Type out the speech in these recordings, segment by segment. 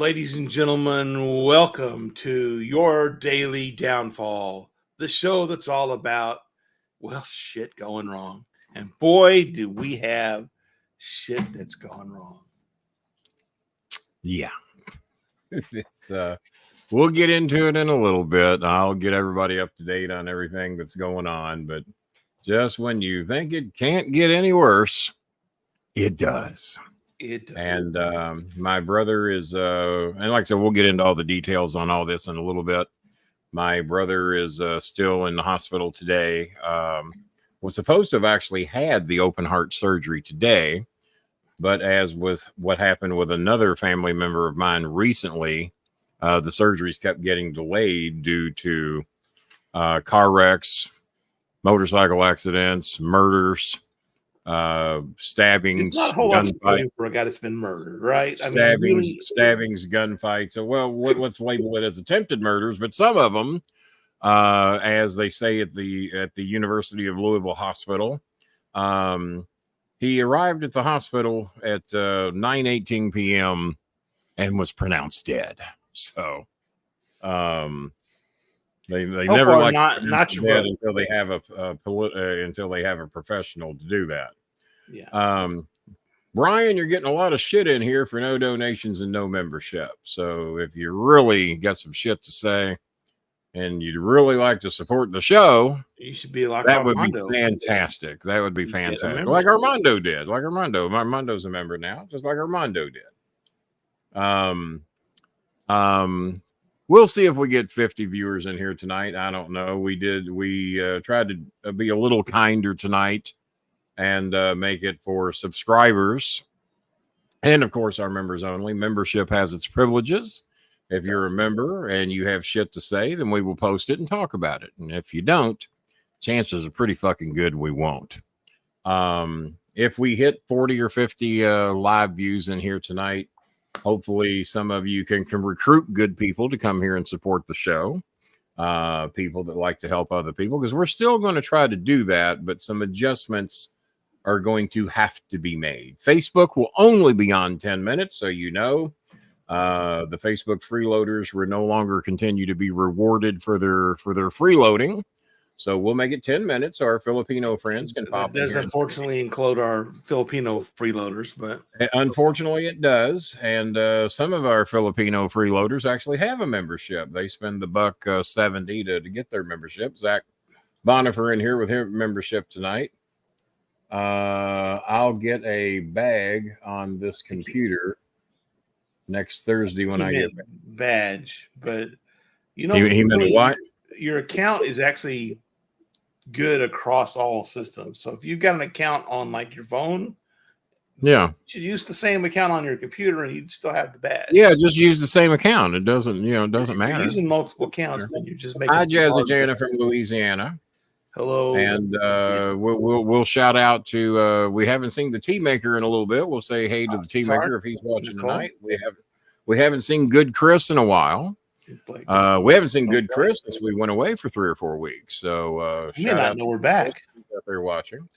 Ladies and gentlemen, welcome to your daily downfall, the show that's all about, well, shit going wrong. And boy, do we have shit that's gone wrong. Yeah. We'll get into it in a little bit. I'll get everybody up to date on everything that's going on. But just when you think it can't get any worse, it does. It does. And my brother is, and like I said, we'll get into all the details on all this in a little bit. My brother is still in the hospital today. Was supposed to have actually had the open heart surgery today. But as with what happened with another family member of mine recently, the surgeries kept getting delayed due to car wrecks, motorcycle accidents, murders, stabbings, it's not a whole lot gunfights for a guy that's been murdered, right? Stabbings, gunfights. So, well, let's label it as attempted murders, but some of them, as they say at the University of Louisville Hospital, he arrived at the hospital at 9:18 p.m. and was pronounced dead. So, they never like not your dead until they have until they have a professional to do that. Yeah. Brian, you're getting a lot of shit in here for no donations and no membership. So if you really got some shit to say and you'd really like to support the show, you should be like that Armando. would be fantastic. That would be fantastic. Like Armando did. Like Armando. Armando's a member now, just like Armando did. We'll see if we get 50 viewers in here tonight. I don't know. We tried to be a little kinder tonight and make it for subscribers. And of course, our members only. Membership has its privileges. If you're a member and you have shit to say, then we will post it and talk about it. And if you don't, chances are pretty fucking good we won't. If we hit 40 or 50 live views in here tonight, hopefully some of you can recruit good people to come here and support the show. People that like to help other people, because we're still going to try to do that, but some adjustments are going to have to be made. Facebook will only be on 10 minutes, so you know. The Facebook freeloaders will no longer continue to be rewarded for their freeloading. So we'll make it 10 minutes so our Filipino friends can pop in. It does unfortunately include our Filipino freeloaders, but unfortunately it does. And some of our Filipino freeloaders actually have a membership. They spend the $1.70 to get their membership. Zach Bonifer in here with his membership tonight. I'll get a bag on this computer next Thursday when I get back. Badge, but you know, he meant what? Your account is actually good across all systems. So if you've got an account on like your phone, yeah, you should use the same account on your computer and you'd still have the badge. Yeah, just use the same account. It doesn't matter. If you're using multiple accounts, then you're just making. Hi, Jazzy Jana from Louisiana. Hello. And we'll shout out to we haven't seen the Tea Maker in a little bit. We'll say hey to the Tea Maker if he's watching tonight. We haven't seen Good Chris in a while. We haven't seen Good Chris since we went away for 3 or 4 weeks. So you may not know we're back. If they're watching.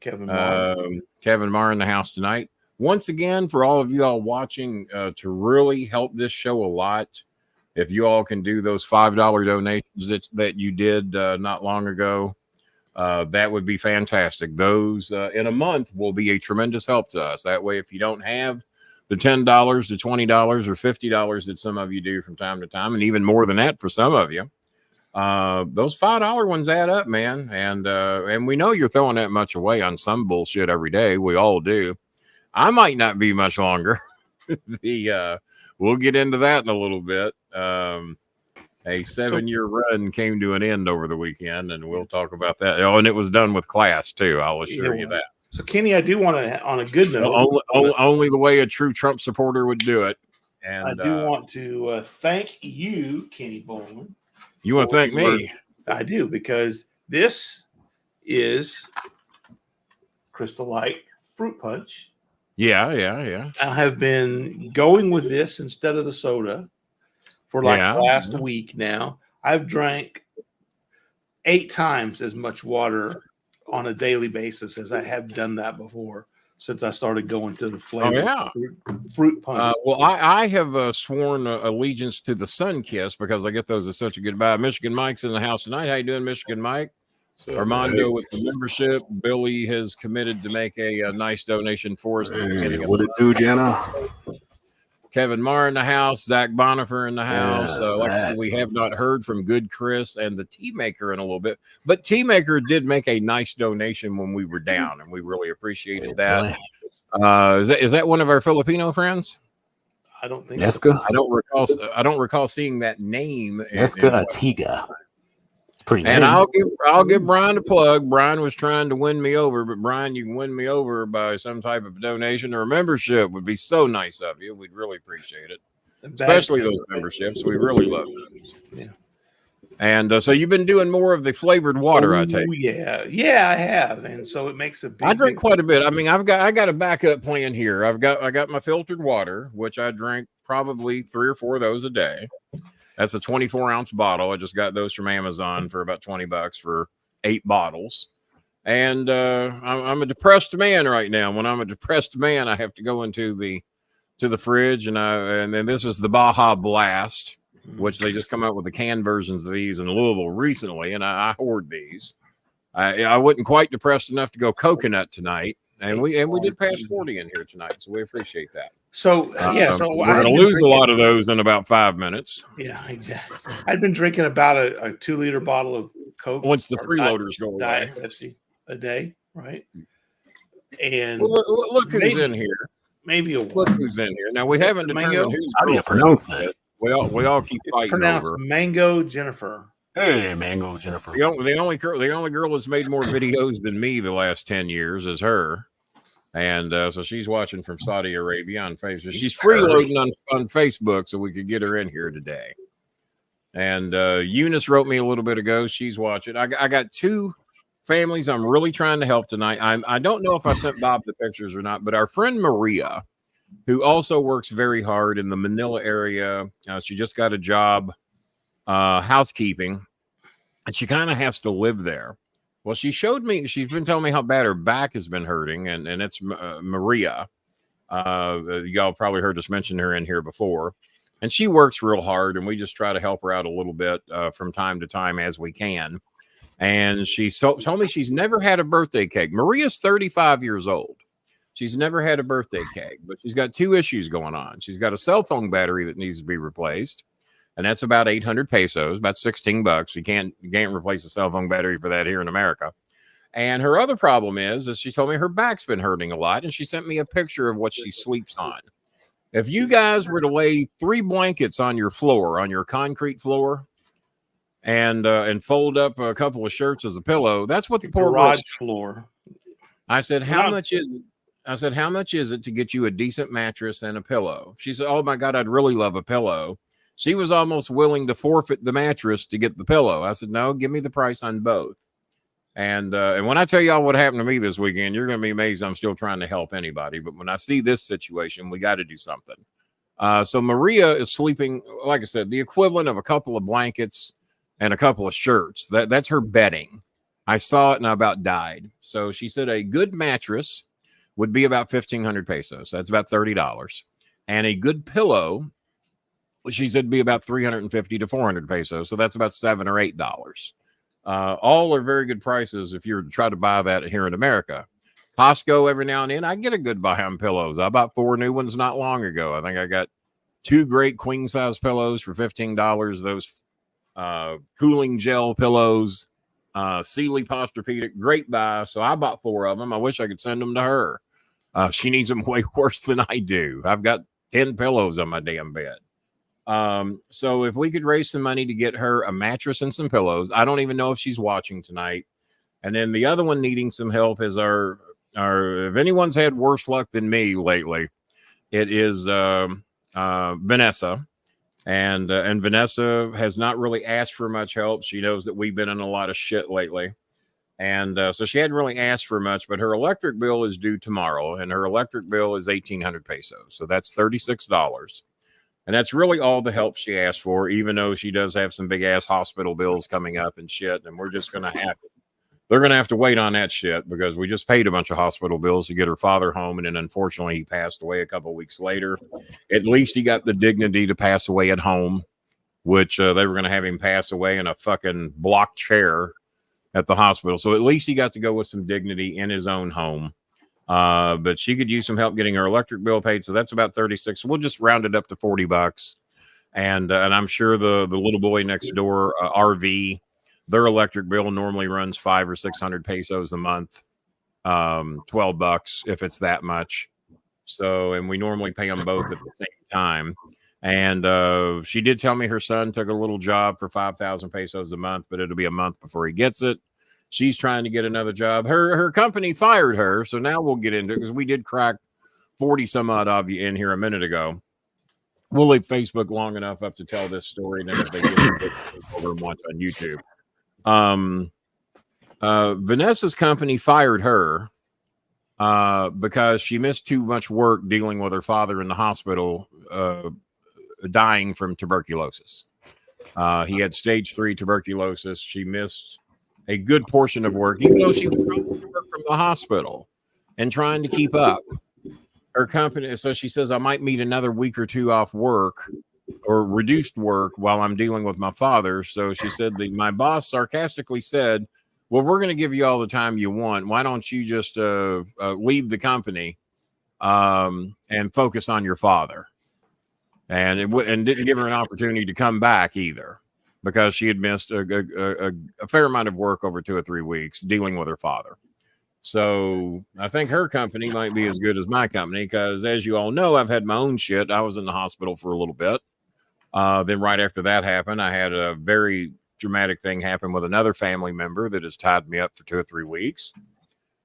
Kevin Marr. Kevin Marr in the house tonight. Once again, for all of you all watching, to really help this show a lot, if you all can do those $5 donations that you did not long ago, that would be fantastic. Those in a month will be a tremendous help to us. That way, if you don't have the $10, the $20, or $50 that some of you do from time to time, and even more than that for some of you, those $5 ones add up, man. And we know you're throwing that much away on some bullshit every day. We all do. I might not be much longer. We'll get into that in a little bit. A 7-year run came to an end over the weekend, and we'll talk about that. Oh, and it was done with class too. I'll assure you that. So, Kenny, I do want to, on a good note, only the way a true Trump supporter would do it. And I do want to thank you, Kenny Bolin. You want to thank me? I do, because this is Crystal Light Fruit Punch. Yeah. I have been going with this instead of the soda for the last week now. I've drank 8 times as much water on a daily basis as I have done that before. since I started going to the Oh, flavor yeah. fruit punch. Well, I have sworn allegiance to the Sun Kiss because I get those at such a good buy. Michigan Mike's in the house tonight. How you doing, Michigan Mike? Armando with the membership. Billy has committed to make a nice donation for us. What it do, Jenna? Kevin Marr in the house. Zach Bonifer in the house. Yeah, Like I said, we have not heard from Good Chris and the Tea Maker in a little bit, but Tea Maker did make a nice donation when we were down, and we really appreciated that. Is that one of our Filipino friends? I don't think Nesca? I don't recall seeing that name. Nesca Atiga. Pretty And name. I'll give Brian a plug. Brian was trying to win me over, but Brian, you can win me over by some type of donation or a membership. Would be so nice of you. We'd really appreciate it, especially those memberships. We really love those. Yeah. And so you've been doing more of the flavored water, I take. Yeah, I have, and so it makes a big. I drink quite a bit. I mean, I got a backup plan here. I got my filtered water, which I drink probably 3 or 4 of those a day. That's a 24-ounce bottle. I just got those from Amazon for about $20 for 8 bottles. And I'm a depressed man right now. When I'm a depressed man, I have to go into the fridge, and then this is the Baja Blast, which they just come out with the canned versions of these in Louisville recently, and I hoard these. I wasn't quite depressed enough to go coconut tonight, and we did pass 40 in here tonight, so we appreciate that. So so we're going to lose a lot of those in about 5 minutes. Yeah, I've been drinking about a 2-liter bottle of Coke once the freeloaders go away. Diet Pepsi a day, right? And look who's in here. Maybe look who's in here. Now we haven't determined who's. How do you pronounce that? We all keep fighting pronounced over. Mango Jennifer. Hey, Mango Jennifer. The only girl that's made more videos than me the last 10 years is her. And so she's watching from Saudi Arabia on Facebook. She's freeloading on Facebook so we could get her in here today. And Eunice wrote me a little bit ago. She's watching. I got 2 families I'm really trying to help tonight. I don't know if I sent Bob the pictures or not, but our friend Maria, who also works very hard in the Manila area, she just got a job housekeeping, and she kind of has to live there. Well, she's been telling me how bad her back has been hurting, and it's Maria. Y'all probably heard us mention her in here before. And she works real hard, and we just try to help her out a little bit from time to time as we can. And she told me she's never had a birthday cake. Maria's 35 years old. She's never had a birthday cake, but she's got 2 issues going on. She's got a cell phone battery that needs to be replaced, and that's about 800 pesos, about $16. You can't replace a cell phone battery for that here in America. And her other problem is she told me her back's been hurting a lot, and she sent me a picture of what she sleeps on. If you guys were to lay 3 blankets on your floor, on your concrete floor, and fold up a couple of shirts as a pillow, that's what the poor garage floor. I said, how much is it? I said, how much is it to get you a decent mattress and a pillow? She said, oh my God, I'd really love a pillow. She was almost willing to forfeit the mattress to get the pillow. I said, no, give me the price on both. And when I tell y'all what happened to me this weekend, you're going to be amazed. I'm still trying to help anybody. But when I see this situation, we got to do something. So Maria is sleeping, like I said, the equivalent of a couple of blankets and a couple of shirts. That's her bedding. I saw it and I about died. So she said a good mattress would be about 1,500 pesos. That's about $30. And a good pillow, she said, be about 350 to 400 pesos. So that's about $7 or $8. All are very good prices if you're to try to buy that here in America. Costco, every now and then, I get a good buy on pillows. I bought 4 new ones not long ago. I think I got 2 great queen size pillows for $15. Those cooling gel pillows, Sealy Posturepedic, great buy. So I bought 4 of them. I wish I could send them to her. She needs them way worse than I do. I've got 10 pillows on my damn bed. So if we could raise some money to get her a mattress and some pillows, I don't even know if she's watching tonight. And then the other one needing some help is our if anyone's had worse luck than me lately, it is Vanessa. And Vanessa has not really asked for much help. She knows that we've been in a lot of shit lately. And so she hadn't really asked for much, but her electric bill is due tomorrow, and her electric bill is 1,800 pesos. So that's $36. And that's really all the help she asked for, even though she does have some big ass hospital bills coming up and shit. And we're just going to they're going to have to wait on that shit because we just paid a bunch of hospital bills to get her father home. And then unfortunately he passed away a couple of weeks later. At least he got the dignity to pass away at home, which they were going to have him pass away in a fucking block chair at the hospital. So at least he got to go with some dignity in his own home. But she could use some help getting her electric bill paid. So that's about 36. So we'll just round it up to $40. And I'm sure the little boy next door, RV, their electric bill normally runs 500 or 600 pesos a month, $12 if it's that much. So, and we normally pay them both at the same time. And she did tell me her son took a little job for 5,000 pesos a month, but it'll be a month before he gets it. She's trying to get another job. Her company fired her. So now we'll get into it because we did crack 40 some odd of you in here a minute ago. We'll leave Facebook long enough up to tell this story. And then if they get it over and watch on YouTube. Vanessa's company fired her because she missed too much work dealing with her father in the hospital, dying from tuberculosis. He had stage 3 tuberculosis. She missed a good portion of work, even though she was trying to work from the hospital and trying to keep up. Her company, so she says, I might need another week or two off work or reduced work while I'm dealing with my father. So she said my boss sarcastically said, well, we're going to give you all the time you want. Why don't you just leave the company and focus on your father? And and didn't give her an opportunity to come back either because she had missed a fair amount of work over 2 or 3 weeks dealing with her father. So I think her company might be as good as my company because, as you all know, I've had my own shit. I was in the hospital for a little bit. Then right after that happened, I had a very dramatic thing happen with another family member that has tied me up for 2 or 3 weeks.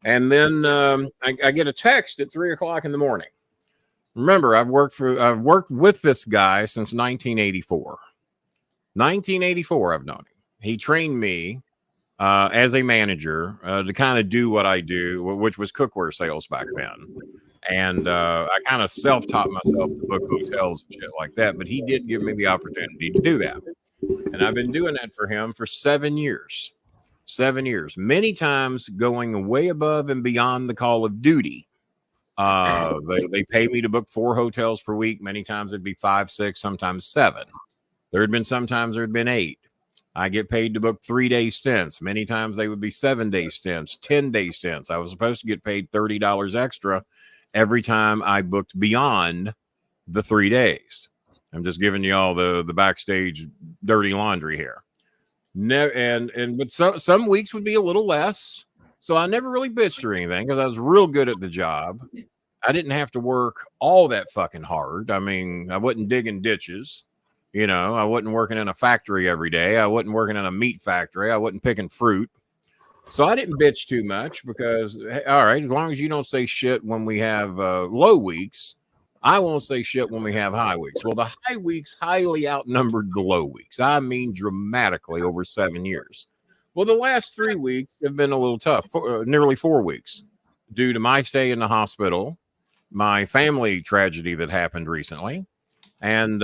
And then I get a text at 3 o'clock in the morning. Remember, I've worked with this guy since 1984. 1984, I've known him. He trained me as a manager to kind of do what I do, which was cookware sales back then. And I kind of self-taught myself to book hotels and shit like that. But he did give me the opportunity to do that. And I've been doing that for him for 7 years. 7 years. Many times going way above and beyond the call of duty. They pay me to book 4 hotels per week. Many times it'd be 5, 6, sometimes 7. There had been sometimes there had been 8. I get paid to book 3-day stints. Many times they would be 7-day stints, 10-day stints. I was supposed to get paid $30 extra every time I booked beyond the 3 days. I'm just giving you all the backstage dirty laundry here. But some weeks would be a little less. So I never really bitched or anything because I was real good at the job. I didn't have to work all that fucking hard. I mean, I wasn't digging ditches. You know, I wasn't working in a factory every day. I wasn't working in a meat factory. I wasn't picking fruit. So I didn't bitch too much because, all right, as long as you don't say shit when we have low weeks, I won't say shit when we have high weeks. Well, the high weeks highly outnumbered the low weeks. I mean, dramatically over 7 years. Well, the last 3 weeks have been a little tough, nearly 4 weeks, due to my stay in the hospital, my family tragedy that happened recently. And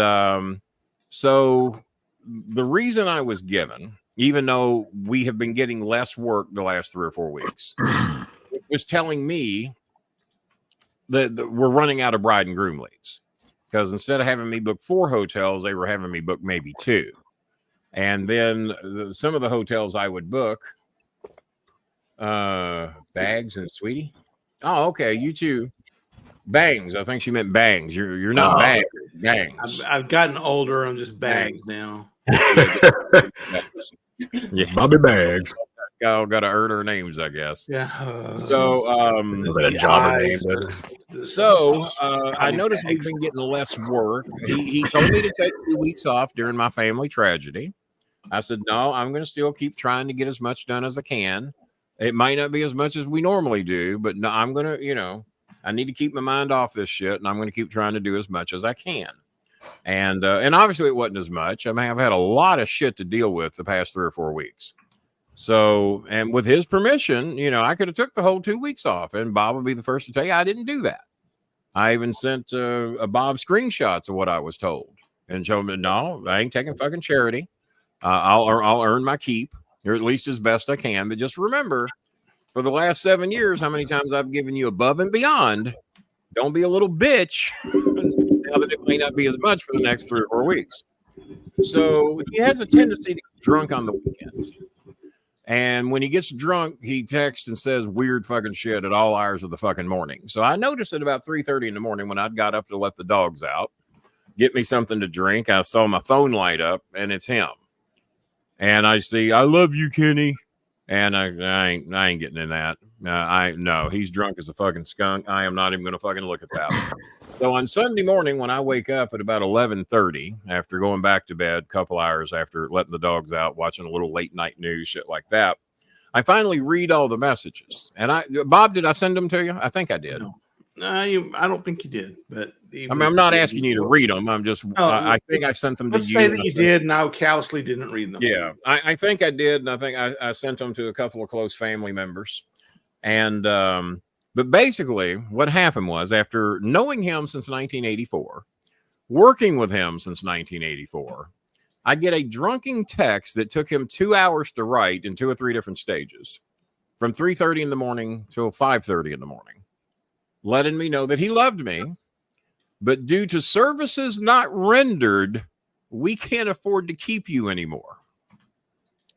so the reason I was given, even though we have been getting less work the last 3 or 4 weeks, was telling me that we're running out of bride and groom leads. Because instead of having me book 4 hotels, they were having me book maybe 2. And then some of the hotels I would book, Bags and Sweetie. Oh, okay. You too. Bangs. I think she meant Bangs. You're not Bangs. Bangs. I've gotten older. I'm just Bags now. Yeah. Bobby Bags. Got to earn her names, I guess. Yeah. So, a jobber name. So I noticed we've been getting less work. He told me to take 2 weeks off during my family tragedy. I said, no, I'm going to still keep trying to get as much done as I can. It might not be as much as we normally do, but no, I'm going to, I need to keep my mind off this shit, and I'm going to keep trying to do as much as I can. And obviously it wasn't as much. I mean, I've had a lot of shit to deal with the past 3 or 4 weeks. So, and with his permission, I could have took the whole 2 weeks off, and Bob would be the first to tell you I didn't do that. I even sent Bob screenshots of what I was told and showed him, no, I ain't taking fucking charity. I'll earn my keep. or at least as best I can. But just remember, for the last 7 years, how many times I've given you above and beyond. Don't be a little bitch now that it may not be as much for the next 3 or 4 weeks. So he has a tendency to get drunk on the weekends. And when he gets drunk, he texts and says weird fucking shit at all hours of the fucking morning. So I noticed at about 3:30 in the morning when I got up to let the dogs out, get me something to drink. I saw my phone light up and it's him. And I see, I love you, Kenny. And I ain't getting in that. No, he's drunk as a fucking skunk. I am not even going to fucking look at that. So on Sunday morning, when I wake up at about 11:30, after going back to bed, a couple hours after letting the dogs out, watching a little late night news, shit like that, I finally read all the messages. And Bob, did I send them to you? I think I did. No, I don't think you did. But I mean, I'm not asking you to read them. I'm just, I think I sent them to you. Let's say that you did, and I callously didn't read them. Yeah, I think I did. And I think I sent them to a couple of close family members. And, but basically, what happened was after knowing him since 1984, working with him since 1984, I get a drunken text that took him 2 hours to write in 2 or 3 different stages, from 3:30 in the morning till 5:30 in the morning, letting me know that he loved me, but due to services not rendered, we can't afford to keep you anymore.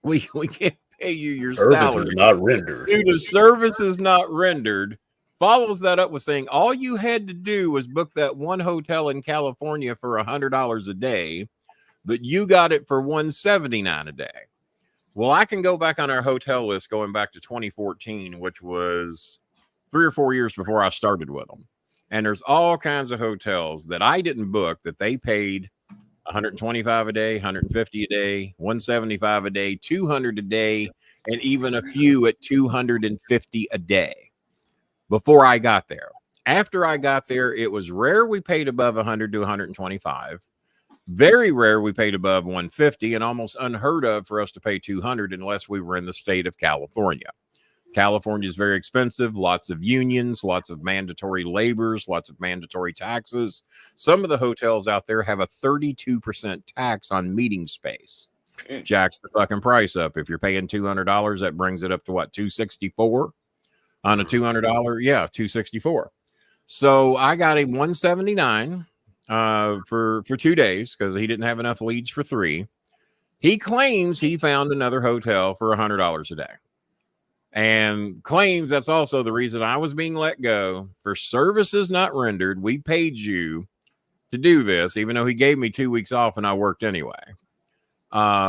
We can't pay you your Services salary. not rendered. Due to services not rendered. Follows that up with saying all you had to do was book that one hotel in California for $100 a day, but you got it for $179 a day. Well, I can go back on our hotel list going back to 2014, which was 3 or 4 years before I started with them. And there's all kinds of hotels that I didn't book that they paid $125 a day, $150 a day, $175 a day, $200 a day, and even a few at $250 a day. Before I got there. After I got there, it was rare we paid above 100 to 125. Very rare we paid above 150, and almost unheard of for us to pay 200 unless we were in the state of California. California is very expensive, lots of unions, lots of mandatory labors, lots of mandatory taxes. Some of the hotels out there have a 32% tax on meeting space. Jacks the fucking price up. If you're paying $200, that brings it up to what, $264? On a $200, yeah, $264. So I got a $179 for 2 days because he didn't have enough leads for 3. He claims he found another hotel for $100 a day, and claims that's also the reason I was being let go for services not rendered. We paid you to do this, even though he gave me 2 weeks off and I worked anyway.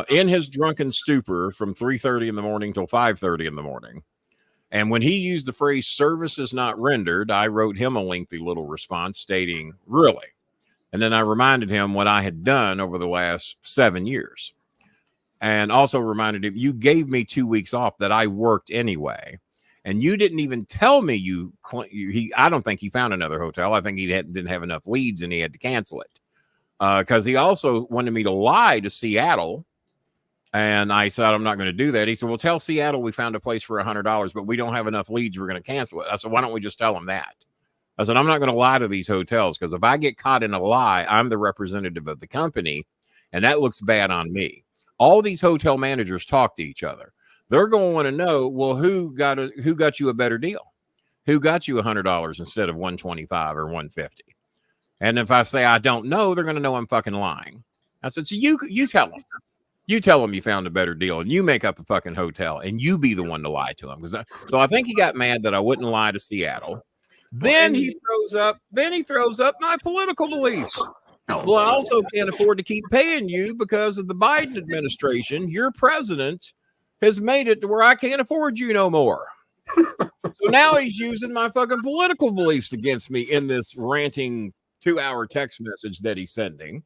In his drunken stupor from 3:30 in the morning till 5:30 in the morning. And when he used the phrase services not rendered, I wrote him a lengthy little response stating, really? And then I reminded him what I had done over the last 7 years. And also reminded him, you gave me 2 weeks off that I worked anyway. And you didn't even tell me I don't think he found another hotel. I think he didn't have enough leads and he had to cancel it. Because he also wanted me to lie to Seattle. And I said, I'm not going to do that. He said, well, tell Seattle we found a place for $100, but we don't have enough leads. We're going to cancel it. I said, why don't we just tell them that? I said, I'm not going to lie to these hotels because if I get caught in a lie, I'm the representative of the company, and that looks bad on me. All these hotel managers talk to each other. They're going to want to know, well, who got you a better deal? Who got you $100 instead of $125 or $150? And if I say I don't know, they're going to know I'm fucking lying. I said, so you tell them. You tell them you found a better deal and you make up a fucking hotel and you be the one to lie to them. So I think he got mad that I wouldn't lie to Seattle. Then he throws up my political beliefs. Well, I also can't afford to keep paying you because of the Biden administration. Your president has made it to where I can't afford you no more. So now he's using my fucking political beliefs against me in this ranting 2-hour text message that he's sending.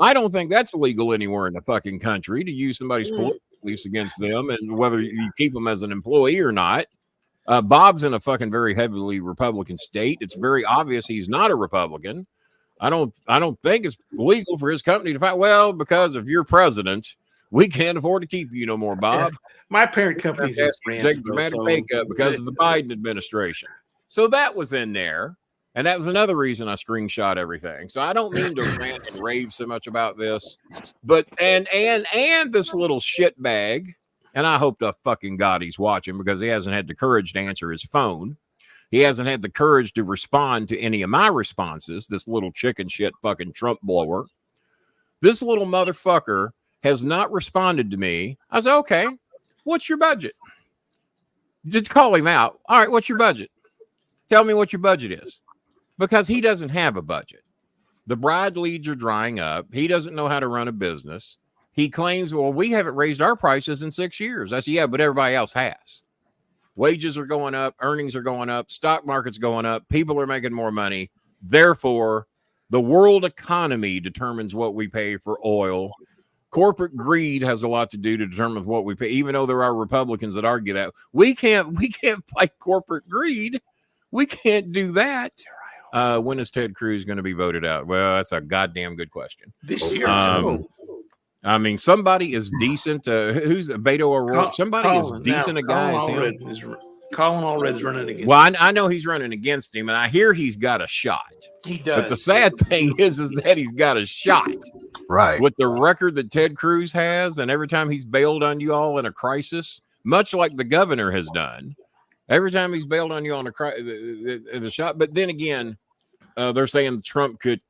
I don't think that's illegal anywhere in the fucking country to use somebody's political beliefs against them, and whether you keep them as an employee or not. Bob's in a fucking very heavily Republican state. It's very obvious he's not a Republican. I don't think it's legal for his company to fight. Well, because of your president, we can't afford to keep you no more, Bob. Yeah. My parent company's take a dramatic pay cut because of the Biden administration. So that was in there. And that was another reason I screenshot everything. So I don't mean to rant and rave so much about this, but and this little shit bag And I hope to fucking God he's watching, because he hasn't had the courage to answer his phone. He hasn't had the courage to respond to any of my responses. This little chicken shit fucking Trump blower. This little motherfucker has not responded to me. I said, okay, what's your budget? Just call him out. All right, what's your budget? Tell me what your budget is. Because he doesn't have a budget. The bride leads are drying up. He doesn't know how to run a business. He claims, well, we haven't raised our prices in 6 years. I said, yeah, but everybody else has. Wages are going up. Earnings are going up. Stock market's going up. People are making more money. Therefore, the world economy determines what we pay for oil. Corporate greed has a lot to do to determine what we pay, even though there are Republicans that argue that. We can't fight corporate greed. We can't do that. When is Ted Cruz going to be voted out? Well, that's a goddamn good question. This year, I mean, somebody is decent. Who's Beto O'Rourke? Somebody is decent a guy as him. Colin Allred's running against him. Well, I know he's running against him, and I hear he's got a shot. He does. But the sad thing is that he's got a shot. Right. With the record that Ted Cruz has, and every time he's bailed on you all in a crisis, much like the governor has done, every time he's bailed on you on the shot. But then again, they're saying Trump could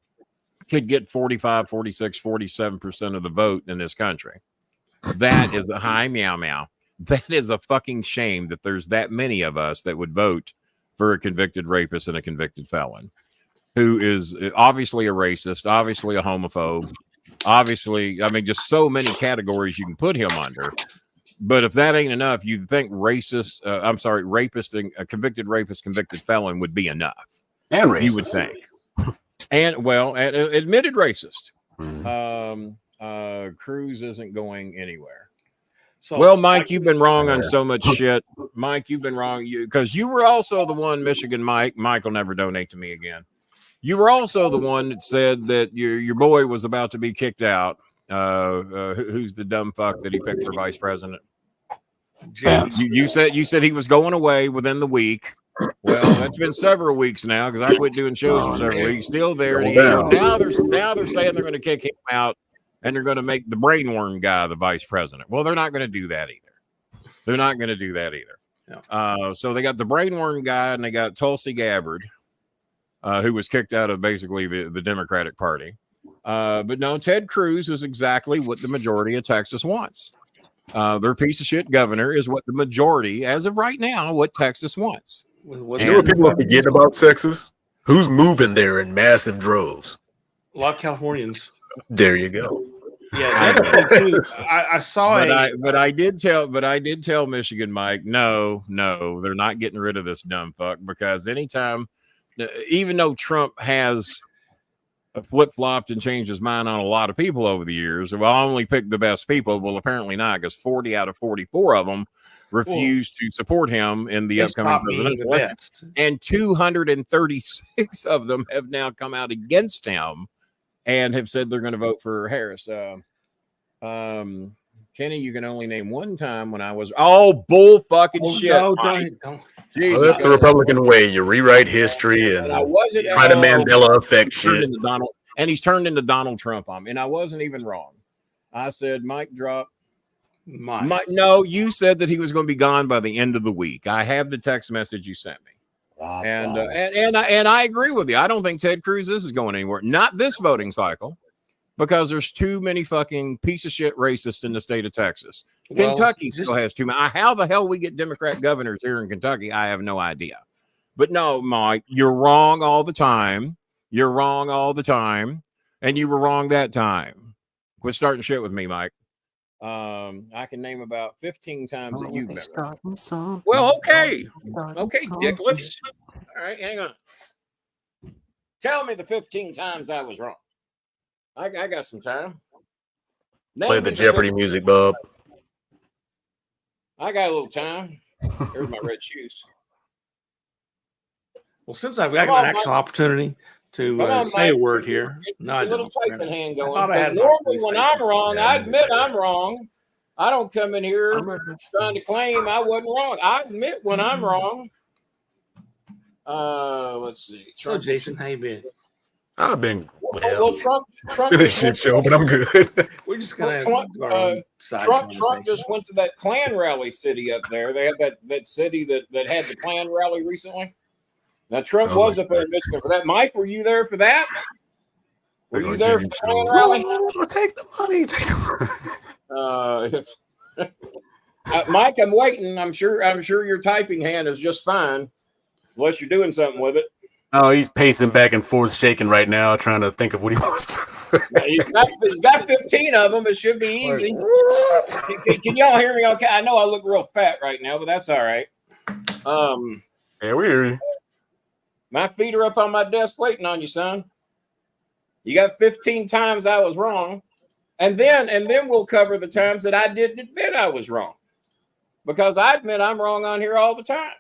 get 45, 46, 47% of the vote in this country. That is a high meow meow. That is a fucking shame that there's that many of us that would vote for a convicted rapist and a convicted felon who is obviously a racist, obviously a homophobe, obviously, I mean, just so many categories you can put him under. But if that ain't enough, you think rapist and a convicted rapist, convicted felon would be enough. And racist. You would think. And well, admitted racist. Cruz isn't going anywhere. So, well, Mike, you've been wrong on so much shit. Mike, you've been wrong because you were also the one, Michigan Mike. Mike will never donate to me again. You were also the one that said that your boy was about to be kicked out. Who's the dumb fuck that he picked for vice president? You said he was going away within the week. Well, that's been several weeks now because I quit doing shows for several weeks. Still there. Now they're saying they're going to kick him out. And they're going to make the brainworm guy the vice president. Well, they're not going to do that either. Yeah. So they got the brainworm guy and they got Tulsi Gabbard, who was kicked out of basically the Democratic Party. But no, Ted Cruz is exactly what the majority of Texas wants. Their piece of shit governor is what the majority, as of right now, what Texas wants. You know what people are forgetting about Texas? Who's moving there in massive droves? A lot of Californians. There you go. Yeah, that's I saw it. But I did tell Michigan Mike, no, they're not getting rid of this dumb fuck because anytime, even though Trump has flip-flopped and changed his mind on a lot of people over the years, well, I only picked the best people. Well, apparently not, because 40 out of 44 of them refused to support him in the upcoming presidential election, and 236 of them have now come out against him. And have said they're going to vote for Harris. Kenny, you can only name one time when I was. Oh, bull fucking shit! No, don't. Well, that's the Republican way. You rewrite history and try to Mandela effect shit. And he's turned into Donald Trump on me. And I wasn't even wrong. I said, Mike, drop. Mike. No, you said that he was going to be gone by the end of the week. I have the text message you sent me. And I agree with you. I don't think Ted Cruz is going anywhere. Not this voting cycle, because there's too many fucking piece of shit racists in the state of Texas. Well, Kentucky still has too many. How the hell we get Democrat governors here in Kentucky, I have no idea. But no, Mike, you're wrong all the time. You're wrong all the time, and you were wrong that time. Quit starting shit with me, Mike. I can name about 15 times that you've been wrong. Well, okay, dickless. All right, hang on. Tell me the 15 times I was wrong. I got some time. Play the Jeopardy music, bub. I got a little time. Here's my red shoes. Well, since I've got an actual opportunity to say a word here. No, I don't. Hand going. Normally, when I'm wrong, I admit I'm wrong. I don't come in here trying to claim I wasn't wrong. I admit when I'm wrong. Let's see. So, Jason, how you been? I've been well, Trump been a shit show, but I'm good. We're just gonna Trump just went to that Klan rally city up there. They had that city that had the Klan rally recently. Now Trump was up there in Michigan for that. Mike, were you there for that? Were you there for the Klan rally? Take the money. Mike, I'm waiting. I'm sure your typing hand is just fine, unless you're doing something with it. Oh, he's pacing back and forth, shaking right now, trying to think of what he wants to say. He's got 15 of them. It should be easy. Can y'all hear me okay? I know I look real fat right now, but that's all right. Yeah, we hear you. My feet are up on my desk waiting on you, son. You got 15 times I was wrong. And then we'll cover the times that I didn't admit I was wrong. Because I admit I'm wrong on here all the time.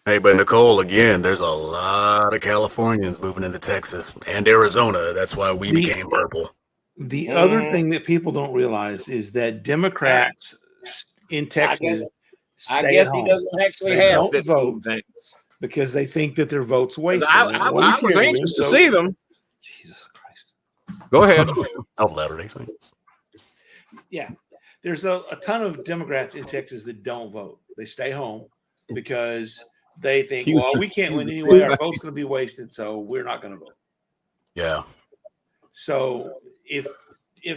Hey, but Nicole, again, there's a lot of Californians moving into Texas and Arizona. That's why we became purple. The other thing that people don't realize is that Democrats in Texas, I guess he doesn't actually have 15 vote things. because they think that their vote's wasted. I was anxious to see them. Jesus Christ. Go ahead. Oh, Latter-day Saints. Yeah. There's a ton of Democrats in Texas that don't vote. They stay home because they think, well, we can't win anyway. Our vote's going to be wasted, so we're not going to vote. Yeah. So if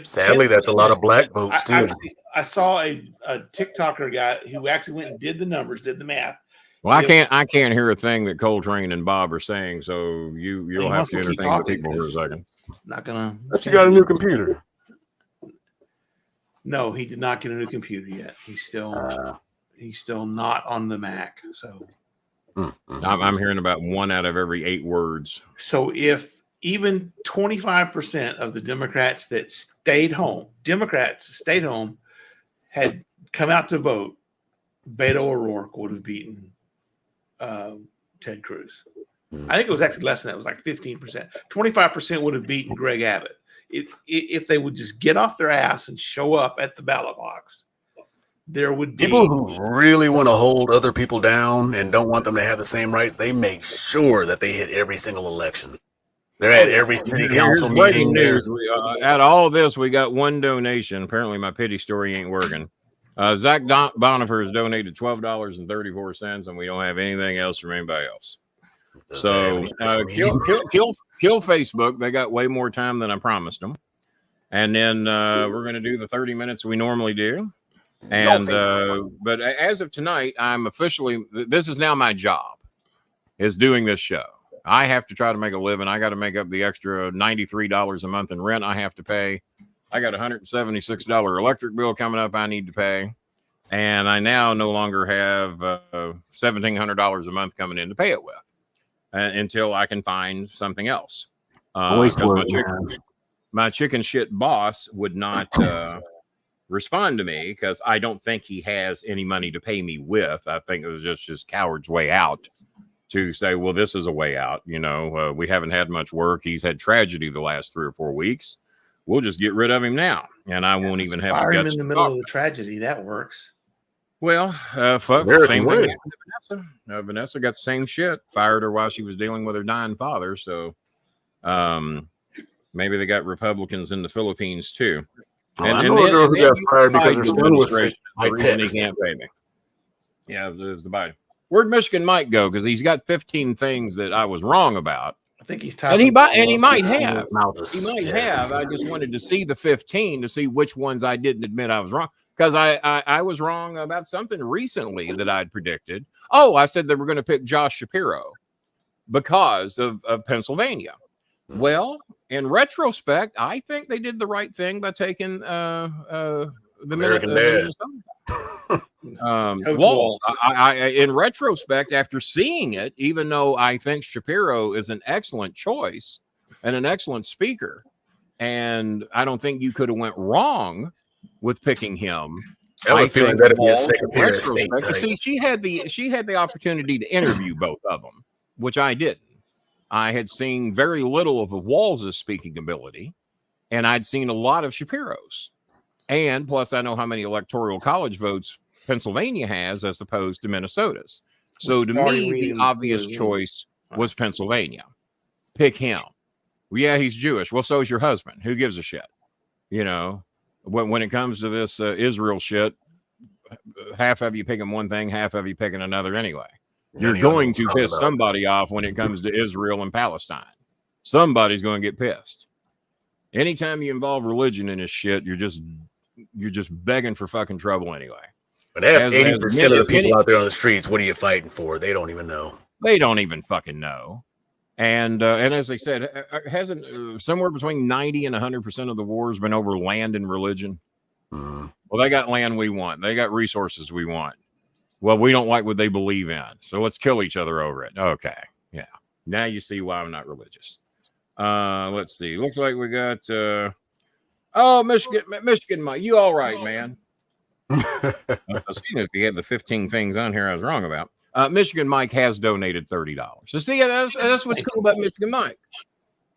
sadly, that's a lot of black votes too. I saw a TikToker guy who actually went and did the numbers, did the math. Well, I can't hear a thing that Coltrane and Bob are saying, so you'll have to entertain the people for a second. It's not gonna. But you got a new computer. No, he did not get a new computer yet. He's still not on the Mac. So I'm hearing about 1 out of every 8 words. So if even 25% of the Democrats that stayed home, had come out to vote, Beto O'Rourke would have beaten Ted Cruz. I think it was actually less than that. It was like 15%. 25% would have beaten Greg Abbott. If they would just get off their ass and show up at the ballot box, there would be people who really want to hold other people down and don't want them to have the same rights. They make sure that they hit every single election. They're at every city council meeting. At all this, we got one donation. Apparently, my pity story ain't working. Zach Bonifer has donated $12.34, and we don't have anything else from anybody else. So kill Facebook. They got way more time than I promised them. And then we're going to do the 30 minutes we normally do. And but as of tonight, I'm officially, this is now my job, is doing this show. I have to try to make a living. I got to make up the extra $93 a month in rent I have to pay. I got a $176 electric bill coming up I need to pay. And I now no longer have $1,700 a month coming in to pay it with until I can find something else. My chicken shit boss would not respond to me because I don't think he has any money to pay me with. I think it was just his coward's way out to say, well, this is a way out. You know, we haven't had much work. He's had tragedy the last 3 or 4 weeks. We'll just get rid of him now. And I won't even have fire him in the middle of the tragedy. That works. Well, same thing. Vanessa got the same shit. Fired her while she was dealing with her dying father. So maybe they got Republicans in the Philippines too. I know a girl who got fired because her son was sick. He can't pay me. Yeah, it was the Biden. Where'd Michigan Mike go? Because he's got 15 things that I was wrong about. I think he's tired. And he might have. He might have. I just wanted to see the 15 to see which ones I didn't admit I was wrong. Because I was wrong about something recently that I'd predicted. Oh, I said they were going to pick Josh Shapiro because of Pennsylvania. Well, in retrospect, I think they did the right thing by taking the American Dad. Walt. In retrospect, after seeing it, even though I think Shapiro is an excellent choice and an excellent speaker, and I don't think you could have went wrong with picking him. I feeling that'd be a Secretary of State type. See, she had the opportunity to interview both of them, which I didn't. I had seen very little of Walz's speaking ability, and I'd seen a lot of Shapiro's. And plus, I know how many electoral college votes Pennsylvania has as opposed to Minnesota's. So to me, the obvious choice was Pennsylvania. pick him. Well, yeah, he's Jewish. Well, so is your husband. Who gives a shit? You know, when it comes to this Israel shit, half of you picking one thing, half of you picking another anyway. You're going to piss somebody off when it comes to Israel and Palestine. Somebody's going to get pissed. Anytime you involve religion in this shit, you're just begging for fucking trouble anyway. But ask 80% of the people out there on the streets, what are you fighting for? They don't even know. They don't even fucking know. And as I said, hasn't somewhere between 90 and 100% of the wars been over land and religion? Well, they got land we want. They got resources we want. Well, we don't like what they believe in, so let's kill each other over it. Okay, yeah. Now you see why I'm not religious. Let's see. Looks like we got. Michigan, Mike. You all right, man? I was seeing if he had the 15 things on here I was wrong about. Michigan Mike has donated $30. So see, that's what's cool about Michigan Mike.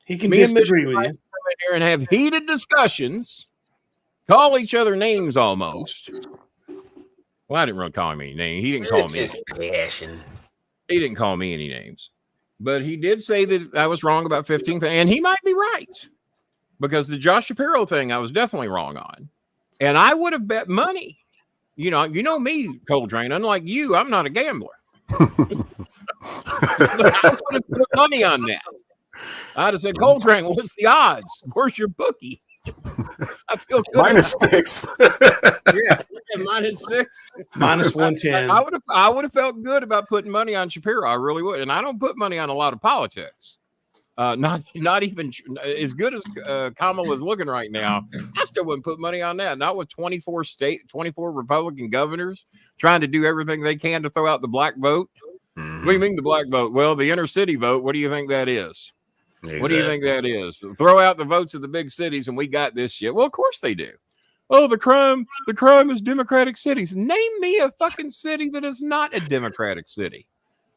He can disagree with you. Come in here and have heated discussions, call each other names almost. Well, I didn't really call him any names. He didn't call me. Passion. He didn't call me any names, but he did say that I was wrong about 15 things, and he might be right because the Josh Shapiro thing I was definitely wrong on, and I would have bet money. You know me, Coltrane. Unlike you, I'm not a gambler. I would have put money on that. I'd have said, Coltrane, what's the odds? Where's your bookie? I feel good. -6. Yeah, -6. -110. I would have felt good about putting money on Shapiro. I really would. And I don't put money on a lot of politics. Not even as good as Kamala is looking right now. I still wouldn't put money on that. Not with 24 Republican governors trying to do everything they can to throw out the black vote. What do you mean the black vote? Well, the inner city vote. What do you think that is? Exactly. What do you think that is? Throw out the votes of the big cities and we got this shit. Well, of course they do. Oh, the crime is Democratic cities. Name me a fucking city that is not a Democratic city.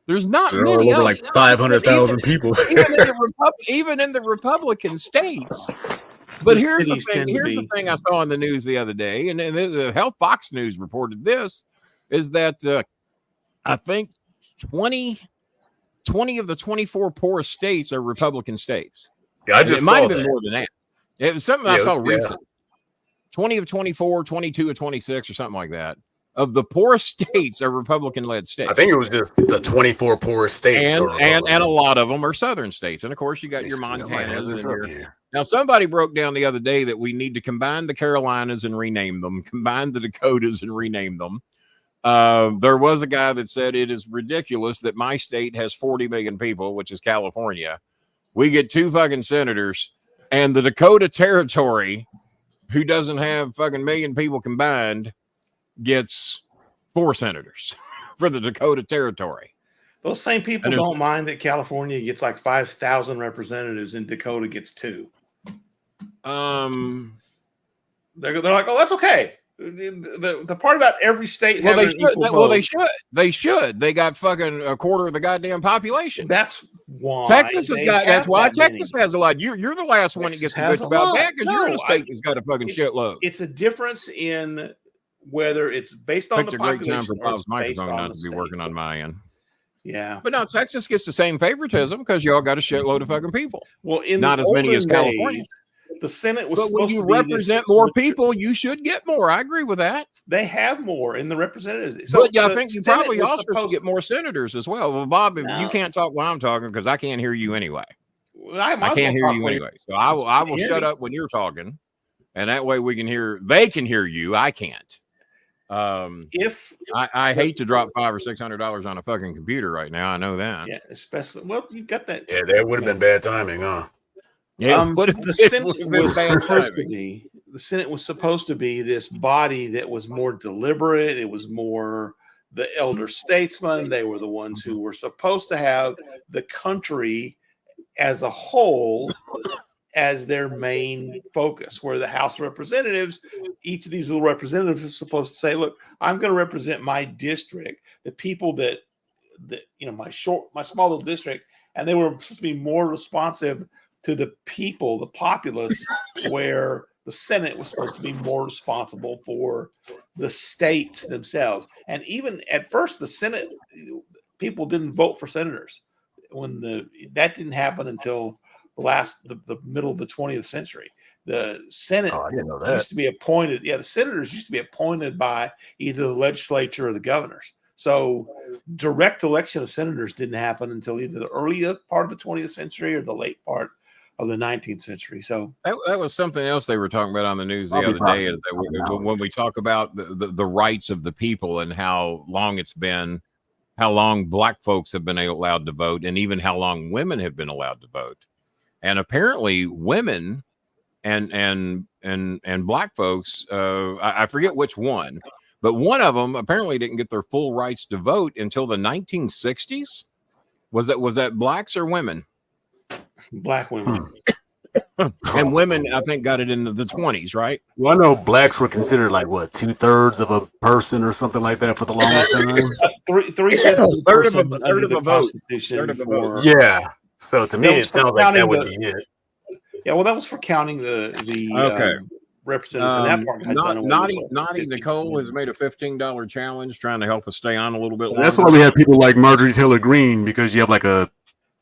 There's not many. Over like 500,000 people. even in the Republican states. But here's the thing. Here's the thing I saw on the news the other day, and the Health Fox News reported this, is that I think 20 of the 24 poorest states are Republican states. Yeah, it might have been more than that. It was something I saw recently. 20 of 24, 22 of 26, or something like that. Of the poorest states are Republican-led states. I think it was just the 24 poorest states. And a lot of them are southern states. And, of course, you got your Montanas. Now, somebody broke down the other day that we need to combine the Carolinas and rename them, combine the Dakotas and rename them. There was a guy that said it is ridiculous that my state has 40 million people, which is California. We get 2 fucking senators, and the Dakota Territory, who doesn't have fucking million people combined, gets 4 senators for the Dakota Territory. Those same people don't mind that California gets like 5,000 representatives and Dakota gets 2. They're like, oh, that's okay. The part about every state having an equal vote. They should. They got fucking a quarter of the goddamn population. That's why Texas has got. That's why Texas has a lot. You're the last one that gets to bitch about that because you're in a state that's got a fucking shitload. It's a difference in whether it's based on the population. It's a great time for Bob's microphone not to be working on my end. Yeah, but now Texas gets the same favoritism because y'all got a shitload of fucking people. Well, in not as many as California. The Senate was. But when you represent more people, you should get more. I agree with that. They have more in the representatives. So but I think you probably also should get more senators as well. Well, Bob, you can't talk when I'm talking because I can't hear you anyway. Well, I can't hear you anyway. So I will shut up when you're talking, and that way we can hear. They can hear you. I can't. If I hate to drop $500 or $600 on a fucking computer right now, I know that. Yeah, especially you got that. Yeah, that would have been bad timing, huh? Yeah, the Senate was supposed to be this body that was more deliberate. It was more the elder statesmen. They were the ones who were supposed to have the country as a whole as their main focus, where the House of Representatives, each of these little representatives is supposed to say, look, I'm going to represent my district, the people that my small little district, and they were supposed to be more responsive to the people, the populace, where the Senate was supposed to be more responsible for the states themselves. And even at first, the Senate people didn't vote for senators. that didn't happen until the middle of the 20th century. The Senate I didn't know that. used to be appointed. Yeah, the senators used to be appointed by either the legislature or the governors. So direct election of senators didn't happen until either the early part of the 20th century or the late part of the 19th century. So that was something else they were talking about on the news the other day, is that when we talk about the rights of the people and how long it's been, how long black folks have been allowed to vote, and even how long women have been allowed to vote. And apparently women and black folks, I forget which one, but one of them apparently didn't get their full rights to vote until the 1960s. Was that blacks or women? Black women. And women, I think, got it in the 20s, right? Well, I know blacks were considered like what, 2/3 of a person or something like that for the longest time. Third of a vote. Third of a vote. Yeah. So to me, it sounds like that would be it. Yeah, well, that was for counting the representatives in that part. Naughty Nicole has made a $15 challenge trying to help us stay on a little bit longer. That's why we have people like Marjorie Taylor Greene, because you have like a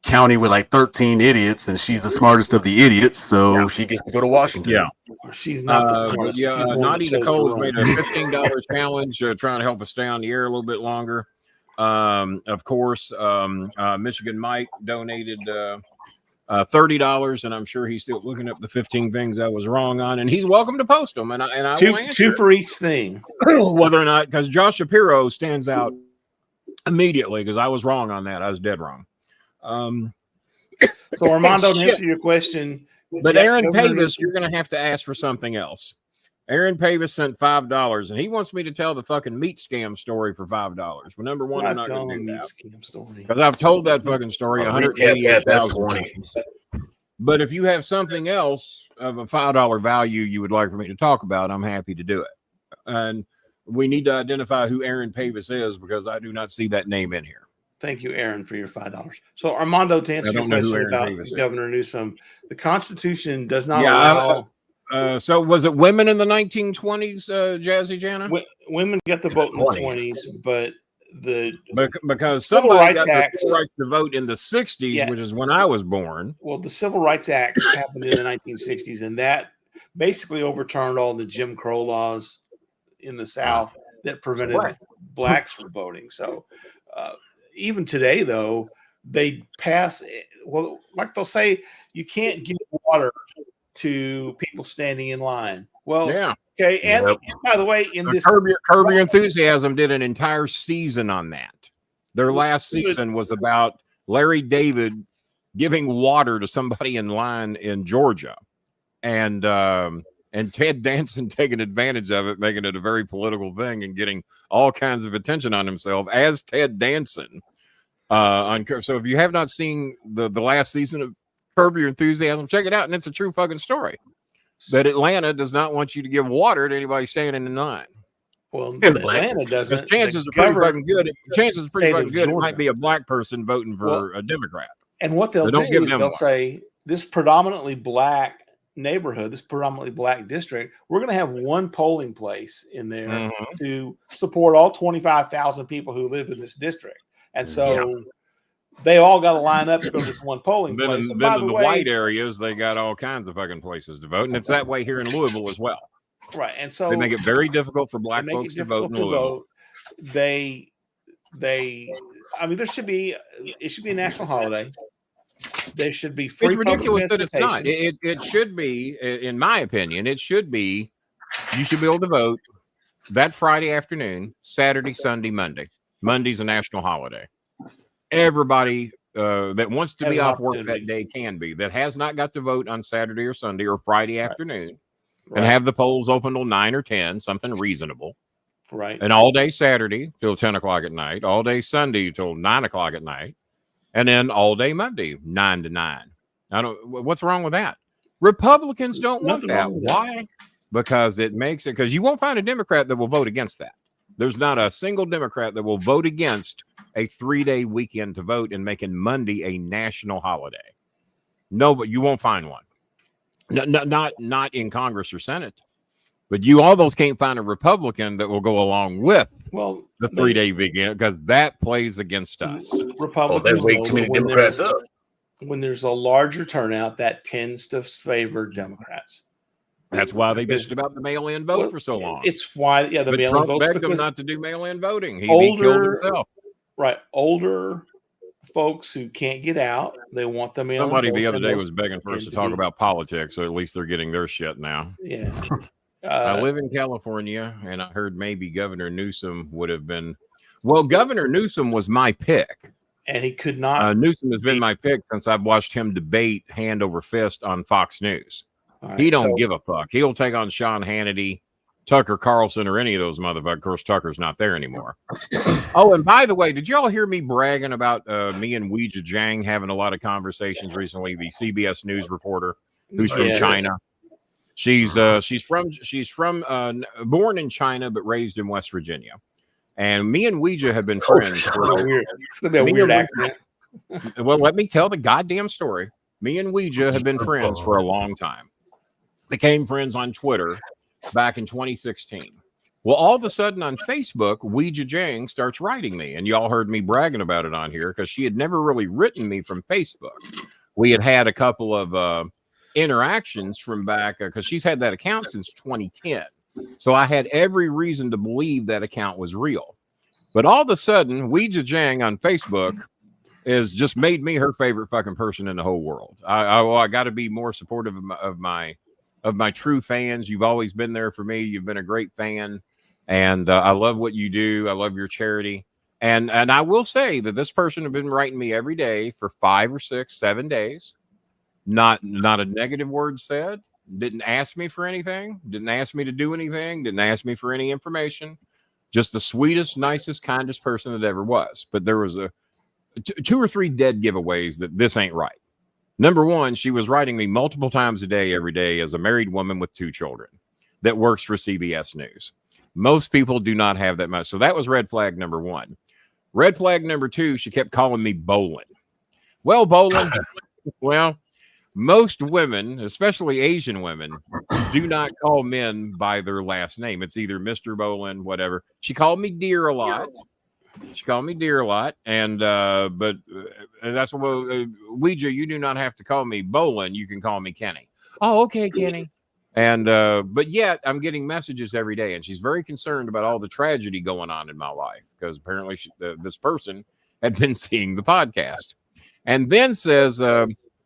county with like 13 idiots, and she's the smartest of the idiots, so she gets to go to Washington. Yeah, she's not the smartest. Naughty Nicole has made a $15 challenge trying to help us stay on the air a little bit longer. Of course, Michigan Mike donated $30, and I'm sure he's still looking up the 15 things I was wrong on, and he's welcome to post them. And I will answer two for each thing, whether or not, because Josh Shapiro stands out immediately because I was wrong on that. I was dead wrong. So Armando, to answer your question, but Aaron Pavis, you're going to have to ask for something else. Aaron Pavis sent $5, and he wants me to tell the fucking meat scam story for $5. Well, number one, I'm not going to do that because I've told that fucking story 188,000 that's 20. But if you have something else of a $5 value you would like for me to talk about, I'm happy to do it. And we need to identify who Aaron Pavis is, because I do not see that name in here. Thank you, Aaron, for your $5. So Armando, to answer your question about Governor Newsom, the Constitution does not allow. So was it women in the 1920s, Jazzy Jana? Women got to vote in the 20s, but because somebody got the civil rights to vote in the 60s, which is when I was born. Well, the Civil Rights Act happened in the 1960s, and that basically overturned all the Jim Crow laws in the South that prevented blacks from voting. So even today, though, they pass, well, like they'll say, you can't give water to people standing in line. Well, yeah. Okay. And by the way, in this Curb Your Enthusiasm did an entire season on that. Their last season was about Larry David giving water to somebody in line in Georgia, and Ted Danson taking advantage of it, making it a very political thing and getting all kinds of attention on himself as Ted Danson. So if you have not seen the last season of Curb Your Enthusiasm, check it out, and it's a true fucking story. That Atlanta does not want you to give water to anybody standing in line. Well, Atlanta doesn't. Chances are pretty fucking good. Chances are pretty fucking good. It might be a black person voting for a Democrat. And what they'll do is they'll say, this predominantly black neighborhood, this predominantly black district, we're going to have one polling place in there to support all 25,000 people who live in this district. And so they all got to line up to go to this one polling place. Then in the white areas, they got all kinds of fucking places to vote. And it's that way here in Louisville as well. Right. And so they make it very difficult for black folks to vote in Louisville. I mean, it should be a national holiday. There should be free. It's ridiculous that it's not. It should be, in my opinion, it should be, you should be able to vote that Friday afternoon, Saturday, Sunday, Monday. Monday's a national holiday. Everybody that wants to be off work that day can be. That has not got to vote on Saturday or Sunday or Friday afternoon and have the polls open till 9 or 10, something reasonable. Right. And all day Saturday till 10 o'clock at night, all day Sunday till 9 o'clock at night, and then all day Monday, 9 to 9. What's wrong with that? Republicans don't want that. Why? Because it makes it, because you won't find a Democrat that will vote against that. There's not a single Democrat that will vote against a 3-day weekend to vote and making Monday a national holiday. No, but you won't find one. Not in Congress or Senate. But you almost can't find a Republican that will go along with the 3-day weekend because that plays against us. Republicans wake too many Democrats up. When there's a larger turnout, that tends to favor Democrats. That's why they bitched about the mail-in vote for so long. It's why, the mail-in vote begged them not to do mail-in voting. He killed himself. Right, older folks who can't get out, they want the mail-in. Somebody the other day was begging for us to talk about politics, so at least they're getting their shit now. Yeah. I live in California, and I heard maybe Governor Newsom would have been. Well, Governor Newsom was my pick. And he could not. Newsom has been my pick since I've watched him debate hand over fist on Fox News. Right, he don't give a fuck. He'll take on Sean Hannity, Tucker Carlson, or any of those motherfuckers. Of course, Tucker's not there anymore. Oh, and by the way, did y'all hear me bragging about me and Ouija Jang having a lot of conversations recently? The CBS News reporter who's from China. She's from born in China but raised in West Virginia. And me and Ouija have been friends. It's gonna be a weird accent. Well, let me tell the goddamn story. Me and Ouija have been friends for a long time. Became friends on Twitter back in 2016. Well, all of a sudden on Facebook, Ouija Jang starts writing me. And y'all heard me bragging about it on here because she had never really written me from Facebook. We had a couple of interactions from back because she's had that account since 2010. So I had every reason to believe that account was real. But all of a sudden, Ouija Jang on Facebook has just made me her favorite fucking person in the whole world. I got to be more supportive of my true fans. You've always been there for me. You've been a great fan. And I love what you do. I love your charity. And I will say that this person has been writing me every day for 5 or 6, 7 days. Not a negative word said. Didn't ask me for anything. Didn't ask me to do anything. Didn't ask me for any information. Just the sweetest, nicest, kindest person that ever was. But there was 2 or 3 dead giveaways that this ain't right. Number one, she was writing me multiple times a day, every day, as a married woman with 2 children that works for CBS News. Most people do not have that much. So that was red flag number 1. Red flag number 2, she kept calling me Bolin. Well, Bolin, well, most women, especially Asian women, do not call men by their last name. It's either Mr. Bolin, whatever. She called me dear a lot. And but that's what Ouija, you do not have to call me Bolin. You can call me Kenny. Oh, okay, Kenny. And but yet I'm getting messages every day, and she's very concerned about all the tragedy going on in my life because apparently this person had been seeing the podcast, and then says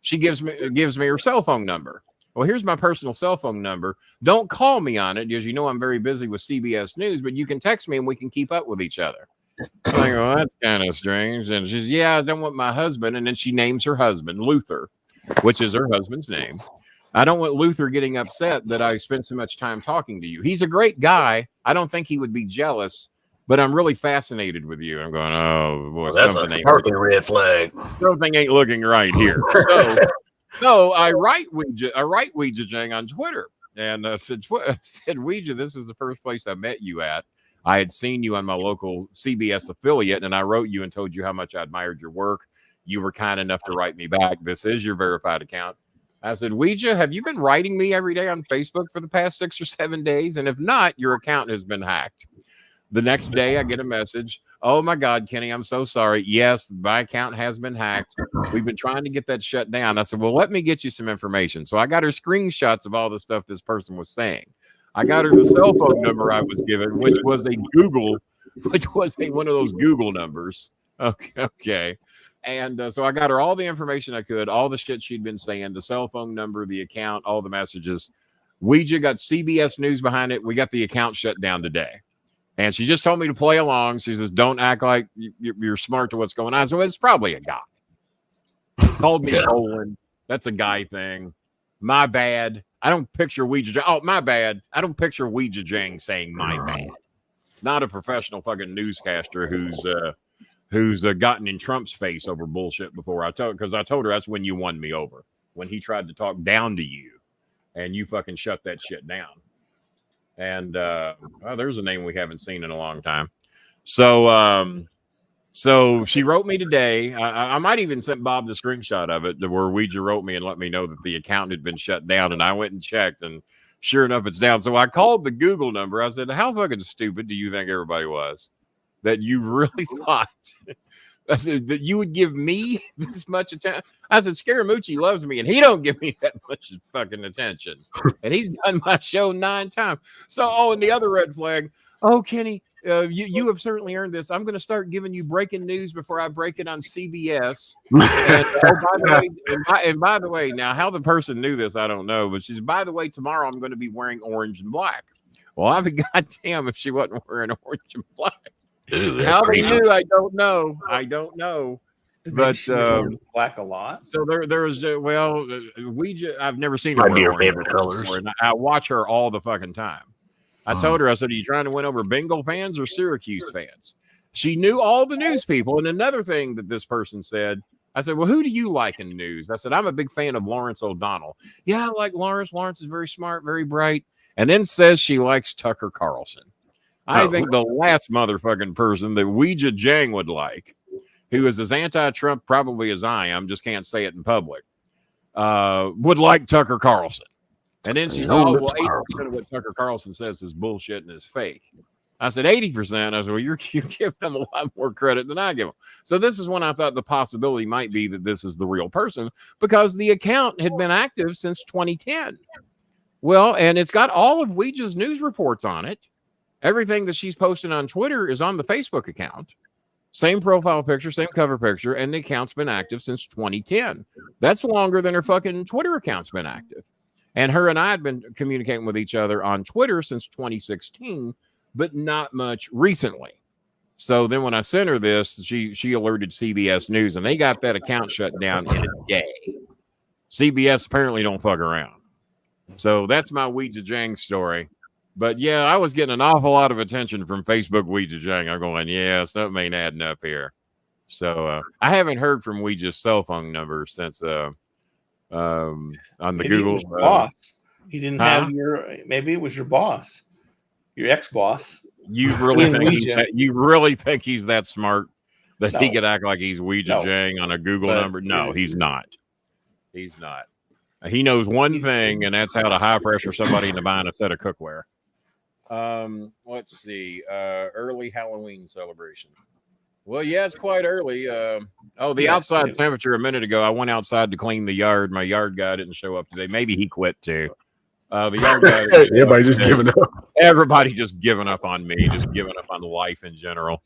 she gives me her cell phone number. Well, here's my personal cell phone number. Don't call me on it because you know I'm very busy with CBS News, but you can text me and we can keep up with each other. I go, that's kind of strange. And she says, yeah, I don't want my husband. And then she names her husband, Luther, which is her husband's name. I don't want Luther getting upset that I spent so much time talking to you. He's a great guy. I don't think he would be jealous, but I'm really fascinated with you. I'm going, oh, boy, that's a sparkling red flag. Something ain't looking right here. So I write Ouija Jang on Twitter and said, Ouija, this is the first place I met you at. I had seen you on my local CBS affiliate, and I wrote you and told you how much I admired your work. You were kind enough to write me back. This is your verified account. I said, Ouija, have you been writing me every day on Facebook for the past 6 or 7 days? And if not, your account has been hacked. The next day, I get a message. Oh, my God, Kenny, I'm so sorry. Yes, my account has been hacked. We've been trying to get that shut down. I said, well, let me get you some information. So I got her screenshots of all the stuff this person was saying. I got her the cell phone number I was given, which was one of those Google numbers. Okay. And so I got her all the information I could, all the shit she'd been saying, the cell phone number, the account, all the messages. Ouija got CBS News behind it. We got the account shut down today. And she just told me to play along. She says, don't act like you're smart to what's going on. So it's probably a guy. Called me Bolin. That's a guy thing. My bad. I don't picture Ouija Jang. Oh, my bad. I don't picture Ouija Jang saying my bad. Not a professional fucking newscaster who's gotten in Trump's face over bullshit before. I told her that's when you won me over. When he tried to talk down to you and you fucking shut that shit down. And there's a name we haven't seen in a long time. So she wrote me today. I might even send Bob the screenshot of it where Ouija wrote me and let me know that the account had been shut down. And I went and checked, and Sure enough, it's down. So I called the Google number. I said, how fucking stupid do you think everybody was that you really thought I said, that you would give me this much attention? I said, Scaramucci loves me, and he don't give me that much fucking attention. And he's done my show 9 times. So, and the other red flag, Kenny, you have certainly earned this. I'm going to start giving you breaking news before I break it on CBS. And by the way, now how the person knew this, I don't know. But she's, by the way, tomorrow I'm going to be wearing orange and black. Well, I'd be goddamn if she wasn't wearing orange and black. Ooh, how they knew, I don't know. But black a lot. So there was Ouija. I've never seen her. Might be her favorite colors. And I watch her all the fucking time. I told her, I said, are you trying to win over Bengal fans or Syracuse fans? She knew all the news people. And another thing that this person said, I said, well, who do you like in news? I said, I'm a big fan of Lawrence O'Donnell. Yeah, I like Lawrence. Lawrence is very smart, very bright. And then says she likes Tucker Carlson. I think the last motherfucking person that Ouija Jang would like, who is as anti-Trump probably as I am, just can't say it in public, would like Tucker Carlson. And then she said, well, 80% of what Tucker Carlson says is bullshit and is fake. I said, 80%. I said, well, you give them a lot more credit than I give them. So this is when I thought the possibility might be that this is the real person, because the account had been active since 2010. Well, and it's got all of Ouija's news reports on it. Everything that she's posted on Twitter is on the Facebook account. Same profile picture, same cover picture, and the account's been active since 2010. That's longer than her fucking Twitter account's been active. And her and I had been communicating with each other on Twitter since 2016, but not much recently. So then when I sent her this, she alerted CBS News, and they got that account shut down in a day. CBS apparently don't fuck around. So that's my Ouija Jang story. But yeah, I was getting an awful lot of attention from Facebook Ouija Jang. I'm going, yeah, something ain't adding up here. So I haven't heard from Ouija's cell phone number since on the Maybe Google. It was your boss. He didn't have maybe it was your boss, your ex-boss. You really think he's that smart that he could act like he's Ouija Jang on a Google number? No, he's not. He's not. He knows one thing, and that's how to high pressure somebody into buying a set of cookware. Let's see. Early Halloween celebration. Well, yeah, it's quite early. The outside temperature a minute ago, I went outside to clean the yard. My yard guy didn't show up today. Maybe he quit too. The yard guy. Everybody just giving up. Everybody just giving up on me, just giving up on life in general.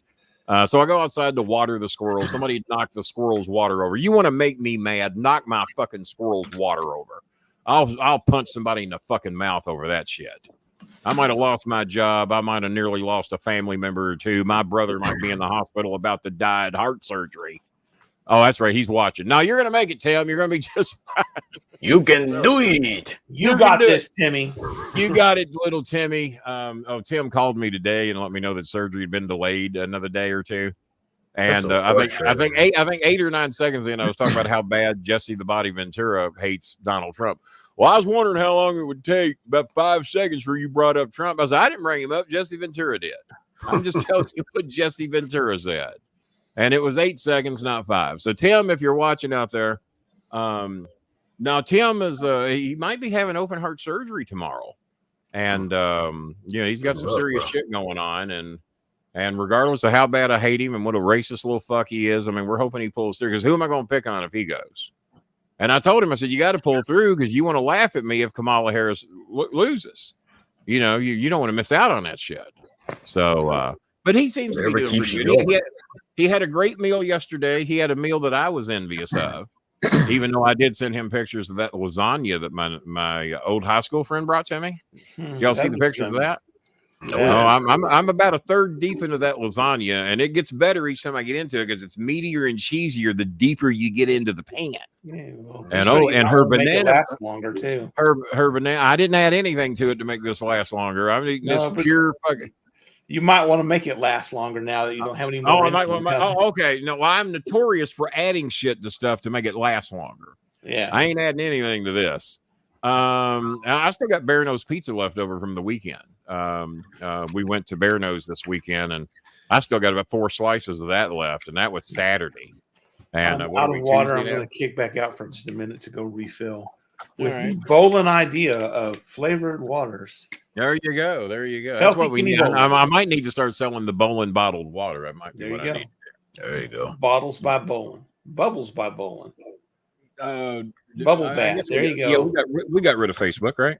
So I go outside to water the squirrels. Somebody knocked the squirrel's water over. You want to make me mad? Knock my fucking squirrel's water over. I'll punch somebody in the fucking mouth over that shit. I might have lost my job. I might have nearly lost a family member or two. My brother might be in the hospital about to die at heart surgery. Oh, that's right. He's watching. No, you're going to make it, Tim. You're going to be just fine. You can do it. You got this, Timmy. You got it, little Timmy. Tim called me today and let me know that surgery had been delayed another day or two. And I think 8 or 9 seconds in, I was talking about how bad Jesse the Body Ventura hates Donald Trump. Well, I was wondering how long it would take. About 5 seconds for you brought up Trump. I said, I didn't bring him up. Jesse Ventura did. I'm just telling you what Jesse Ventura said. And it was 8 seconds, not 5. So, Tim, if you're watching out there, now Tim is he might be having open heart surgery tomorrow. And he's got some serious shit going on. And regardless of how bad I hate him and what a racist little fuck he is, I mean, we're hoping he pulls through, because who am I going to pick on if he goes? And I told him, I said, you got to pull through, because you want to laugh at me if Kamala Harris loses. You know, you don't want to miss out on that shit. So, but he seems to be doing pretty good. He had a great meal yesterday. He had a meal that I was envious of, even though I did send him pictures of that lasagna that my old high school friend brought to me. Y'all see the pictures of that? Oh, I'm about a third deep into that lasagna, and it gets better each time I get into it, because it's meatier and cheesier the deeper you get into the pan. Yeah, well, and her banana lasts longer too. Her banana. I didn't add anything to it to make this last longer. I mean, it's pure fucking. You might want to make it last longer now that you don't have any more. Okay. No, I'm notorious for adding shit to stuff to make it last longer. Yeah, I ain't adding anything to this. I still got Bear Nose pizza left over from the weekend. We went to Bear Nose this weekend, and I still got about 4 slices of that left, and that was Saturday. And I'm out of water. I'm going to kick back out for just a minute to go refill. with the Bolin idea of flavored waters. There you go. There you go. That's what we need. I might need to start selling the Bolin bottled water. That might be what I need. There you go. Bottles by Bolin. Bubbles by Bolin. Bubble bath. There you go. Yeah, we got rid of Facebook, right?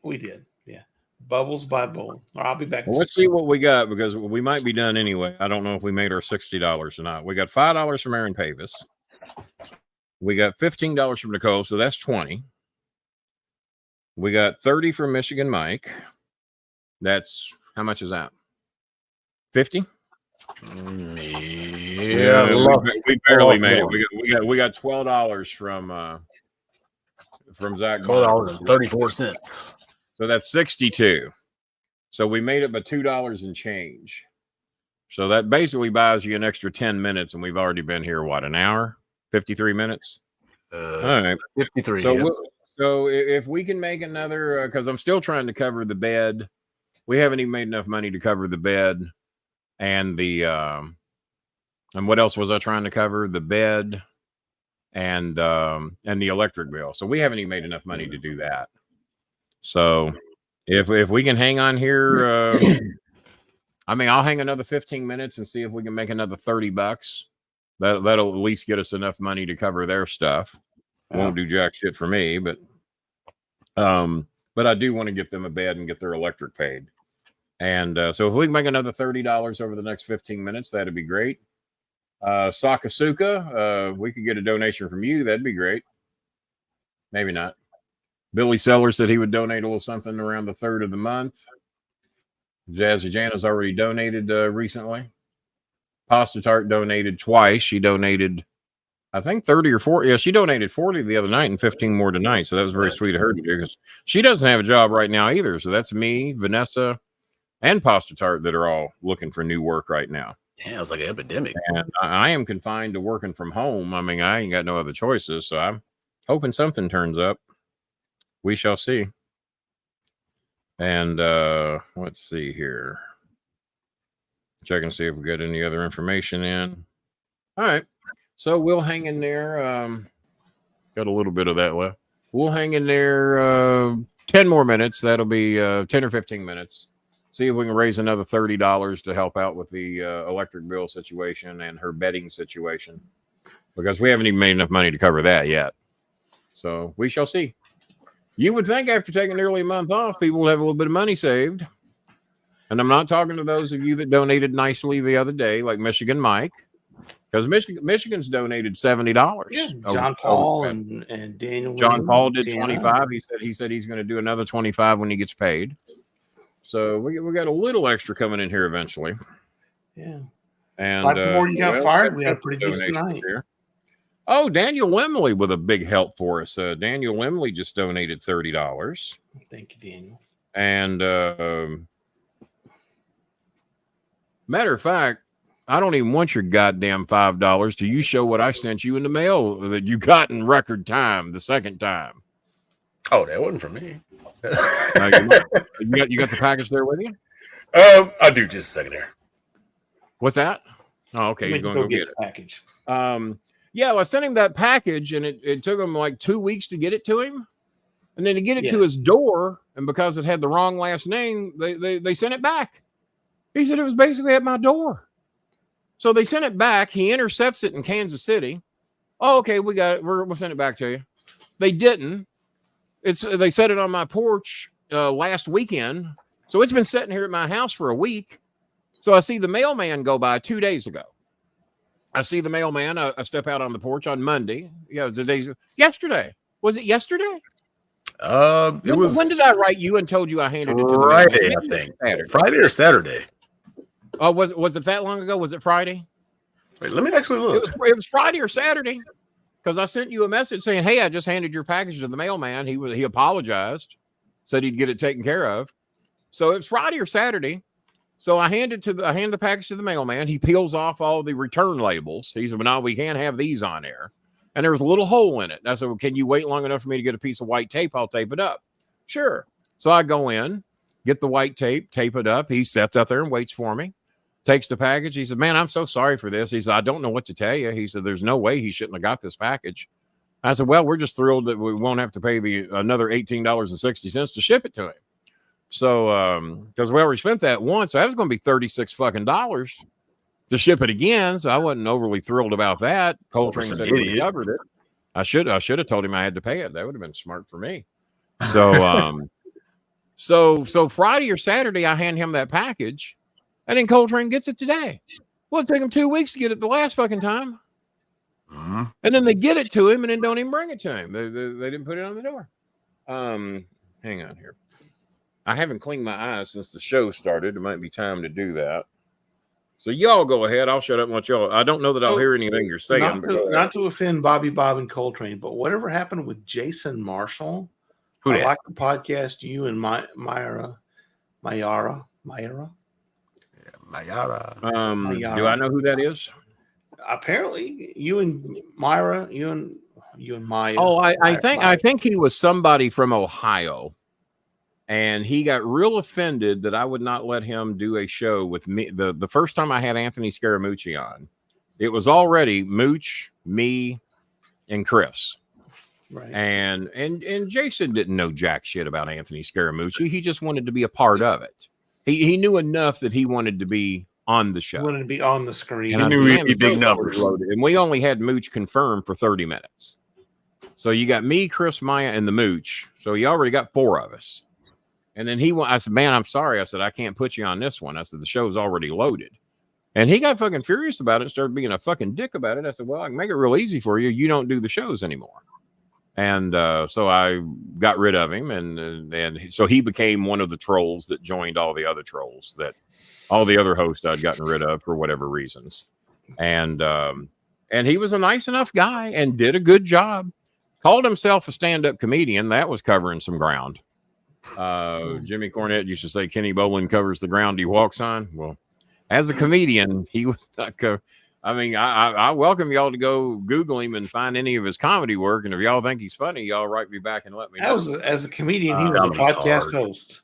We did. Yeah. Bubbles by Bolin. I'll be back. Well, let's see what we got because we might be done anyway. I don't know if we made our $60 or not. We got $5 from Aaron Pavis. We got $15 from Nicole, so that's 20. We got 30 from Michigan Mike. That's how much is that? 50? Yeah, we barely made it. We got $12 from Zach. $12.34. So that's 62. So we made it by $2 and change. So that basically buys you an extra 10 minutes, and we've already been here, what, an hour? 53 minutes? All right. 53. So if we can make another, because I'm still trying to cover the bed. We haven't even made enough money to cover the bed and the, and what else was I trying to cover? The bed and the electric bill. So we haven't even made enough money to do that. So if we can hang on here, I mean, I'll hang another 15 minutes and see if we can make another $30. That'll at least get us enough money to cover their stuff. Won't do jack shit for me, but I do want to get them a bed and get their electric paid. And so if we can make another $30 over the next 15 minutes, that'd be great. Sakasuka, we could get a donation from you. That'd be great. Maybe not. Billy Seller said he would donate a little something around the 3rd of the month. Jazzy Jana's already donated recently. Pasta Tart donated twice. She donated, I think 30 or 40. Yeah, she donated 40 the other night and 15 more tonight. So that was very sweet of her to do because she doesn't have a job right now either. So that's me, Vanessa, and Pasta Tart that are all looking for new work right now. Yeah, it's like an epidemic. And I am confined to working from home. I mean, I ain't got no other choices. So I'm hoping something turns up. We shall see. And let's see here. Check and see if we got any other information in. All right. So we'll hang in there. Got a little bit of that left. We'll hang in there 10 more minutes. That'll be 10 or 15 minutes. See if we can raise another $30 to help out with the electric bill situation and her bedding situation. Because we haven't even made enough money to cover that yet. So we shall see. You would think after taking nearly a month off, people would have a little bit of money saved. And I'm not talking to those of you that donated nicely the other day, like Michigan Mike, because Michigan's donated $70. Yeah, John Paul and Daniel. John Paul did 25. He said he's going to do another 25 when he gets paid. So we got a little extra coming in here eventually. Yeah. And right before you got fired, we had a pretty decent night. Here. Oh, Daniel Lemley with a big help for us. Daniel Lemley just donated $30. Thank you, Daniel. And matter of fact, I don't even want your goddamn $5. Do you show what I sent you in the mail that you got in record time the second time? Oh, that wasn't for me. You got the package there with you? I do. Just a second here. What's that? Oh, okay. You're going to go get the it. Package. Yeah, well, I sent him that package, and it took him like 2 weeks to get it to him. And then to get it to his door, and because it had the wrong last name, they sent it back. He said it was basically at my door. So they sent it back. He intercepts it in Kansas City. Oh, okay, we got it. We'll send it back to you. They didn't. They set it on my porch last weekend. So it's been sitting here at my house for a week. So I see the mailman go by 2 days ago. I see the mailman. I step out on the porch on Monday. Yeah, yesterday. Was it yesterday? It was. When did I write you and told you I handed it to the Friday? mailman? I think Saturday. Friday or Saturday. Oh, was it that long ago? Was it Friday? Wait, let me actually look. It was Friday or Saturday because I sent you a message saying, "Hey, I just handed your package to the mailman. He apologized, said he'd get it taken care of." So it was Friday or Saturday. So I hand the package to the mailman. He peels off all the return labels. He said, "Well, no, we can't have these on there." And there was a little hole in it. I said, "Well, can you wait long enough for me to get a piece of white tape? I'll tape it up." Sure. So I go in, get the white tape it up. He sits out there and waits for me. Takes the package. He said, "Man, I'm so sorry for this." He said, "I don't know what to tell you." He said, "There's no way he shouldn't have got this package." I said, well, we're just thrilled that we won't have to pay another $18.60 to ship it to him. So, because we already spent that once, so that was going to be $36 fucking to ship it again. So I wasn't overly thrilled about that. Coltrane said he covered it. I should have told him I had to pay it. That would have been smart for me. So, so Friday or Saturday, I hand him that package, and then Coltrane gets it today. Well, it took him 2 weeks to get it the last fucking time. And then they get it to him and then don't even bring it to him. They didn't put it on the door. Hang on here. I haven't cleaned my eyes since the show started. It might be time to do that. So y'all go ahead. I'll shut up and let y'all. I don't know that I'll hear anything you're saying. Not to offend Bobby Bob and Coltrane, but whatever happened with Jason Marshall? Who I like the podcast. You and Mayara. Do I know who that is? Apparently, you and Myra, you and Maya. Oh, I think he was somebody from Ohio, and he got real offended that I would not let him do a show with me. The first time I had Anthony Scaramucci on, it was already Mooch, me, and Chris. Right. And Jason didn't know jack shit about Anthony Scaramucci. He just wanted to be a part of it. He knew enough that he wanted to be on the show. Wanted to be on the screen. And he knew he'd be big numbers. And we only had Mooch confirmed for 30 minutes. So you got me, Chris, Maya, and the Mooch. So you already got 4 of us. And then I said, man, I'm sorry. I said, I can't put you on this one. I said, the show's already loaded. And he got fucking furious about it and started being a fucking dick about it. I said, well, I can make it real easy for you. You don't do the shows anymore. And so I got rid of him. And so he became one of the trolls that joined all the other trolls that all the other hosts I'd gotten rid of for whatever reasons. And he was a nice enough guy and did a good job. Called himself a stand-up comedian. That was covering some ground. Jimmy Cornette used to say Kenny Bolin covers the ground he walks on. Well, as a comedian, he was not I mean, I welcome y'all to go Google him and find any of his comedy work. And if y'all think he's funny, y'all write me back and let me know. As a comedian, he was a podcast host.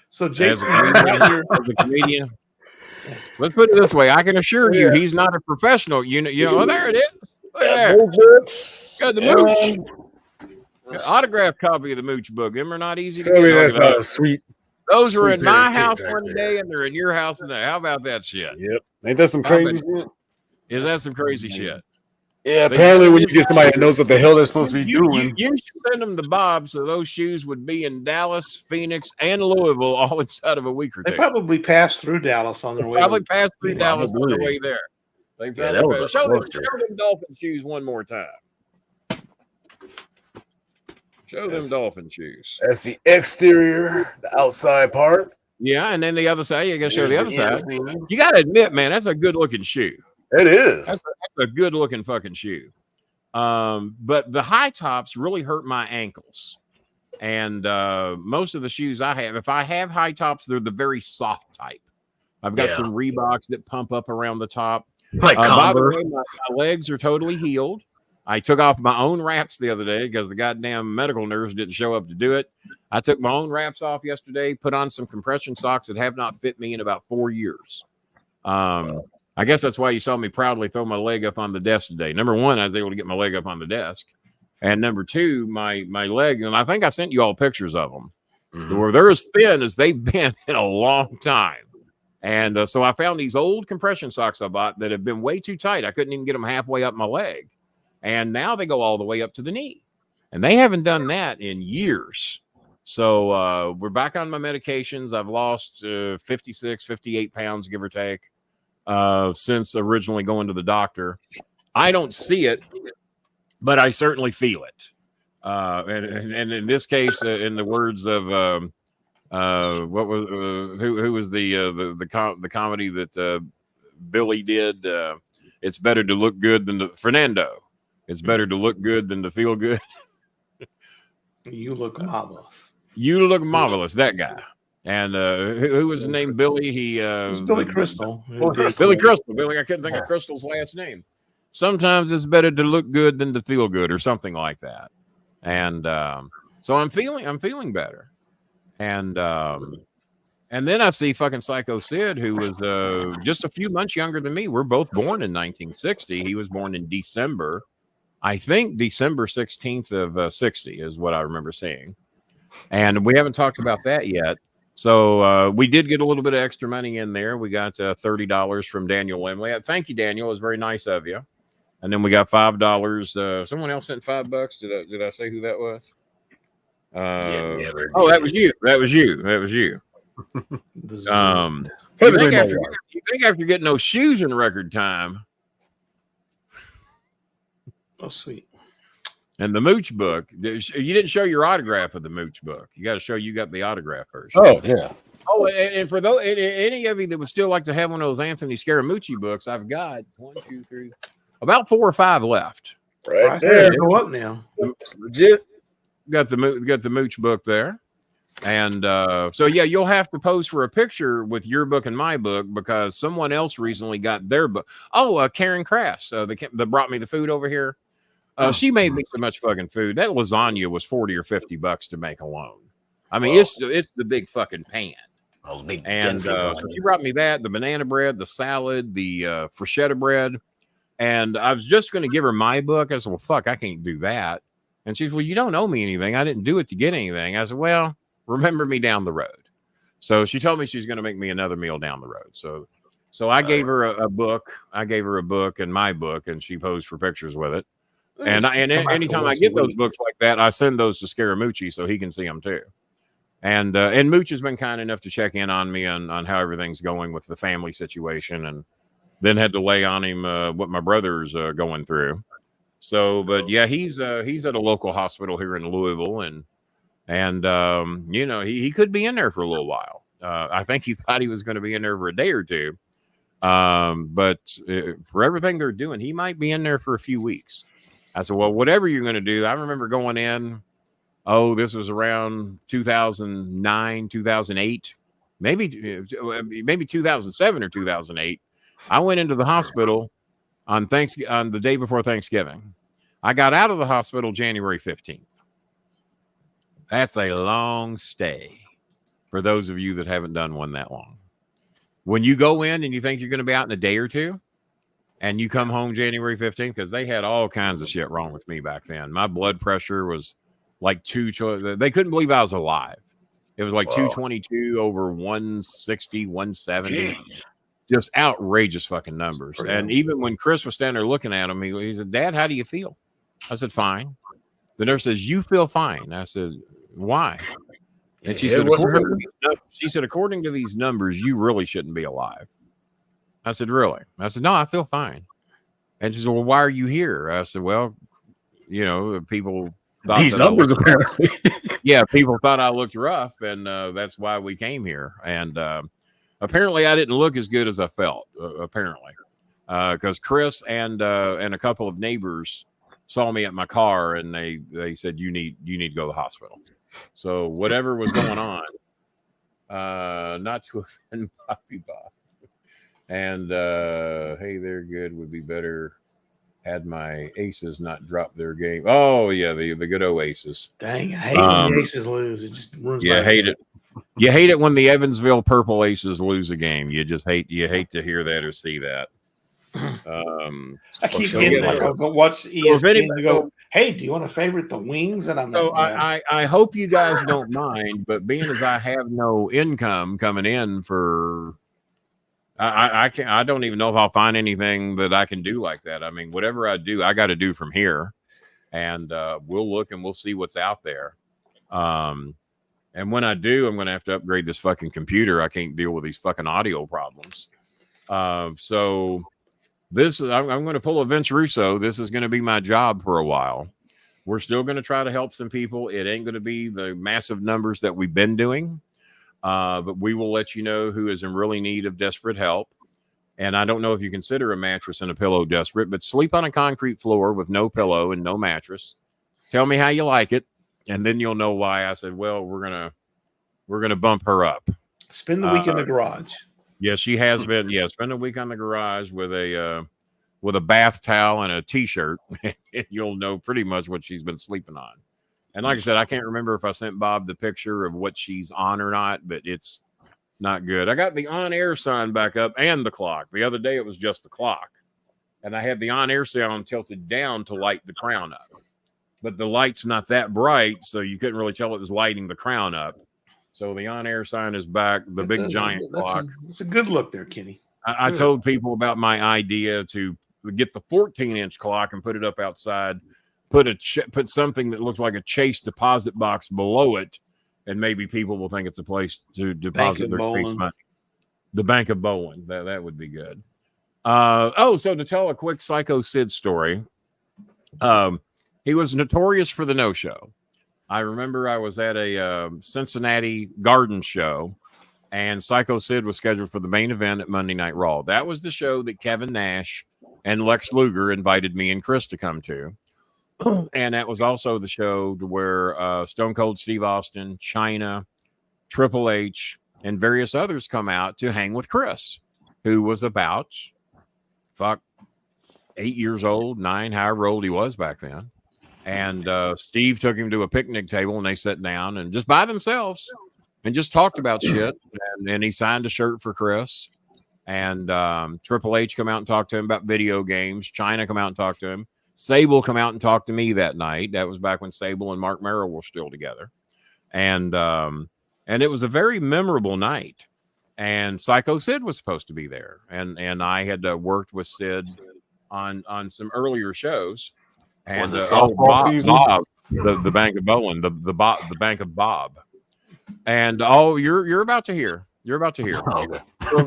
So Jason, as a comedian, let's put it this way: I can assure you, he's not a professional. You know. Oh, there it is. Look there. Got the Mooch. Autograph copy of the Mooch book. Them are not easy. Sorry, that's not a sweet. Those were in my house one day, and they're in your house today. How about that shit? Yep. Ain't that some crazy shit? Is that some crazy shit? Yeah, apparently when you get somebody that knows what the hell they're supposed to be doing. You should send them to Bob so those shoes would be in Dallas, Phoenix, and Louisville all inside of a week or two. They probably passed through Dallas on their way. Probably passed through Dallas on their way there. Show them dolphin shoes one more time. Show them dolphin shoes. That's the exterior, the outside part. Yeah, and then the other side, you got to show the other side. You got to admit, man, that's a good looking shoe. It is. That's a good looking fucking shoe. But the high tops really hurt my ankles. And most of the shoes I have, if I have high tops, they're the very soft type. I've got some Reeboks that pump up around the top. Like by the way, my legs are totally healed. I took off my own wraps the other day because the goddamn medical nurse didn't show up to do it. I took my own wraps off yesterday, put on some compression socks that have not fit me in about 4 years. I guess that's why you saw me proudly throw my leg up on the desk today. Number one, I was able to get my leg up on the desk. And number two, my leg, and I think I sent you all pictures of them, where they're as thin as they've been in a long time. And so I found these old compression socks I bought that have been way too tight. I couldn't even get them halfway up my leg. And now they go all the way up to the knee. And they haven't done that in years. So we're back on my medications. I've lost 56, 58 pounds, give or take, since originally going to the doctor. I don't see it, but I certainly feel it. And in this case, in the words of what was who was the comedy that Billy did? It's better to look good than Fernando. It's better to look good than to feel good. You look marvelous. You look marvelous. That guy. And who was the name? Billy. It's Billy Crystal. Billy Crystal. Billy. I couldn't think of Crystal's last name. Sometimes it's better to look good than to feel good, or something like that. And so I'm feeling better. And then I see fucking Psycho Sid, who was just a few months younger than me. We're both born in 1960. He was born in December I think December 16th of 60 is what I remember seeing. And we haven't talked about that yet. So we did get a little bit of extra money in there. We got $30 from Daniel Lemley. Thank you, Daniel. It was very nice of you. And then we got $5. Someone else sent $5. Did I say who that was? Oh, that was you. That was you. You think after getting those shoes in record time? Oh, sweet. And the Mooch book, you didn't show your autograph of the Mooch book. You got to show you got the autograph version. Oh, yeah. Oh, and for those, any of you that would still like to have one of those Anthony Scaramucci books, I've got 1, 2, 3, about 4 or 5 left. Right there. Go up now. It's legit. Got the Mooch book there. And so, yeah, you'll have to pose for a picture with your book and my book because someone else recently got their book. Oh, Karen Crass, that brought me the food over here. She made me so much fucking food. That lasagna was $40 or $50 to make alone. I mean, it's the big fucking pan. And so she brought me that, the banana bread, the salad, the bruschetta bread. And I was just going to give her my book. I said, well, fuck, I can't do that. And she said, well, you don't owe me anything. I didn't do it to get anything. I said, well, remember me down the road. So she told me she's going to make me another meal down the road. So I gave her a book. I gave her a book and my book, and she posed for pictures with it. And anytime I get those books like that, I send those to Scaramucci so he can see them too. And Mooch has been kind enough to check in on me on how everything's going with the family situation, and then had to lay on him what my brother's going through. So, but yeah, he's at a local hospital here in Louisville, and you know, he could be in there for a little while. I think he thought he was going to be in there for a day or two, but for everything they're doing, he might be in there for a few weeks. I said, well, whatever you're going to do. I remember going in, this was around 2009, 2008, maybe 2007 or 2008. I went into the hospital on the day before Thanksgiving. I got out of the hospital January 15th. That's a long stay for those of you that haven't done one that long. When you go in and you think you're going to be out in a day or two, and you come home January 15th, because they had all kinds of shit wrong with me back then. My blood pressure was like they couldn't believe I was alive. It was like 222 over 160, 170. Jeez. Just outrageous fucking numbers. And even when Chris was standing there looking at him, he said, Dad, how do you feel? I said, fine. The nurse says, you feel fine. I said, why? And she said, according to these numbers, you really shouldn't be alive. I said, really? I said, no, I feel fine. And she said, well, why are you here? I said, well, you know, people thought these numbers apparently. Yeah, people thought I looked rough, and that's why we came here. And apparently I didn't look as good as I felt, apparently. Because Chris and a couple of neighbors saw me at my car, and they said, you need to go to the hospital. So whatever was going on, not to offend Bobby Bob. And hey, they're good. Would be better had my aces not dropped their game. Oh yeah, the good old aces. Dang, I hate when the aces lose. It just ruins my hate it. You hate it when the Evansville Purple Aces lose a game. You hate to hear that or see that. I keep getting I'll go watch ESPN and go, hey, do you want to favorite the Wings? And I'm I hope you guys don't mind, but being as I have no income coming in for I don't even know if I'll find anything that I can do like that. I mean, whatever I do, I got to do from here, and we'll look and we'll see what's out there. And when I do, I'm going to have to upgrade this fucking computer. I can't deal with these fucking audio problems. So this is, I'm going to pull a Vince Russo. This is going to be my job for a while. We're still going to try to help some people. It ain't going to be the massive numbers that we've been doing. But we will let you know who is in really need of desperate help. And I don't know if you consider a mattress and a pillow desperate, but sleep on a concrete floor with no pillow and no mattress. Tell me how you like it, and then you'll know why I said, well, we're gonna bump her up. Spend the week in the garage. Yeah, she has been. Yeah, spend a week on the garage with a bath towel and a t-shirt. You'll know pretty much what she's been sleeping on. And like I said, I can't remember if I sent Bob the picture of what she's on or not, but it's not good. I got the on-air sign back up and the clock. The other day it was just the clock. and I had the on-air sound tilted down to light the crown up. But the light's not that bright, so you couldn't really tell it was lighting the crown up. So the on-air sign is back, the big giant clock. It's a good look there, Kenny. I told people about my idea to get the 14-inch clock and put it up outside, put something that looks like a Chase deposit box below it, and maybe people will think it's a place to deposit their Chase money. The Bank of Bolin. That would be good. So to tell a quick Psycho Sid story, he was notorious for the no-show. I remember I was at a Cincinnati garden show, and Psycho Sid was scheduled for the main event at Monday Night Raw. That was the show that Kevin Nash and Lex Luger invited me and Chris to come to. And that was also the show where Stone Cold Steve Austin, Chyna, Triple H, and various others come out to hang with Chris, who was about 8 years old, 9, however old he was back then. And Steve took him to a picnic table, and they sat down and just by themselves and just talked about shit. And he signed a shirt for Chris. And Triple H come out and talked to him about video games. Chyna come out and talked to him. Sable come out and talked to me that night. That was back when Sable and Mark Merrill were still together. And it was a very memorable night. And Psycho Sid was supposed to be there. And I had worked with Sid on some earlier shows. And was it softball season? Bob, the Bank of Bolin, the Bank of Bob. And you're about to hear. You're about to hear.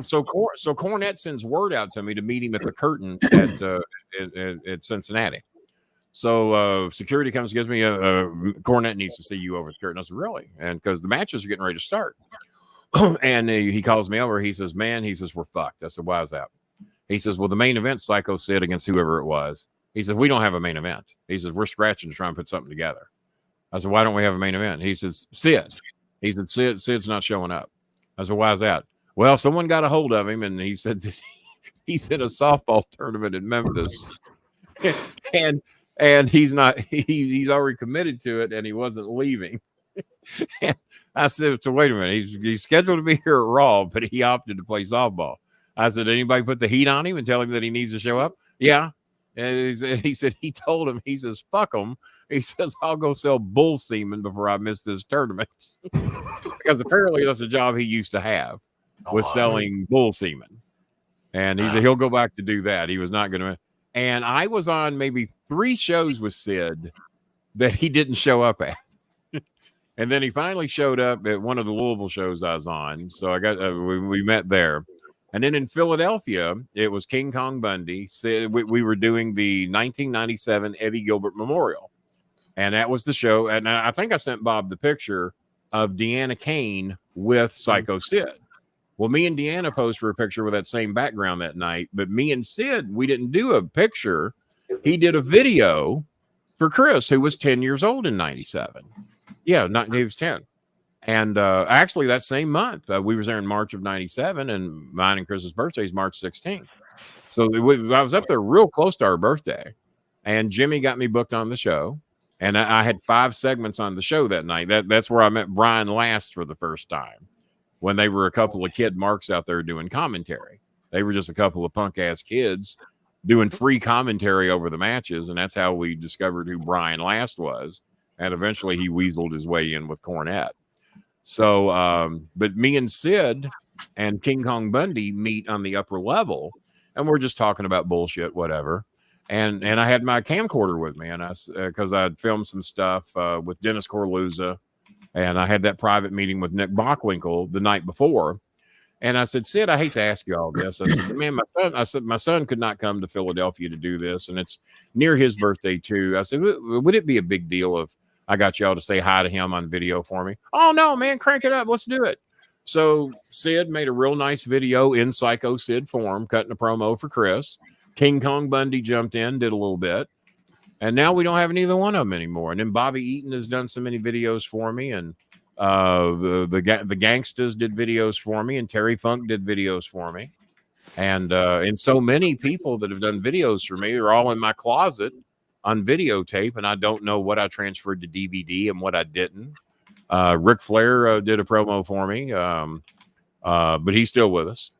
So Cornette sends word out to me to meet him at the Curtain at Cincinnati. So security comes and gives me Cornette needs to see you over at the Curtain. I said, really? And because the matches are getting ready to start. And he calls me over. He says, man, we're fucked. I said, why is that? He says, well, the main event, Psycho Sid against whoever it was. He says, we don't have a main event. He says, we're scratching to try and put something together. I said, why don't we have a main event? He says, Sid. He said, Sid's not showing up. I said, why is that? Well, someone got a hold of him, and he said that he's in a softball tournament in Memphis. and he's not, he's already committed to it, and he wasn't leaving. And I said, so wait a minute. He's scheduled to be here at Raw, but he opted to play softball. I said, anybody put the heat on him and tell him that he needs to show up? Yeah. And he said, he told him, he says, fuck him. He says, I'll go sell bull semen before I miss this tournament. Because apparently that's a job he used to have, was selling bull semen. And he said he'll go back to do that. He was not going to. And I was on maybe 3 shows with Sid that he didn't show up at. And then he finally showed up at one of the Louisville shows I was on. So I got we met there. And then in Philadelphia, it was King Kong Bundy. We were doing the 1997 Eddie Gilbert Memorial. And that was the show. And I think I sent Bob the picture of Deanna Kane with Psycho Sid. Well, me and Deanna posed for a picture with that same background that night. But me and Sid, we didn't do a picture. He did a video for Chris, who was 10 years old in 97. Yeah, he was 10. And actually, that same month, we was there in March of 97, and mine and Chris's birthday is March 16th. So I was up there real close to our birthday, and Jimmy got me booked on the show, and I had 5 segments on the show that night. That's where I met Brian Last for the first time, when they were a couple of kid marks out there doing commentary. They were just a couple of punk-ass kids doing free commentary over the matches, and that's how we discovered who Brian Last was, and eventually he weaseled his way in with Cornette. So, but me and Sid and King Kong Bundy meet on the upper level, and we're just talking about bullshit, whatever. And I had my camcorder with me, and because I'd filmed some stuff with Dennis Corluza, and I had that private meeting with Nick Bockwinkel the night before. And I said, Sid, I hate to ask you all this. I said, man, my son could not come to Philadelphia to do this, and it's near his birthday too. I said, would it be a big deal if I got y'all to say hi to him on video for me? Oh, no, man, crank it up. Let's do it. So Sid made a real nice video in Psycho Sid form, cutting a promo for Chris. King Kong Bundy jumped in, did a little bit. And now we don't have neither one of them anymore. And then Bobby Eaton has done so many videos for me. And the Gangstas did videos for me. And Terry Funk did videos for me. And so many people that have done videos for me are all in my closet on videotape, and I don't know what I transferred to DVD and what I didn't. Ric Flair did a promo for me, but he's still with us.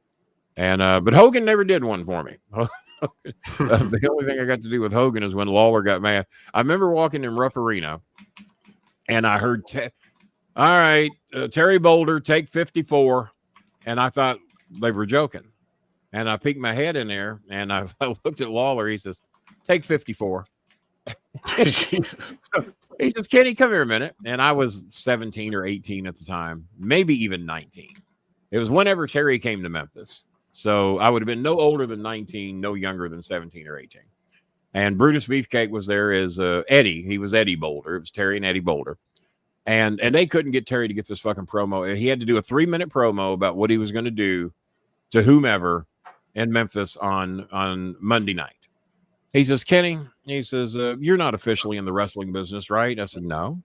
And but Hogan never did one for me. The only thing I got to do with Hogan is when Lawler got mad. I remember walking in Rupp Arena, and I heard, all right, Terry Boulder, take 54. And I thought they were joking. And I peeked my head in there, and I looked at Lawler. He says, take 54. Jesus. So he says, Kenny, come here a minute. And I was 17 or 18 at the time, maybe even 19. It was whenever Terry came to Memphis. So I would have been no older than 19, no younger than 17 or 18. And Brutus Beefcake was there as Eddie. He was Eddie Boulder. It was Terry and Eddie Boulder. And they couldn't get Terry to get this fucking promo. He had to do a 3-minute promo about what he was going to do to whomever in Memphis on Monday night. He says, Kenny, he says, you're not officially in the wrestling business, right? I said, no.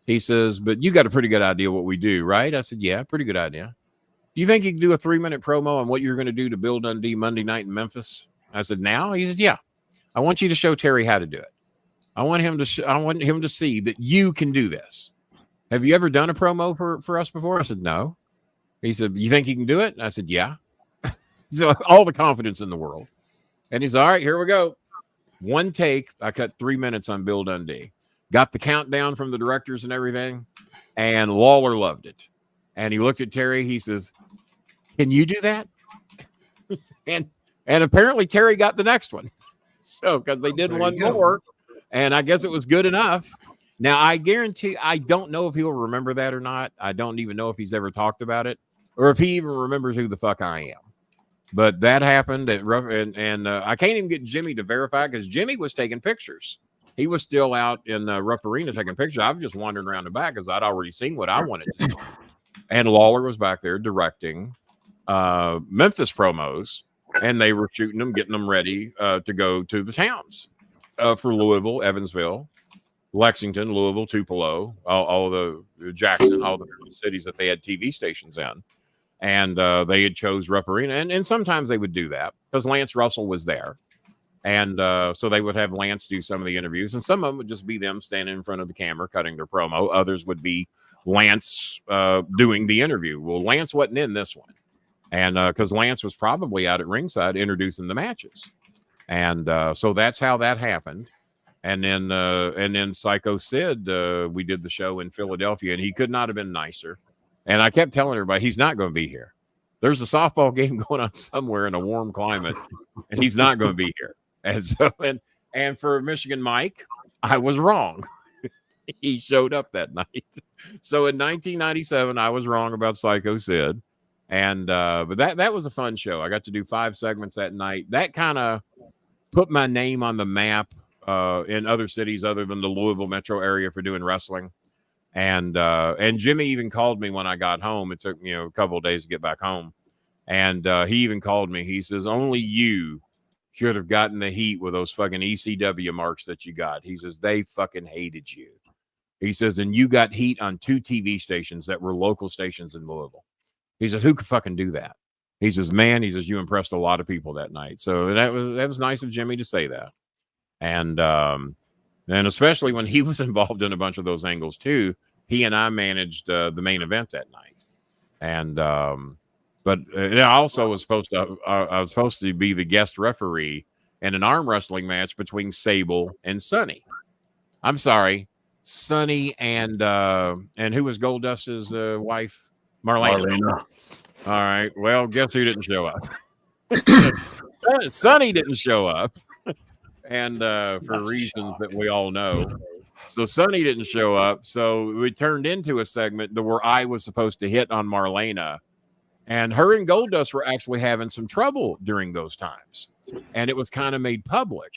He says, but you got a pretty good idea what we do, right? I said, yeah, pretty good idea. Do you think you can do a 3-minute promo on what you're going to do to Bill Dundee Monday night in Memphis? I said, now? He says, yeah. I want you to show Terry how to do it. I want him to see that you can do this. Have you ever done a promo for us before? I said, no. He said, you think you can do it? I said, yeah. So all the confidence in the world. And he's all right, here we go. One take. I cut 3 minutes on Bill Dundee. Got the countdown from the directors and everything. And Lawler loved it. And he looked at Terry. He says, can you do that? and apparently Terry got the next one. So because they did one more. And I guess it was good enough. Now, I guarantee, I don't know if he'll remember that or not. I don't even know if he's ever talked about it or if he even remembers who the fuck I am. But that happened, and I can't even get Jimmy to verify because Jimmy was taking pictures. He was still out in Rupp Arena taking pictures. I was just wandering around the back because I'd already seen what I wanted to see. And Lawler was back there directing Memphis promos, and they were shooting them, getting them ready to go to the towns for Louisville, Evansville, Lexington, Louisville, Tupelo, all the Jackson, all the cities that they had TV stations in. And they had chose Rupp Arena. And sometimes they would do that because Lance Russell was there. And so they would have Lance do some of the interviews. And some of them would just be them standing in front of the camera cutting their promo. Others would be Lance doing the interview. Well, Lance wasn't in this one. And because Lance was probably out at ringside introducing the matches. And so that's how that happened. And then Psycho Sid, we did the show in Philadelphia, and he could not have been nicer. And I kept telling everybody, he's not going to be here. There's a softball game going on somewhere in a warm climate, and he's not going to be here. And so, and for Michigan Mike, I was wrong. He showed up that night. So in 1997, I was wrong about Psycho Sid. And but that was a fun show. I got to do 5 segments that night. That kind of put my name on the map in other cities other than the Louisville metro area for doing wrestling. And Jimmy even called me when I got home. It took me a couple of days to get back home. And he even called me. He says, only you should have gotten the heat with those fucking ECW marks that you got. He says, they fucking hated you. He says, and you got heat on 2 TV stations that were local stations in Louisville. He says, who could fucking do that? He says, man, he says, you impressed a lot of people that night. So that was nice of Jimmy to say that. And especially when he was involved in a bunch of those angles too, he and I managed the main event that night. And but I also was supposed to be the guest referee in an arm wrestling match between Sable and Sonny. I'm sorry, Sonny and who was Goldust's wife? Marlena. All right. Well, guess who didn't show up? Sonny didn't show up. And for reasons that we all know. So Sonny didn't show up. So we turned into a segment where I was supposed to hit on Marlena. And her and Goldust were actually having some trouble during those times. And it was kind of made public.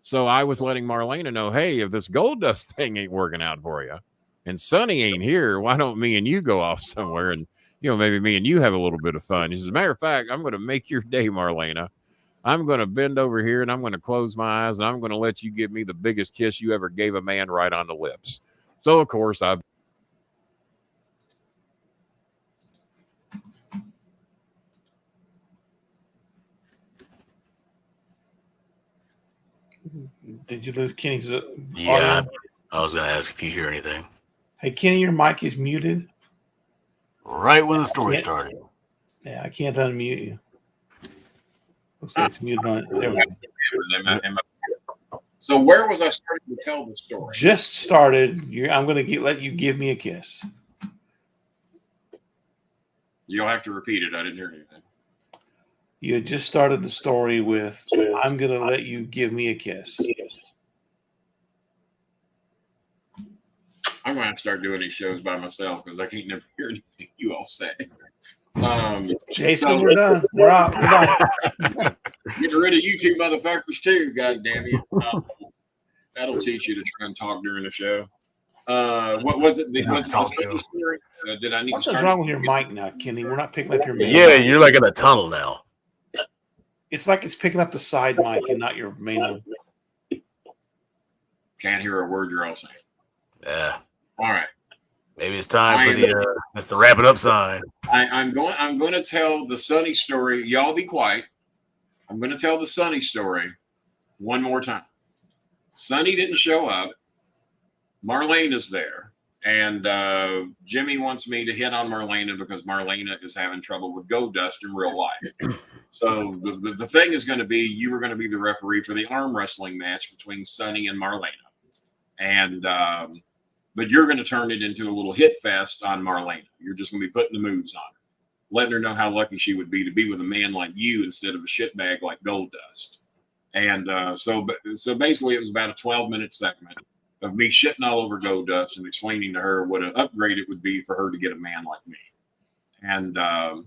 So I was letting Marlena know, hey, if this Goldust thing ain't working out for you and Sonny ain't here, why don't me and you go off somewhere and, maybe me and you have a little bit of fun. He says, as a matter of fact, I'm going to make your day, Marlena. I'm going to bend over here and I'm going to close my eyes and I'm going to let you give me the biggest kiss you ever gave a man right on the lips. So, of course, Did you lose Kenny's Yeah, audio? I was going to ask if you hear anything. Hey, Kenny, your mic is muted. Right when the story started. Yeah, I can't unmute you. Looks like it's muted on. There we go. So where was I starting to tell the story? Just started. I'm going to let you give me a kiss. You'll have to repeat it. I didn't hear anything. You had just started the story with, I'm going to let you give me a kiss. I'm going to start doing these shows by myself because I can't never hear anything you all say. Jason, we're done. We're out. Goodbye. Getting rid of you two motherfuckers too, god damn you. That'll teach you to try and talk during the show. What was it? Was it the story? Did I need What's to start? wrong with your mic now, Kenny? We're not picking up your mic. Yeah, you're like in a tunnel now. It's like it's picking up the side mic and not your main one. Can't hear a word you're all saying. Yeah. All right. Maybe it's time for that's the wrap it up sign. I'm going to tell the Sonny story. Y'all be quiet. I'm going to tell the Sonny story one more time. Sonny didn't show up. Marlene is there. And Jimmy wants me to hit on Marlena because Marlena is having trouble with gold dust in real life. So the thing is going to be, you were going to be the referee for the arm wrestling match between Sonny and Marlena. And but you're going to turn it into a little hit fest on Marlena. You're just going to be putting the moves on her, letting her know how lucky she would be to be with a man like you instead of a shitbag like Gold Dust. And so basically it was about a 12-minute segment of me shitting all over Gold Dust and explaining to her what an upgrade it would be for her to get a man like me. And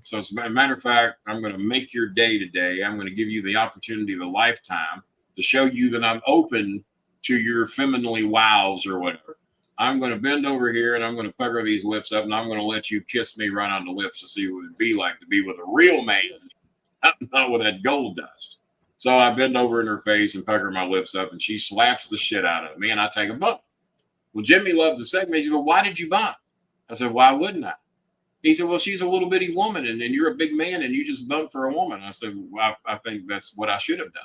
so as a matter of fact, I'm going to make your day today. I'm going to give you the opportunity of a lifetime to show you that I'm open to your femininely wows or whatever. I'm going to bend over here and I'm going to pucker these lips up and I'm going to let you kiss me right on the lips to see what it would be like to be with a real man, not with that Gold Dust. So I bend over in her face and pucker my lips up and she slaps the shit out of me and I take a bump. Well, Jimmy loved the segment. He said, well, why did you bump? I said, why wouldn't I? He said, well, she's a little bitty woman and you're a big man and you just bumped for a woman. I said, well, I think that's what I should have done.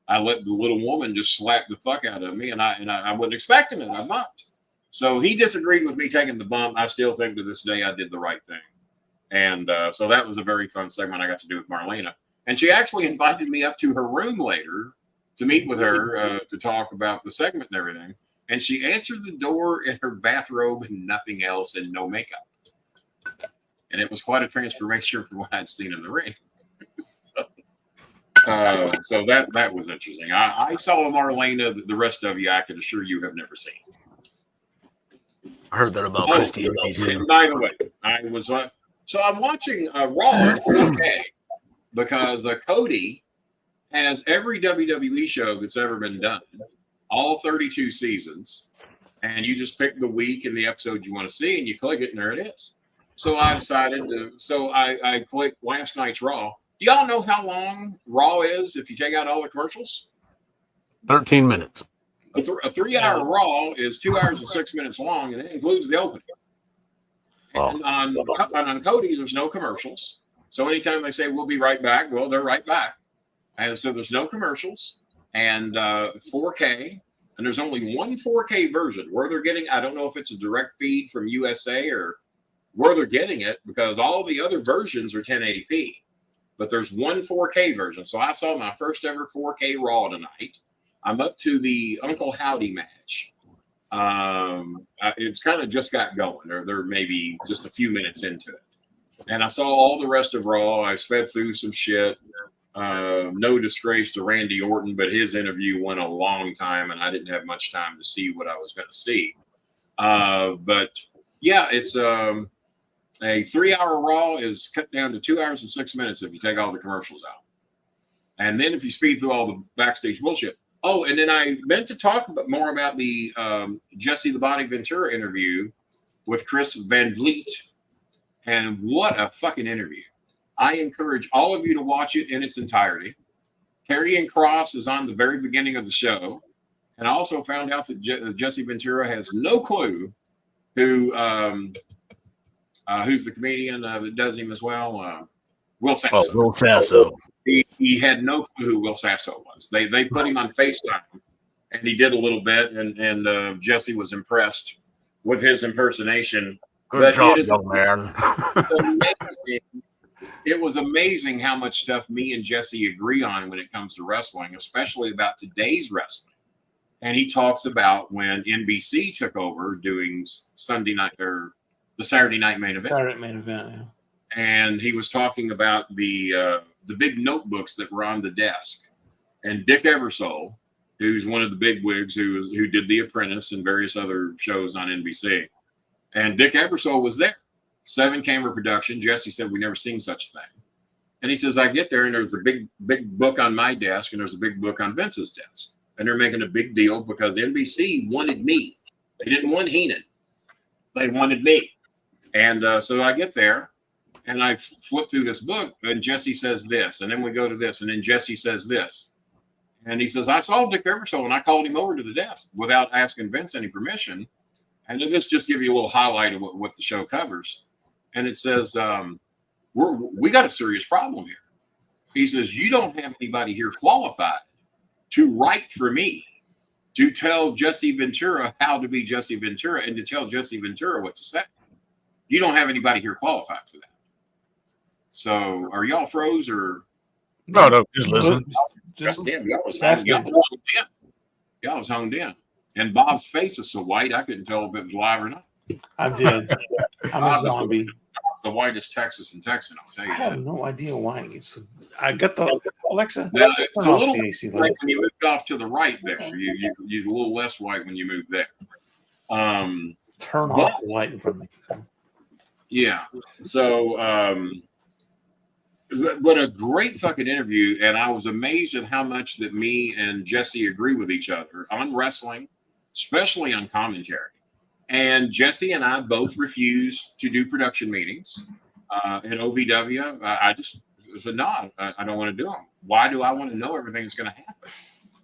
I let the little woman just slap the fuck out of me and I wasn't expecting it. I bumped. So he disagreed with me taking the bump. I still think to this day I did the right thing. And so that was a very fun segment I got to do with Marlena. And she actually invited me up to her room later to meet with her to talk about the segment and everything. And she answered the door in her bathrobe and nothing else and no makeup. And it was quite a transformation from what I'd seen in the ring. So that was interesting. I saw Marlena that the rest of you, I can assure you, have never seen. I heard that about Christy. By the way, so I'm watching Raw in 4K because Cody has every WWE show that's ever been done, all 32 seasons, and you just pick the week and the episode you want to see, and you click it, and there it is. So I decided to. So I clicked last night's Raw. Do y'all know how long Raw is if you take out all the commercials? 13 minutes. A 3-hour Raw is 2 hours and 6 minutes long, and it includes the opening. And on Cody, there's no commercials. So anytime they say, we'll be right back, well, they're right back. And so there's no commercials and 4K. And there's only one 4K version where they're getting, I don't know if it's a direct feed from USA or where they're getting it, because all the other versions are 1080p. But there's one 4K version. So I saw my first ever 4K Raw tonight. I'm up to the Uncle Howdy match. It's kind of just got going. They're maybe just a few minutes into it. And I saw all the rest of Raw. I sped through some shit. No disgrace to Randy Orton, but his interview went a long time, and I didn't have much time to see what I was going to see. But yeah, it's a 3-hour Raw is cut down to 2 hours and 6 minutes if you take all the commercials out. And then if you speed through all the backstage bullshit. Oh, and then I meant to talk more about the Jesse the Body Ventura interview with Chris Van Vliet. And what a fucking interview. I encourage all of you to watch it in its entirety. Karrion Kross is on the very beginning of the show. And I also found out that Jesse Ventura has no clue who's the comedian that does him as well. Will Sasso. Oh, Will Sasso. He had no clue who Will Sasso was. They put him on FaceTime, and he did a little bit, and Jesse was impressed with his impersonation. Good job, young man. it was amazing how much stuff me and Jesse agree on when it comes to wrestling, especially about today's wrestling. And he talks about when NBC took over doing Sunday night or the Saturday night main event. Saturday main event, yeah. And he was talking about the big notebooks that were on the desk. And Dick Ebersole, who's one of the big wigs who did The Apprentice and various other shows on NBC. And Dick Ebersole was there. 7-camera production. Jesse said, we never seen such a thing. And he says, I get there and there's a big book on my desk and there's a big book on Vince's desk. And they're making a big deal because NBC wanted me. They didn't want Heenan. They wanted me. And so I get there and I flip through this book and Jesse says this. And then we go to this. And then Jesse says this. And he says, I saw Dick Ebersole and I called him over to the desk without asking Vince any permission. And then this just give you a little highlight of what the show covers. And it says, we got a serious problem here. He says, you don't have anybody here qualified to write for me, to tell Jesse Ventura how to be Jesse Ventura and to tell Jesse Ventura what to say. You don't have anybody here qualified for that. So are y'all froze or? No, just listen. Y'all was honed in. And Bob's face is so white, I couldn't tell if it was live or not. I did. I'm a zombie. It's the whitest Texas and Texan, I'll tell you. I have no idea why it gets. I got the Alexa. Now, it's a little AC like when you moved off to the right there. Okay. You're a little less white when you move there. Turn off the light in front of me. Yeah. So, but a great fucking interview, and I was amazed at how much that me and Jesse agree with each other on wrestling, especially on commentary. And Jesse and I both refused to do production meetings in OVW. I just said, no, I don't want to do them. Why do I want to know everything that's going to happen?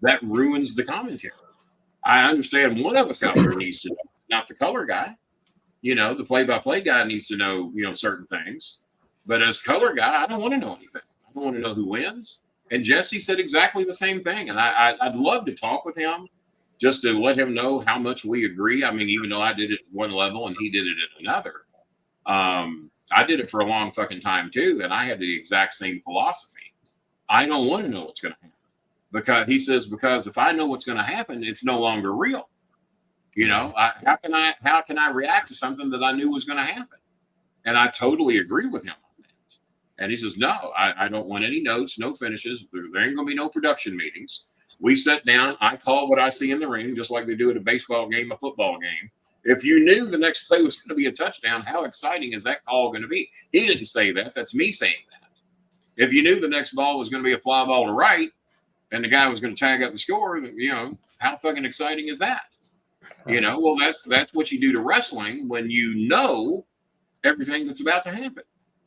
That ruins the commentary. I understand one of us out there needs to know, not the color guy. You know, the play-by-play guy needs to know, certain things. But as color guy, I don't want to know anything. I don't want to know who wins. And Jesse said exactly the same thing. And I'd love to talk with him just to let him know how much we agree. I mean, even though I did it at one level and he did it at another. I did it for a long fucking time too. And I had the exact same philosophy. I don't want to know what's going to happen. Because he says, because if I know what's going to happen, it's no longer real. How can I react to something that I knew was going to happen? And I totally agree with him on that. And he says, no, I don't want any notes, no finishes. There ain't going to be no production meetings. We sit down. I call what I see in the ring, just like they do at a baseball game, a football game. If you knew the next play was going to be a touchdown, how exciting is that call going to be? He didn't say that. That's me saying that. If you knew the next ball was going to be a fly ball to right and the guy was going to tag up and score, how fucking exciting is that? Well, that's what you do to wrestling when you know everything that's about to happen,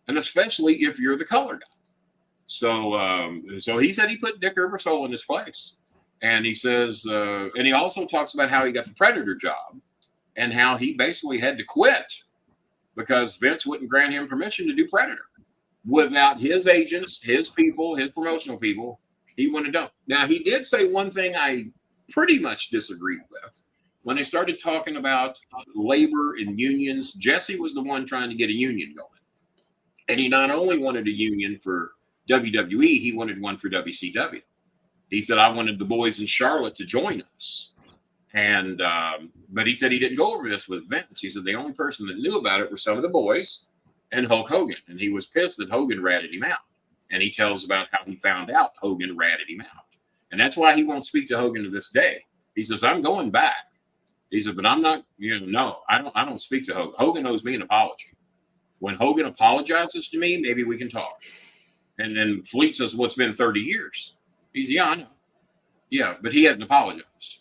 and especially if you're the color guy. So he said he put Dick Ebersole in his place, and he says, and he also talks about how he got the Predator job, and how he basically had to quit because Vince wouldn't grant him permission to do Predator. Without his agents, his people, his promotional people, he wouldn't have done. Now he did say one thing I pretty much disagreed with. When they started talking about labor and unions, Jesse was the one trying to get a union going. And he not only wanted a union for WWE, he wanted one for WCW. He said, I wanted the boys in Charlotte to join us. And, but he said he didn't go over this with Vince. He said the only person that knew about it were some of the boys and Hulk Hogan. And he was pissed that Hogan ratted him out. And he tells about how he found out Hogan ratted him out. And that's why he won't speak to Hogan to this day. He says, I'm going back. He said, but I'm not, no, I don't speak to Hogan. Hogan owes me an apology. When Hogan apologizes to me, maybe we can talk. And then Fleet says, well, it's been 30 years. He said, yeah, I know. Yeah, but he hasn't apologized.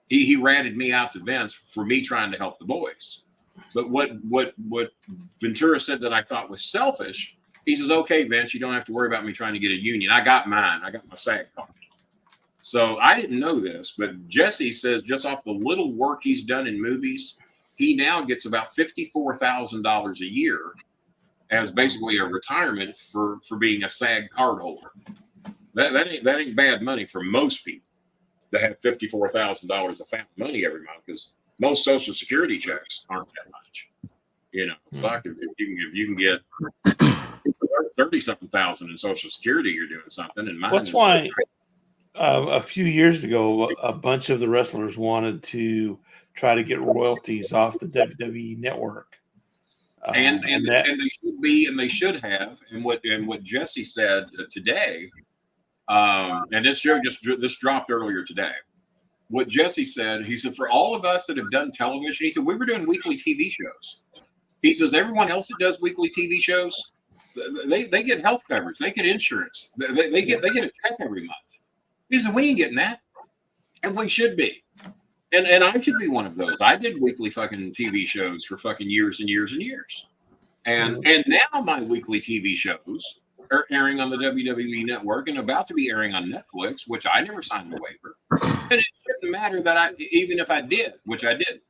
He ratted me out to Vince for me trying to help the boys. But what Ventura said that I thought was selfish, he says, okay, Vince, you don't have to worry about me trying to get a union. I got mine. I got my SAG card. So I didn't know this, but Jesse says just off the little work he's done in movies, he now gets about $54,000 a year as basically a retirement for being a SAG card holder. That ain't bad money for most people that have $54,000 of family money every month, because most Social Security checks aren't that much. Fuck, if you can get 30-something thousand in Social Security, you're doing something. And mine that's why a few years ago, a bunch of the wrestlers wanted to try to get royalties off the WWE network. And they should be, and they should have. And what Jesse said today, and this show this dropped earlier today. What Jesse said, he said, for all of us that have done television, he said, we were doing weekly TV shows. He says, everyone else that does weekly TV shows, they get health coverage, they get insurance, they get a check every month. He said, we ain't getting that. And we should be. And I should be one of those. I did weekly fucking TV shows for fucking years and years and years. And now my weekly TV shows are airing on the WWE network and about to be airing on Netflix, which I never signed a waiver. And it shouldn't matter that even if I did, which I did.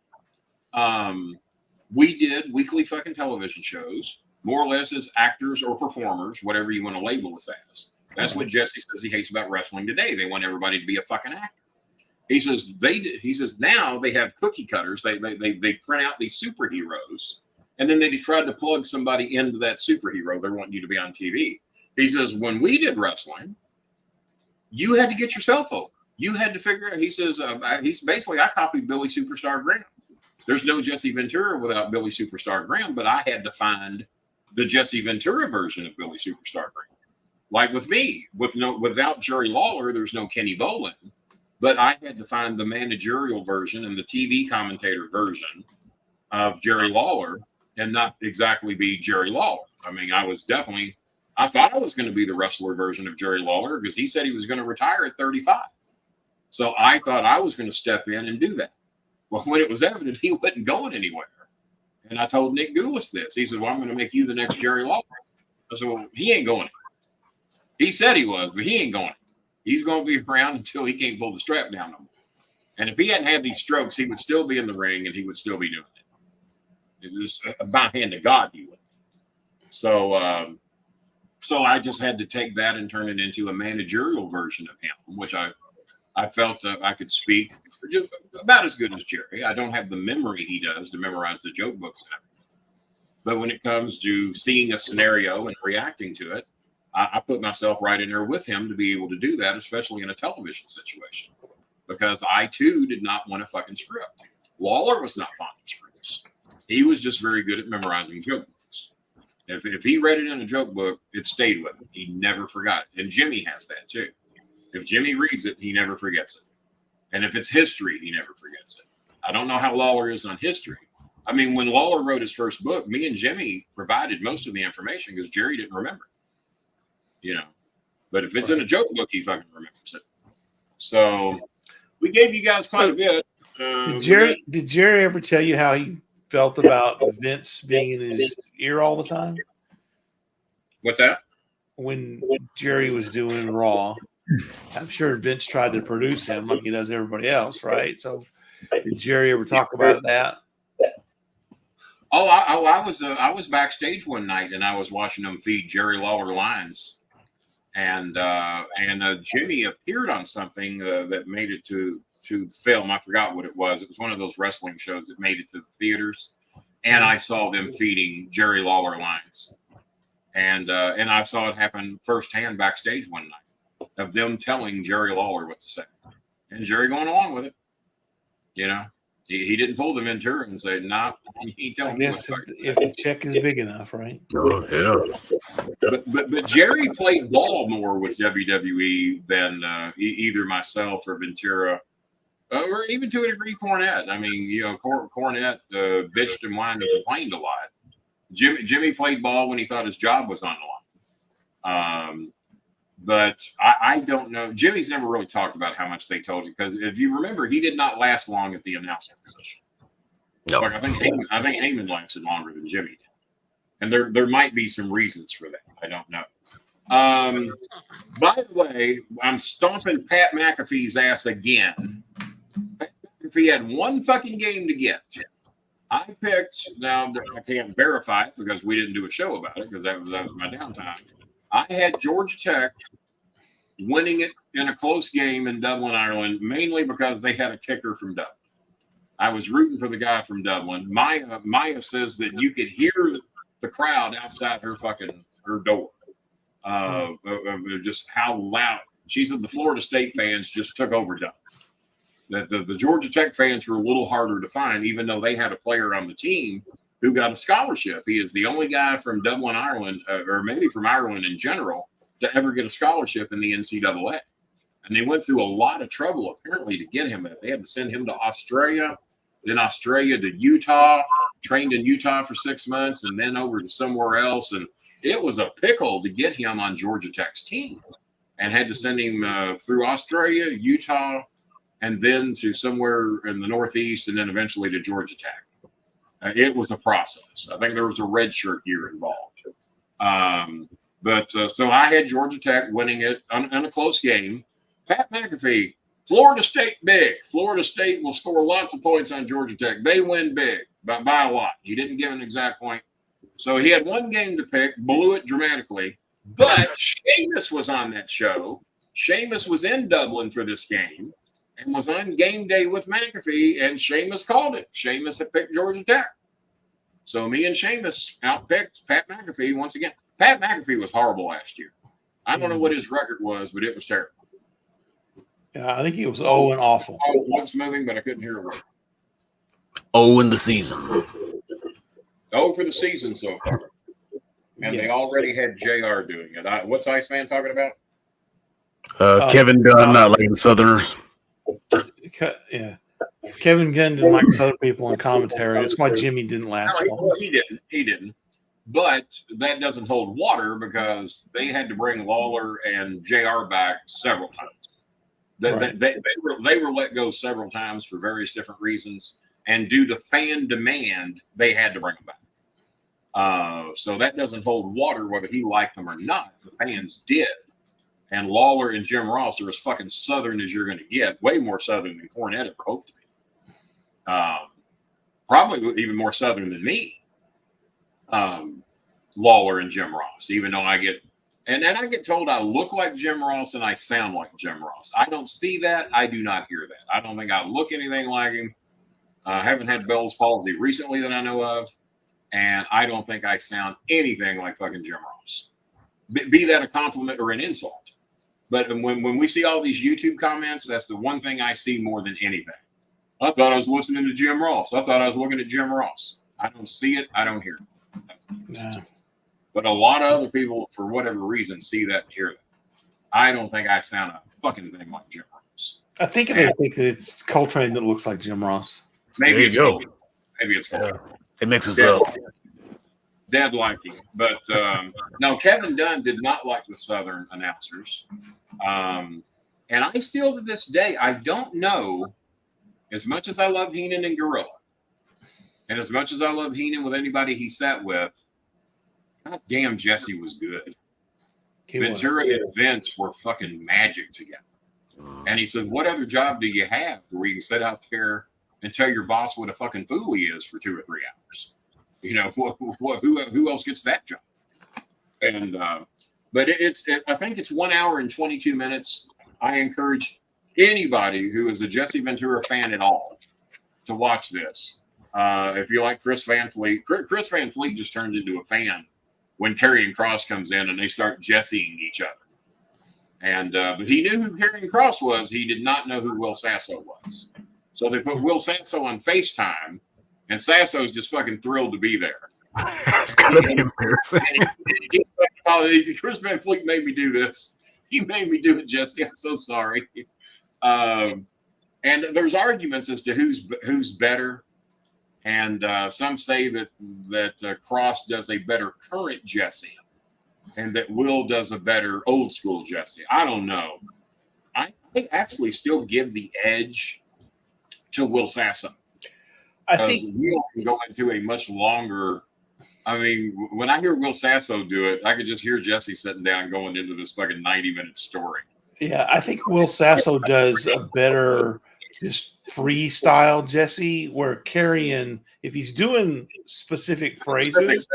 We did weekly fucking television shows, more or less as actors or performers, whatever you want to label us as. That's what Jesse says he hates about wrestling today. They want everybody to be a fucking actor. He says now they have cookie cutters. They print out these superheroes, and then they tried to plug somebody into that superhero. They want you to be on TV. He says, when we did wrestling, you had to get yourself over. You had to figure out. He says, he's basically, I copied Billy Superstar Graham. There's no Jesse Ventura without Billy Superstar Graham, but I had to find the Jesse Ventura version of Billy Superstar Graham. Like with me, without Jerry Lawler, there's no Kenny Bolin. But I had to find the managerial version and the TV commentator version of Jerry Lawler and not exactly be Jerry Lawler. I mean, I thought I was going to be the wrestler version of Jerry Lawler because he said he was going to retire at 35. So I thought I was going to step in and do that. Well, when it was evident he wasn't going anywhere, and I told Nick Goulas this, he said, well, I'm going to make you the next Jerry Lawler. I said, well, he ain't going. He said he was, but he ain't going. He's going to be around until he can't pull the strap down no more. And if he hadn't had these strokes, he would still be in the ring and he would still be doing it. It was by hand of God he would. So I just had to take that and turn it into a managerial version of him, which I felt I could speak just about as good as Jerry. I don't have the memory he does to memorize the joke books and everything. But when it comes to seeing a scenario and reacting to it, I put myself right in there with him to be able to do that, especially in a television situation, because I too did not want a fucking script. Lawler was not fond of scripts. He was just very good at memorizing joke books. If he read it in a joke book, it stayed with him. He never forgot it. And Jimmy has that too. If Jimmy reads it, he never forgets it. And if it's history, he never forgets it. I don't know how Lawler is on history. I mean, when Lawler wrote his first book, me and Jimmy provided most of the information because Jerry didn't remember. But if it's in a joke book, he fucking remembers it. So we gave you guys quite a bit. Did Jerry ever tell you how he felt about Vince being in his ear all the time? What's that? When Jerry was doing Raw, I'm sure Vince tried to produce him like he does everybody else, right? So did Jerry ever talk about that? Oh, I was backstage one night and I was watching them feed Jerry Lawler lines. And Jimmy appeared on something that made it to film. I forgot what it was. It was one of those wrestling shows that made it to the theaters. And I saw them feeding Jerry Lawler lines. And I saw it happen firsthand backstage one night of them telling Jerry Lawler what to say. And Jerry going along with it. He didn't pull the Ventura and say, nah, he told me. I guess if the check is big enough, right? Oh, yeah. But Jerry played ball more with WWE than either myself or Ventura, or even to a degree Cornette. I mean, Cornette bitched and whined and complained a lot. Jimmy played ball when he thought his job was on the line. But I don't know. Jimmy's never really talked about how much they told him, because if you remember, he did not last long at the announcer position. No. Like I think Heyman lasted longer than Jimmy did. And there might be some reasons for that. I don't know. By the way, I'm stomping Pat McAfee's ass again. Pat McAfee had one fucking game to get. I picked, now I can't verify it because we didn't do a show about it because that was my downtime. I had Georgia Tech winning it in a close game in Dublin, Ireland, mainly because they had a kicker from Dublin. I was rooting for the guy from Dublin. Maya says that you could hear the crowd outside her door. just how loud. She said the Florida State fans just took over Dublin. The Georgia Tech fans were a little harder to find, even though they had a player on the team who got a scholarship. He is the only guy from Dublin, Ireland, or maybe from Ireland in general, to ever get a scholarship in the NCAA. And they went through a lot of trouble, apparently, to get him. They had to send him to Australia, then Australia to Utah, trained in Utah for 6 months, and then over to somewhere else. And it was a pickle to get him on Georgia Tech's team, and had to send him through Australia, Utah, and then to somewhere in the Northeast, and then eventually to Georgia Tech. It was a process. I think there was a red shirt year involved. So I had Georgia Tech winning it on a close game. Pat McAfee, Florida State big. Florida State will score lots of points on Georgia Tech. They win big, but by a lot. He didn't give an exact point. So he had one game to pick, blew it dramatically. But Seamus was on that show. Seamus was in Dublin for this game and was on game day with McAfee, and Seamus called it. Seamus had picked Georgia Tech. So me and Seamus outpicked Pat McAfee once again. Pat McAfee was horrible last year. I don't know what his record was, but it was terrible. Yeah, I think he was 0 and awful. I was once moving, but I couldn't hear a word. 0 in the season. 0 for the season so far. And they already had JR doing it. What's Iceman talking about? Kevin Dunn, not like the Southerners. Yeah. Kevin Gunn didn't like other people in commentary. That's why Jimmy didn't last long. He didn't. But that doesn't hold water because they had to bring Lawler and JR back several times. They were let go several times for various different reasons. And due to fan demand, they had to bring them back. So that doesn't hold water whether he liked them or not. The fans did. And Lawler and Jim Ross are as fucking Southern as you're going to get. Way more Southern than Cornette ever hoped to be. Probably even more Southern than me. Lawler and Jim Ross, even though I get told I look like Jim Ross and I sound like Jim Ross. I don't see that. I do not hear that. I don't think I look anything like him. I haven't had Bell's palsy recently that I know of. And I don't think I sound anything like fucking Jim Ross. Be that a compliment or an insult. But when we see all these YouTube comments, that's the one thing I see more than anything. I thought I was listening to Jim Ross. I thought I was looking at Jim Ross. I don't see it. I don't hear it. No. But a lot of other people, for whatever reason, see that and hear that. I don't think I sound a fucking thing like Jim Ross. I think it's Coltrane that looks like Jim Ross. Maybe it's Coltrane. Maybe it's Coltrane. It mixes up. Dead like him. But no, Kevin Dunn did not like the Southern announcers. And I still, to this day, I don't know, as much as I love Heenan and Gorilla, and as much as I love Heenan with anybody he sat with, God damn, Jesse was good. Ventura and Vince were fucking magic together. And he said, what other job do you have where you can sit out there and tell your boss what a fucking fool he is for 2 or 3 hours? You know, who else gets that job? And but I think it's 1 hour and 22 minutes. I encourage anybody who is a Jesse Ventura fan at all to watch this. If you like Chris Van Fleet, Chris Van Fleet just turned into a fan when Karrion Kross comes in and they start Jesseing each other. And but he knew who Karrion Kross was. He did not know who Will Sasso was. So they put Will Sasso on FaceTime, and Sasso's just fucking thrilled to be there. It's gotta be embarrassing. Chris Van Fleet made me do this. He made me do it, Jesse. I'm so sorry. And there's arguments as to who's better. And some say that Kross does a better current Jesse, and that Will does a better old school Jesse. I don't know. I actually still give the edge to Will Sasso. I think Will can go into a much longer. I mean, when I hear Will Sasso do it, I could just hear Jesse sitting down going into this fucking 90-minute story. Yeah, I think Will Sasso does a better just freestyle Jesse, where Karrion, if he's doing specific phrases,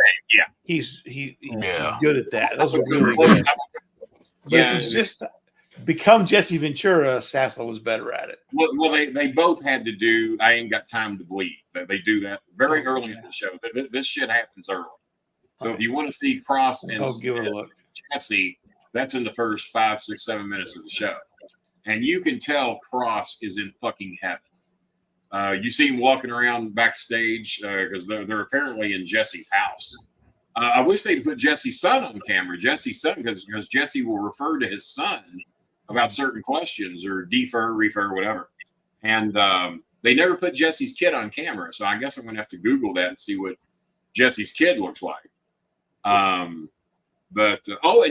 he's good at that. Those are really good. But if he's just become Jesse Ventura, Sasso was better at it. Well, they both had to do I Ain't Got Time to Bleed. They do that very early in the show. This shit happens early. So if you want to see Kross and give it a look. Jesse, that's in the first 5, 6, 7 minutes of the show. And you can tell Cross is in fucking heaven. You see him walking around backstage because they're apparently in Jesse's house. I wish they'd put Jesse's son on camera. Jesse's son, because Jesse will refer to his son about certain questions or refer, whatever. And they never put Jesse's kid on camera. So I guess I'm going to have to Google that and see what Jesse's kid looks like. And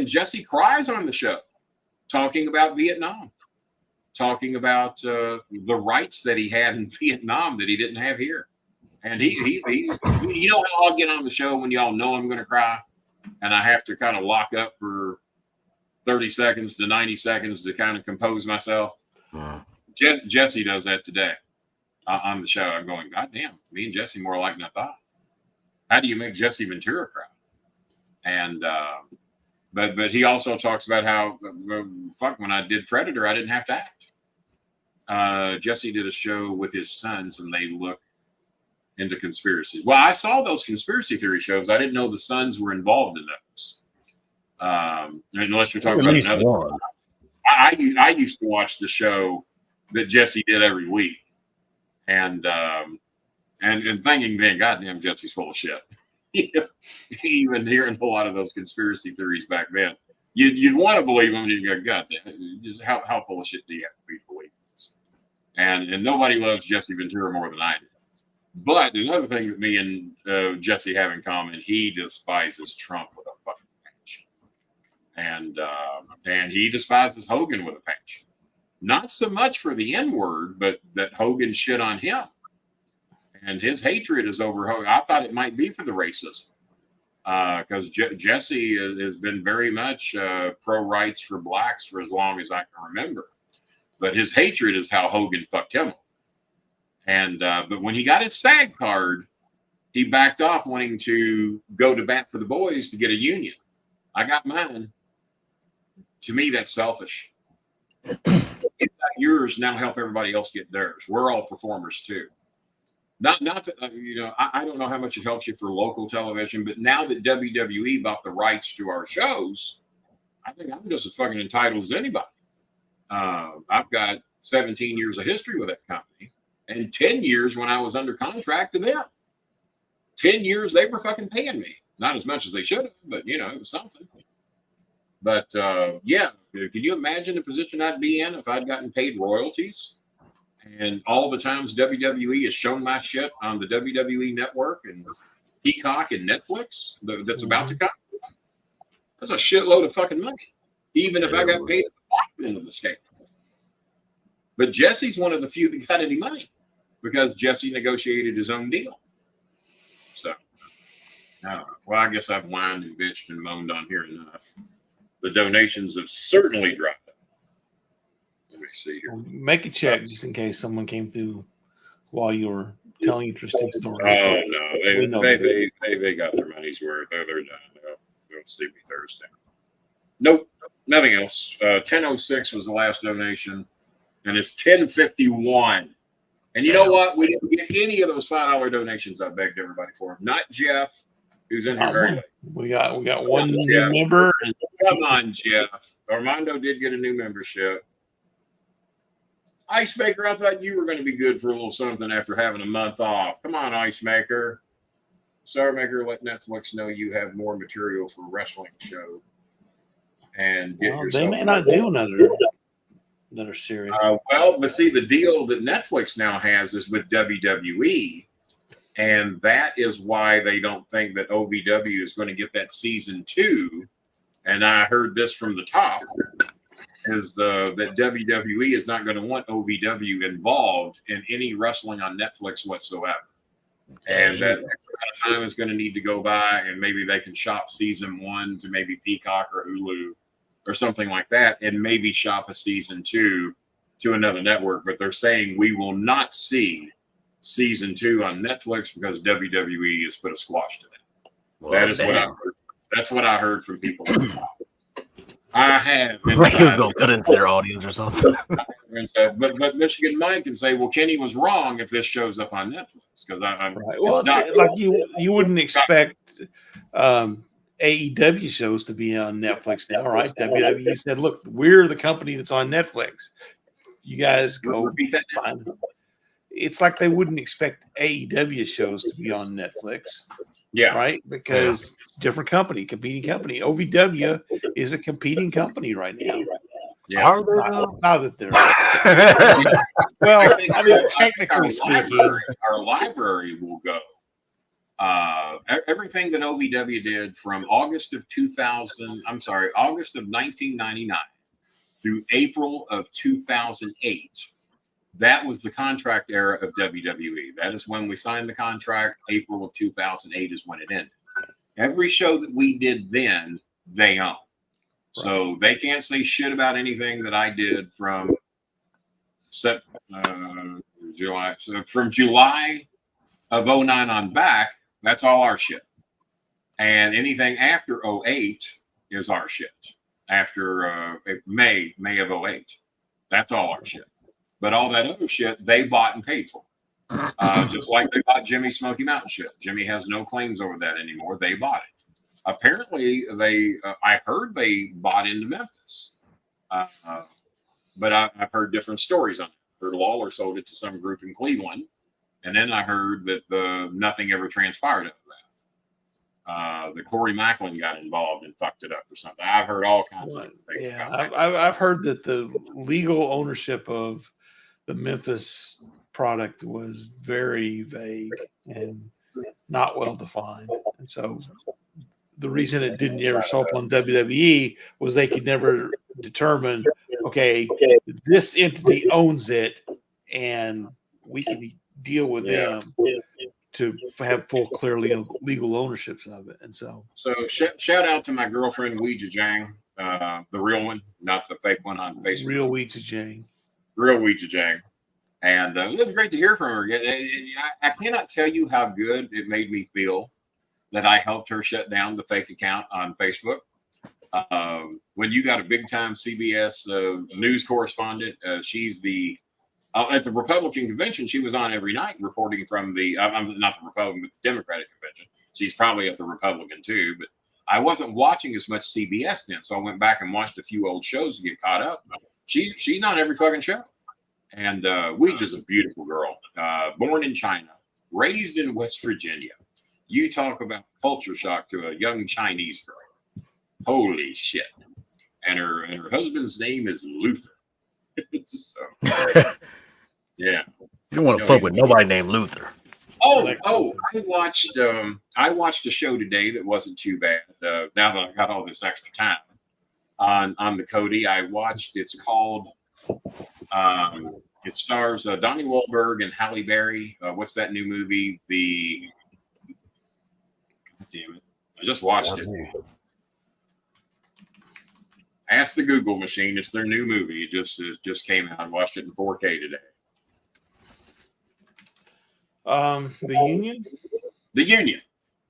Jesse cries on the show, talking about Vietnam, talking about the rights that he had in Vietnam that he didn't have here. And he you know how I'll get on the show when y'all know I'm going to cry and I have to kind of lock up for 30 seconds to 90 seconds to kind of compose myself. Jesse does that today on the show. I'm going, God damn, me and Jesse more alike than I thought. How do you make Jesse Ventura cry? And but he also talks about how when I did Predator, I didn't have to act. Jesse did a show with his sons, and they look into conspiracies. Well, I saw those conspiracy theory shows. I didn't know the sons were involved in those. Unless you're talking about another one. I used to watch the show that Jesse did every week, and thinking, man, goddamn, Jesse's full of shit. Even hearing a lot of those conspiracy theories back then, you'd want to believe them, and you go, God damn, how full of shit do you have to be to believe this? And nobody loves Jesse Ventura more than I do. But another thing that me and Jesse have in common, he despises Trump with a fucking passion. And he despises Hogan with a passion. Not so much for the N-word, but that Hogan shit on him. And his hatred is over Hogan. I thought it might be for the racism. Because Jesse has been very much pro-rights for blacks for as long as I can remember. But his hatred is how Hogan fucked him up. And but when he got his SAG card, he backed off wanting to go to bat for the boys to get a union. I got mine. To me, that's selfish. Get yours, now help everybody else get theirs. We're all performers too. Not that I don't know how much it helps you for local television, but now that WWE bought the rights to our shows, I think I'm just as fucking entitled as anybody. I've got 17 years of history with that company. And 10 years when I was under contract to them. 10 years they were fucking paying me. Not as much as they should have, but it was something. But yeah, can you imagine the position I'd be in if I'd gotten paid royalties? And all the times WWE has shown my shit on the WWE network and Peacock and Netflix that's about to come. That's a shitload of fucking money. Even if I got paid at the bottom end of the scale. But Jesse's one of the few that got any money because Jesse negotiated his own deal. So, well, I guess I've whined and bitched and moaned on here enough. The donations have certainly dropped. Let me see here. Make a check just in case someone came through while you were telling interesting stories. Oh, no. They got their money's worth. They're done. They'll see me Thursday. Nope. Nothing else. 10:06 was the last donation. And it's 10:51. And you know what? We didn't get any of those $5 donations I begged everybody for. Not Jeff, who's in here very late. We got one new member. Come on, Jeff. Armando did get a new membership. Ice Maker, I thought you were going to be good for a little something after having a month off. Come on, Ice Maker. StarMaker, let Netflix know you have more material for a wrestling show. And get yourself. They may not do another series. But see, the deal that Netflix now has is with WWE, and that is why they don't think that OVW is going to get that season 2. And I heard this from the top, is that WWE is not going to want OVW involved in any wrestling on Netflix whatsoever. And that time is going to need to go by, and maybe they can shop season 1 to maybe Peacock or Hulu or something like that, and maybe shop a season 2 to another network. But they're saying we will not see season 2 on Netflix because WWE has put a squash to that. Well, that is what I heard. That's what I heard from people. I have. They'll cut into their audience or something. But Michigan Mike can say, well, Kenny was wrong if this shows up on Netflix because I'm right. Well, it's not like you wouldn't expect AEW shows to be on Netflix now, right? WWE said, look, we're the company that's on Netflix. You guys go repeat that. find them. It's like they wouldn't expect AEW shows to be on Netflix. Yeah. Right? Because different company, competing company. OVW is a competing company right now. Yeah. Are they though? Now that they're well, I mean, technically speaking, our library will go. Everything that OVW did from August of 1999 through April of 2008. That was the contract era of WWE. That is when we signed the contract. April of 2008 is when it ended. Every show that we did then, they own. So they can't say shit about anything that I did from July. So from July of 09 on back, that's all our shit. And anything after 08 is our shit. After May of 08, that's all our shit. But all that other shit, they bought and paid for. Just like they bought Jimmy Smoky Mountain shit. Jimmy has no claims over that anymore. They bought it. Apparently, I heard they bought into Memphis. But I've heard different stories on it. I heard Lawler sold it to some group in Cleveland. And then I heard that nothing ever transpired out of that. The Corey Macklin got involved and fucked it up or something. I've heard all kinds of things. Yeah, I've heard that the legal ownership of the Memphis product was very vague and not well defined. And so the reason it didn't ever show up on WWE was they could never determine, okay, this entity owns it and we can deal with them to have full, clear legal ownerships of it. And so shout out to my girlfriend, Ouija Jang, the real one, not the fake one on Facebook. Real Ouija Jang. And it was great to hear from her. I cannot tell you how good it made me feel that I helped her shut down the fake account on Facebook. When you got a big time CBS news correspondent, she's at the Republican convention, she was on every night reporting from not the Republican, but the Democratic convention. She's probably at the Republican too, but I wasn't watching as much CBS then. So I went back and watched a few old shows to get caught up. She's on every fucking show. And Ouija's a beautiful girl, born in China, raised in West Virginia. You talk about culture shock to a young Chinese girl. Holy shit. And her husband's name is Luther. So, yeah. You don't want to fuck with nobody named Luther. I watched a show today that wasn't too bad. Now that I got all this extra time on the Cody, I watched. It's called. It stars Donnie Wahlberg and Halle Berry. What's that new movie? Damn it! I just watched it. Ask the Google machine. It's their new movie. It just came out. I watched it in 4K today. The Union? The Union.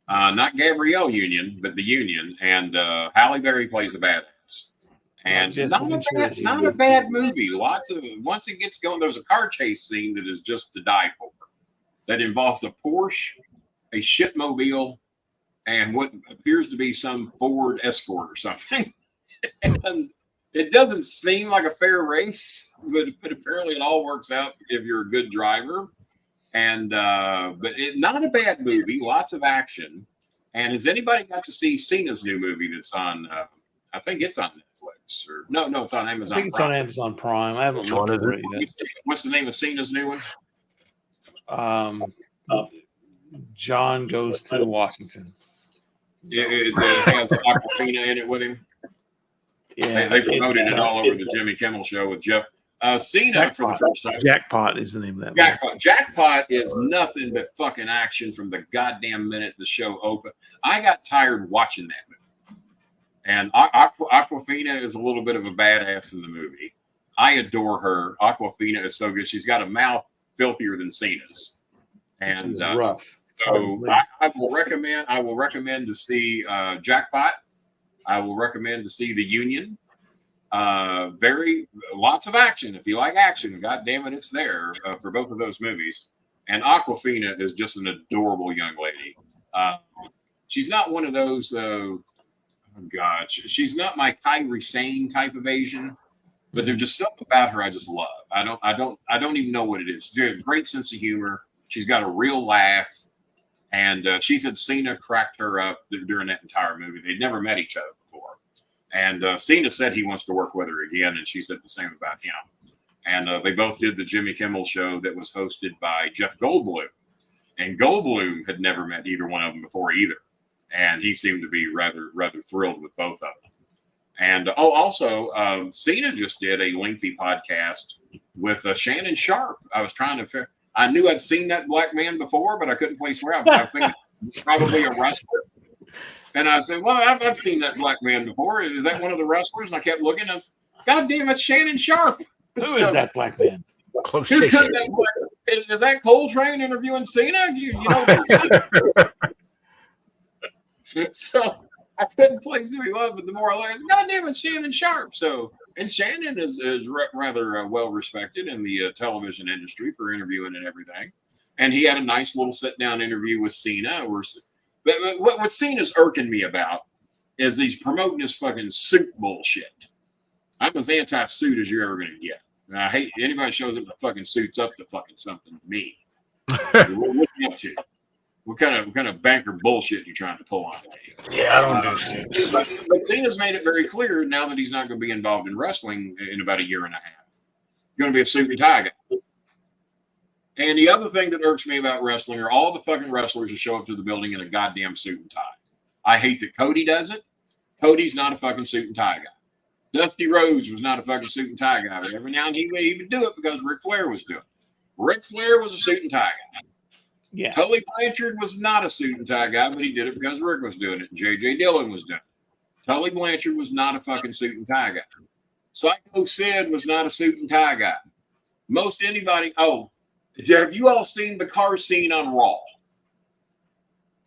Not Gabrielle Union, but The Union. And Halle Berry plays a badass. And not a bad movie. Once it gets going, there's a car chase scene that is just to die for. That involves a Porsche, a shitmobile, and what appears to be some Ford Escort or something. And it doesn't seem like a fair race, but apparently it all works out if you're a good driver. And but not a bad movie, lots of action. And has anybody got to see Cena's new movie that's on? I think it's on Netflix or no, it's on Amazon. I think it's Prime. on Amazon Prime. I haven't looked at it yet. What's the name of Cena's new one? John Goes to Washington. It has Aquafina in it with him. Yeah, they promoted it all over the Jimmy Kimmel show with Jeff. Cena for the first time. Jackpot is the name of that. Jackpot is nothing but fucking action from the goddamn minute the show opened. I got tired watching that movie. And Aquafina is a little bit of a badass in the movie. I adore her. Aquafina is so good. She's got a mouth filthier than Cena's. And she's rough. So I will recommend to see Jackpot. I will recommend to see The Union. Lots of action. If you like action, God damn it, it's there for both of those movies. And Aquafina is just an adorable young lady. She's not one of those God, she's not my Kyrie Sane type of Asian, but there's just something about her I just love. I don't even know what it is. She's got a great sense of humor. She's got a real laugh, and she said Cena cracked her up during that entire movie. They'd never met each other before, and Cena said he wants to work with her again, and she said the same about him. And they both did the Jimmy Kimmel show that was hosted by Jeff Goldblum, and Goldblum had never met either one of them before either. And he seemed to be rather thrilled with both of them. And also, Cena just did a lengthy podcast with Shannon Sharp. I knew I'd seen that black man before, but I couldn't place where I think he's probably a wrestler. And I said, well, I've seen that black man before. Is that one of the wrestlers? And I kept looking. I said, God damn, it's Shannon Sharp. Who is that black man? Close Is shake. that Coltrane interviewing Cena? You know. So I couldn't place who he was, but the more I learned, God damn it, Shannon Sharp. So, and Shannon is rather well respected in the television industry for interviewing and everything. And he had a nice little sit down interview with Cena. But what Cena's irking me about is he's promoting this fucking suit bullshit. I'm as anti-suit as you're ever going to get. And I hate anybody shows up in the fucking suits up to fucking something to me. What you up to? What kind of banker bullshit you trying to pull on me? Yeah, I don't do suits. But Cena's made it very clear now that he's not going to be involved in wrestling in about a year and a half. Going to be a suit and tie guy. And the other thing that irks me about wrestling are all the fucking wrestlers who show up to the building in a goddamn suit and tie. I hate that Cody does it. Cody's not a fucking suit and tie guy. Dusty Rhodes was not a fucking suit and tie guy, but every now and then he would do it because Ric Flair was doing it. Ric Flair was a suit and tie guy. Yeah. Tully Blanchard was not a suit and tie guy, but he did it because Rick was doing it and J.J. Dillon was doing it. Tully Blanchard was not a fucking suit and tie guy. Psycho Sid was not a suit and tie guy. Most anybody. Oh, have you all seen the car scene on Raw?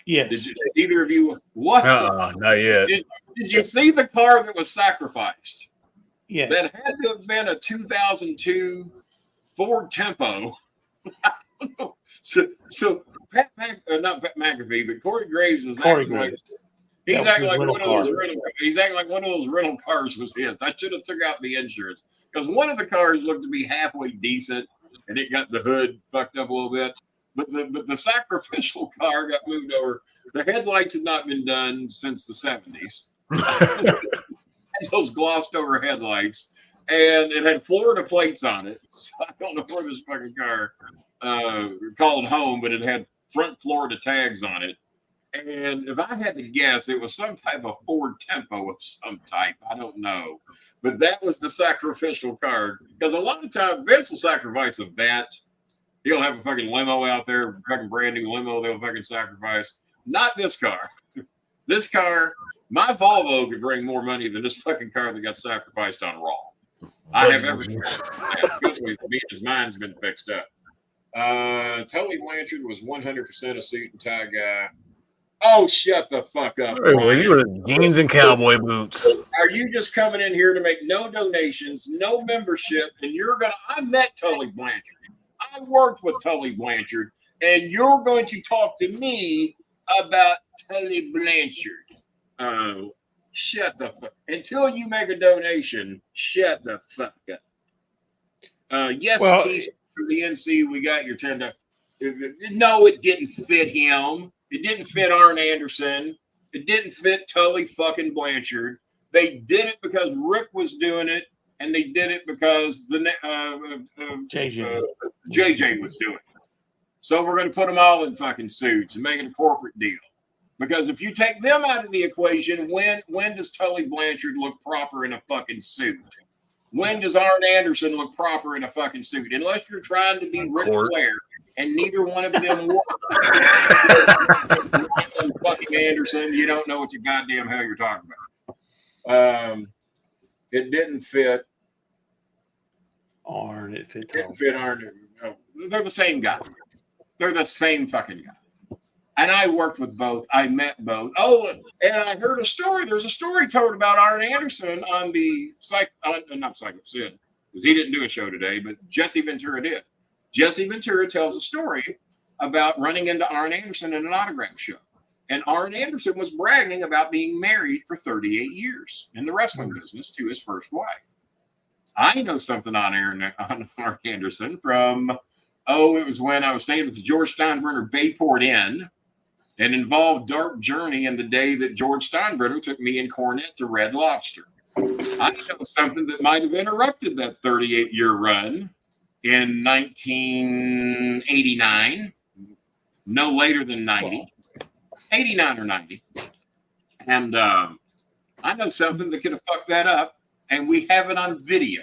Yes. Did either of you? What? Not yet. Did you see the car that was sacrificed? Yeah. That had to have been a 2002 Ford Tempo. I don't know. So not Pat McAfee, but Corey Graves is acting like he's acting like one of those rental cars was his. I should have took out the insurance because one of the cars looked to be halfway decent and it got the hood fucked up a little bit. But the sacrificial car got moved over. The headlights had not been done since the 70s. Those glossed over headlights, and it had Florida plates on it. So I don't know where this fucking car called home, but it had front Florida tags on it. And if I had to guess, it was some type of Ford Tempo of some type. I don't know. But that was the sacrificial car. Because a lot of times, Vince will sacrifice a vet. He'll have a fucking limo out there, fucking brand new limo they'll fucking sacrifice. Not this car. This car, my Volvo could bring more money than this fucking car that got sacrificed on Raw. I have everything. Especially because mine's been fixed up. Tully Blanchard was 100% a suit and tie guy. Oh, shut the fuck up. You were jeans and cowboy boots. Are you just coming in here to make no donations, no membership, and I met Tully Blanchard. I worked with Tully Blanchard, and you're going to talk to me about Tully Blanchard. Shut the fuck. Until you make a donation, shut the fuck up. Yes, well, for the NC, we got your $10. No, it didn't fit him. It didn't fit Arn Anderson. It didn't fit Tully fucking Blanchard. They did it because Rick was doing it, and they did it because JJ was doing it. So we're going to put them all in fucking suits and make it a corporate deal. Because if you take them out of the equation, when does Tully Blanchard look proper in a fucking suit? When does Arn Anderson look proper in a fucking suit? Unless you're trying to be Ric Flair, and neither one of them work. Fucking Anderson, you don't know what your goddamn hell you're talking about. It didn't fit Arn. It didn't fit Arn. No, they're the same guy. They're the same fucking guy. And I worked with both. I met both. Oh, and I heard a story. There's a story told about Arn Anderson on the not Psycho Sid, because he didn't do a show today, but Jesse Ventura did. Jesse Ventura tells a story about running into Arn Anderson at an autograph show. And Arn Anderson was bragging about being married for 38 years in the wrestling business to his first wife. I know something on Arn Anderson from, it was when I was staying at the George Steinbrenner Bayport Inn, and involved Dark Journey and the day that George Steinbrenner took me and Cornette to Red Lobster. I know something that might have interrupted that 38-year run in 1989, no later than 90, 89 or 90. And I know something that could have fucked that up, and we have it on video.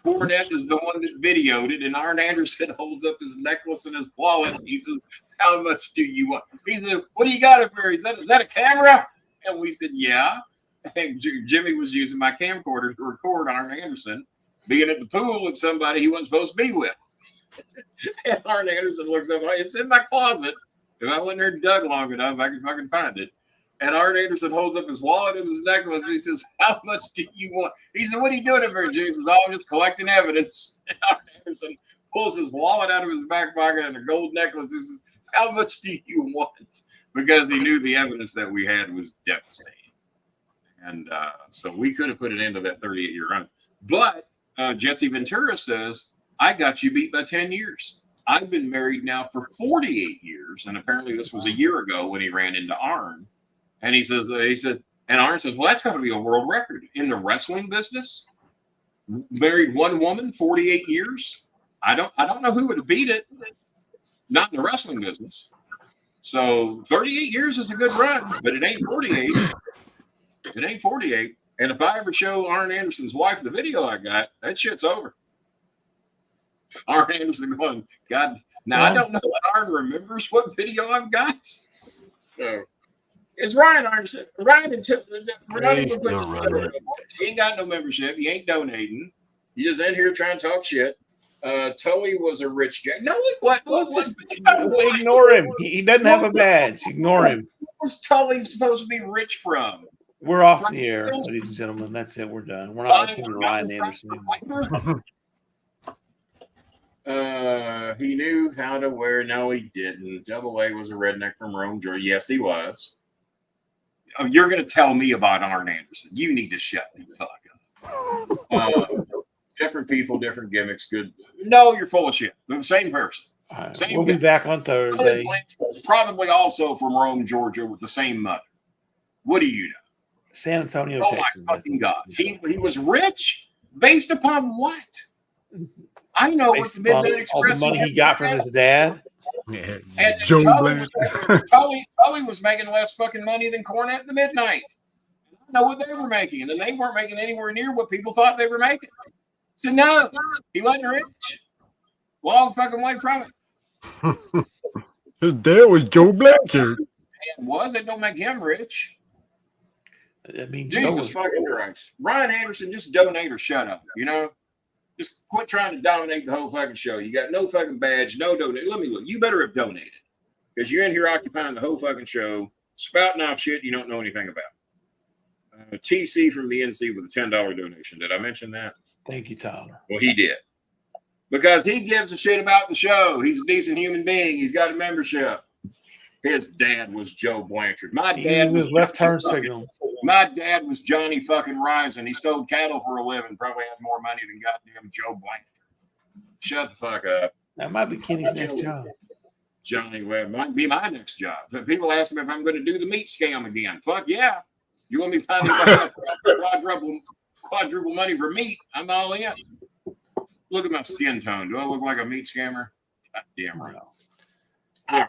Cornette is the one that videoed it, and Arn Anderson holds up his necklace and his wallet, and he says, "How much do you want?" He said, "What do you got up there?" He said, "Is that a camera?" And we said, "Yeah." And Jimmy was using my camcorder to record Arn Anderson being at the pool with somebody he wasn't supposed to be with. And Arn Anderson looks up, "It's in my closet. If I went there and dug long enough, I can find it." And Arn Anderson holds up his wallet and his necklace. He says, "How much do you want?" He said, "What are you doing up there?" Jimmy says, "Oh, I'm just collecting evidence." And Arn Anderson pulls his wallet out of his back pocket and a gold necklace. He says, "How much do you want?" Because he knew the evidence that we had was devastating. And so we could have put an end to that 38-year run. But Jesse Ventura says, "I got you beat by 10 years. I've been married now for 48 years. And apparently this was a year ago when he ran into Arn. And he said, and Arn says, "Well, that's got to be a world record in the wrestling business. Married one woman, 48 years. I don't know who would have beat it. Not in the wrestling business. So 38 years is a good run, but it ain't 48. It ain't 48. And if I ever show Arn Anderson's wife the video I got, that shit's over." Arn Anderson going, "God." Now, I don't know that Arn remembers what video I've got. So it's Ryan Anderson. Ryan, we're not even he ain't got no membership. He ain't donating. He just in here trying to talk shit. Tully was a rich guy. No, what? Ignore him. He doesn't have a badge. Ignore him. What was Tully supposed to be rich from? We're off the air, ladies and gentlemen. That's it. We're done. We're not listening to Ryan Anderson anymore. He knew how to wear. No, he didn't. Double A was a redneck from Rome, Georgia. Yes, he was. Oh, you're going to tell me about Arn Anderson. You need to shut the fuck up. Different people, different gimmicks. Good. No, you're full of shit. They're the same person. Same we'll be back on Thursday. Probably also from Rome, Georgia, with the same mother. What do you know? San Antonio, oh Texas. My fucking God. He was rich based upon what? I know what the Midnight Express. All the money he got from his dad. Yeah. And Tully was making less fucking money than Cornette in the Midnight. I know what they were making, and they weren't making anywhere near what people thought they were making. So no, he wasn't rich. Long fucking way from it. His dad was Joe Blanchard. It don't make him rich. I mean, Jesus fucking Christ. Ryan Anderson, just donate or shut up, you know? Just quit trying to dominate the whole fucking show. You got no fucking badge, no donate. Let me look. You better have donated because you're in here occupying the whole fucking show, spouting off shit you don't know anything about. TC from the NC with a $10 donation. Did I mention that? Thank you, Tyler. Well, he did. Because he gives a shit about the show. He's a decent human being. He's got a membership. His dad was Joe Blanchard. My dad was left turn signal. My dad was Johnny fucking Rising. He sold cattle for a living. Probably had more money than goddamn Joe Blanchard. Shut the fuck up. That might be Kenny's next job. Johnny, well, it might be my next job. But people ask me if I'm going to do the meat scam again. Fuck yeah. You want me to find quadruple money for meat? I'm all in. Look at my skin tone. Do I look like a meat scammer? God damn right. All right.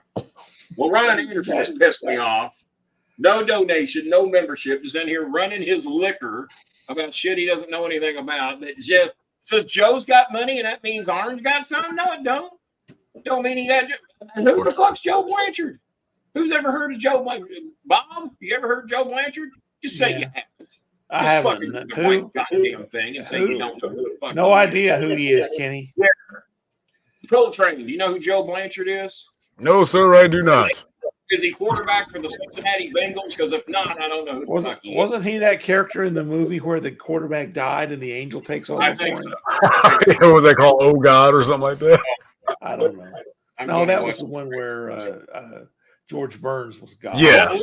Well, Ryan Anderson just pissed me off. No donation, no membership. Just in here running his liquor about shit he doesn't know anything about. So Joe's got money and that means Arn's got some? No, it don't. Don't mean he got. And who the fuck's Joe Blanchard? Who's ever heard of Joe Blanchard? Bob, you ever heard of Joe Blanchard? Just say you haven't. I Just haven't. fucking do the right goddamn thing and say you don't know who the fuck. No idea who he is, Kenny. Yeah. Coltrane, do you know who Joe Blanchard is? No, sir, I do not. Is he quarterback for the Cincinnati Bengals? Because if not, I don't know who the fuck he is. Wasn't he that character in the movie where the quarterback died and the angel takes over? I think so. What was that called? Oh God, or something like that? I don't know. No, that was the one where George Burns was gone. Yeah.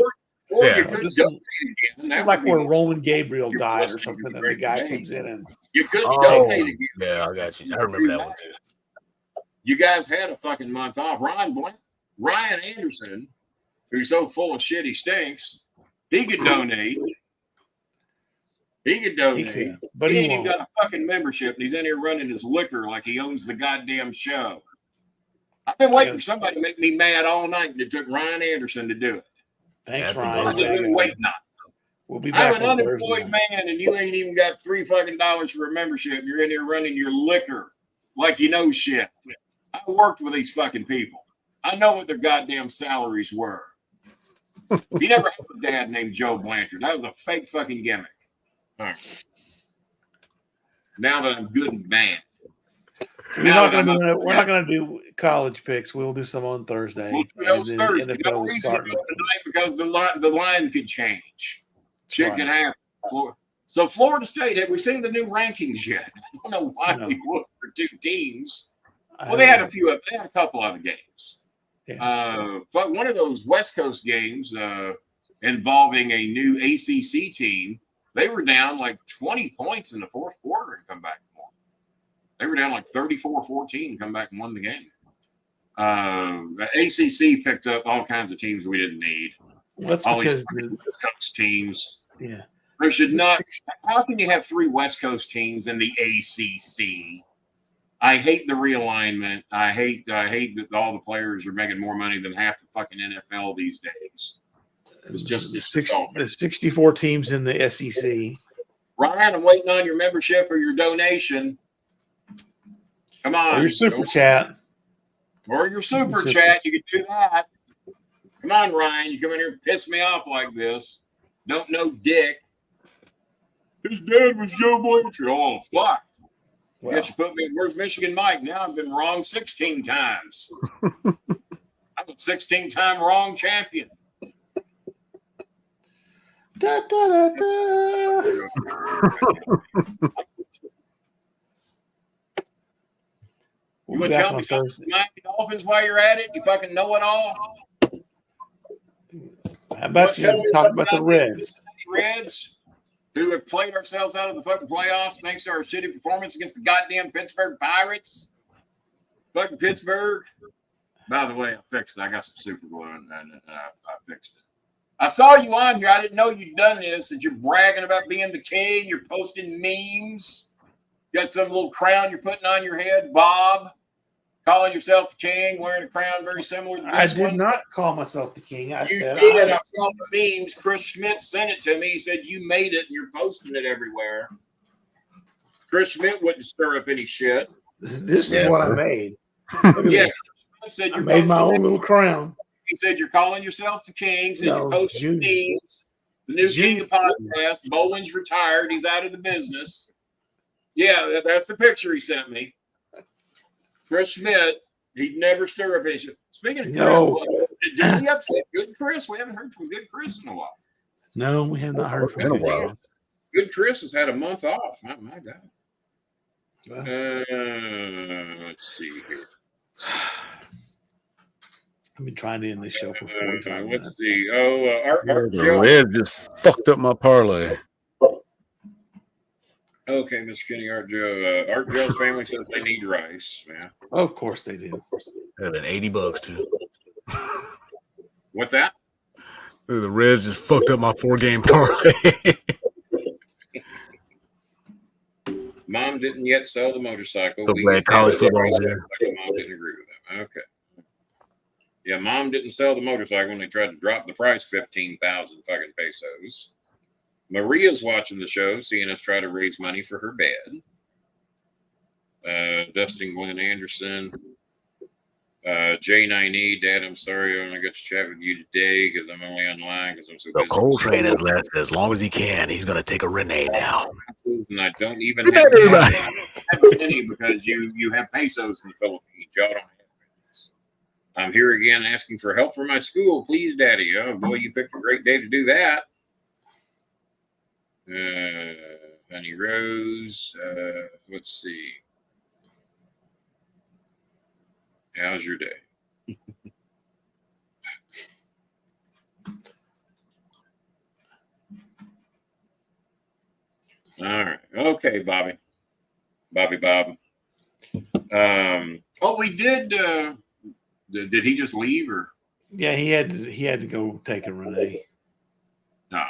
Or Yeah. you could This donate is again. That like would be where more Roman Gabriel You're died or listening to something, the and the guy great comes in and You could Oh, donate again. yeah, I got you. I remember that one too. You guys had a fucking month off. Ryan Anderson, who's so full of shit he stinks, he could donate. He could donate. he could, but he he ain't even won't. got a fucking membership, and he's in here running his liquor like he owns the goddamn show. I've been waiting for somebody to make me mad all night, and it took Ryan Anderson to do it. Thanks, Yeah, Ryan. I've been waiting on it. We'll be back I'm an on unemployed Thursday. man, and you ain't even got $3 fucking for a membership. And you're in here running your liquor like you know shit. I worked with these fucking people. I know what their goddamn salaries were. You never had a dad named Joe Blanchard. That was a fake fucking gimmick. All right. Now that I'm good and bad. We're not going to do college picks. We'll do some on Thursday. We'll do those Thursday. NFL No will reason to start do it tonight because the line could change. Shit can happen. So Florida State, have we seen the new rankings yet? I don't know why we look for two teams. Well, they had a couple other games. Yeah. But one of those West Coast games involving a new ACC team, they were down like 20 points in the fourth quarter and come back and won. They were down like 34-14 and come back and won the game. The ACC picked up all kinds of teams we didn't need. That's all because these West Coast teams. Yeah. There should not. How can you have 3 West Coast teams in the ACC? I hate the realignment. I hate that all the players are making more money than half the fucking NFL these days. It's just the 64 teams in the SEC. Ryan, I'm waiting on your membership or your donation. Come on. Or your super chat. Or your super chat. You can do that. Come on, Ryan. You come in here and piss me off like this. Don't know dick. His dad was Joe Blanchard. Oh, fuck. Well, Guess you put me, where's Michigan Mike? Now I've been wrong 16 times. I'm a 16-time wrong champion. Da, da, da, da. You want to tell me something about the Dolphins while you're at it? You fucking know it all? How about you talk about the Reds? Reds, who have played ourselves out of the fucking playoffs thanks to our shitty performance against the goddamn Pittsburgh Pirates. Fucking Pittsburgh. By the way, I fixed it. I got some super glue and I fixed it. I saw you on here. I didn't know you'd done this. And you're bragging about being the king. You're posting memes. You got some little crown you're putting on your head, Bob. Calling yourself the king, wearing a crown very similar to this I did not call myself the king. I said did. I saw the memes. Chris Schmidt sent it to me. He said you made it and you're posting it everywhere. Chris Schmidt wouldn't stir up any shit. This is what I made. Yeah, said I made my own little crown. He said you're calling yourself the king. Said you're posting memes. The new king of podcast. Bolin's retired. He's out of the business. Yeah, that's the picture he sent me. Chris Schmidt, he'd never stir up issue. Speaking of Chris, did he upset Good Chris? We haven't heard from Good Chris in a while. No, we have not heard from him in a while. Good Chris has had a month off. Oh, my God. Let's see here. I've been trying to end this show for 45 minutes. Let's see. Art The Reds just fucked up my parlay. Okay, Mr. Kenny, Art Joe's family says they need rice. Yeah. Of course they do. That'd been $80 too. What's that? The Reds just fucked up my 4-game parlay. Mom didn't yet sell the motorcycle. So glad college football's there. Mom didn't agree with him. Okay. Yeah, Mom didn't sell the motorcycle when they tried to drop the price 15,000 fucking pesos. Maria's watching the show, seeing us try to raise money for her bed. Dustin Glenn Anderson. J9E, Dad, I'm sorry I only got to chat with you today because I'm only online because I'm so busy. The Cole Train has lasted as long as he can. He's going to take a Renee now. And I don't even have any because you have pesos in the Philippines. Y'all don't have pesos. I'm here again asking for help for my school. Please, Daddy. Oh, boy, you picked a great day to do that. Honey Rose. Let's see. How's your day? All right. Okay, Bobby. Bob. We did. Did he just leave or? Yeah, he had to go take a Renee. No.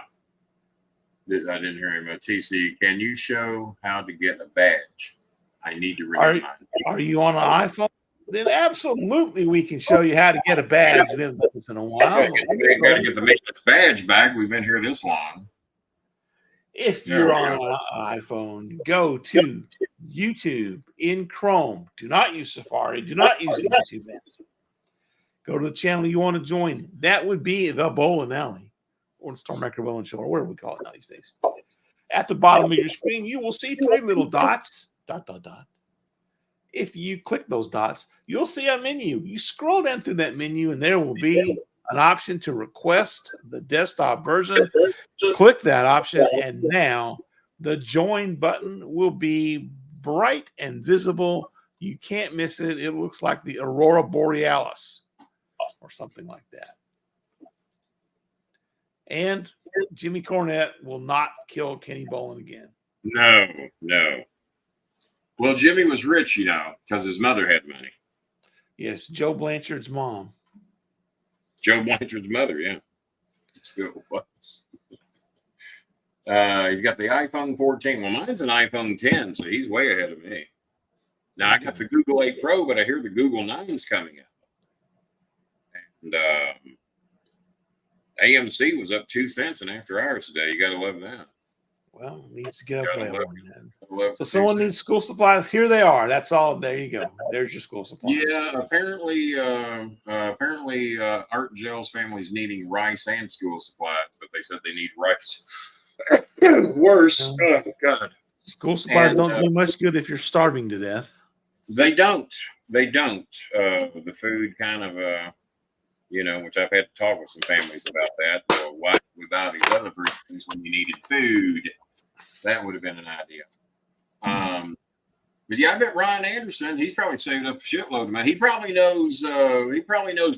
I didn't hear him. TC, can you show how to get a badge? I need to renew mine. Are you on an iPhone? Then absolutely we can show you how to get a badge. We haven't done this in a while. We got to get the maintenance badge back. We've been here this long. If you're on an iPhone, go to YouTube in Chrome. Do not use Safari. Do not use the YouTube app. Go to the channel you want to join. That would be the Bolin Alley or the StarMaker Bolin Show, or whatever we call it now these days. At the bottom of your screen, you will see 3 little dots. ... If you click those dots, you'll see a menu. You scroll down through that menu, and there will be an option to request the desktop version. Click that option, and now the join button will be bright and visible. You can't miss it. It looks like the Aurora Borealis or something like that. And Jimmy Cornette will not kill Kenny Bolin again. No. Well, Jimmy was rich, because his mother had money. Yes, Joe Blanchard's mom. Joe Blanchard's mother, yeah. Still was. He's got the iPhone 14. Well, mine's an iPhone 10, so he's way ahead of me. Now, I got the Google 8 Pro, but I hear the Google 9's coming out. And AMC was up 2 cents in after hours today. You got to love that. Well, needs to get up that one then. So someone needs school supplies. Here they are. That's all. There you go. There's your school supplies. Yeah, apparently Art Gel's family's needing rice and school supplies, but they said they need rice. Worse. Oh, God. School supplies don't do much good if you're starving to death. They don't. The food kind of, which I've had to talk with some families about that. Why we buy these other things when you needed food? That would have been an idea. But yeah, I bet Ryan Anderson, he's probably saved up a shitload of money. He probably knows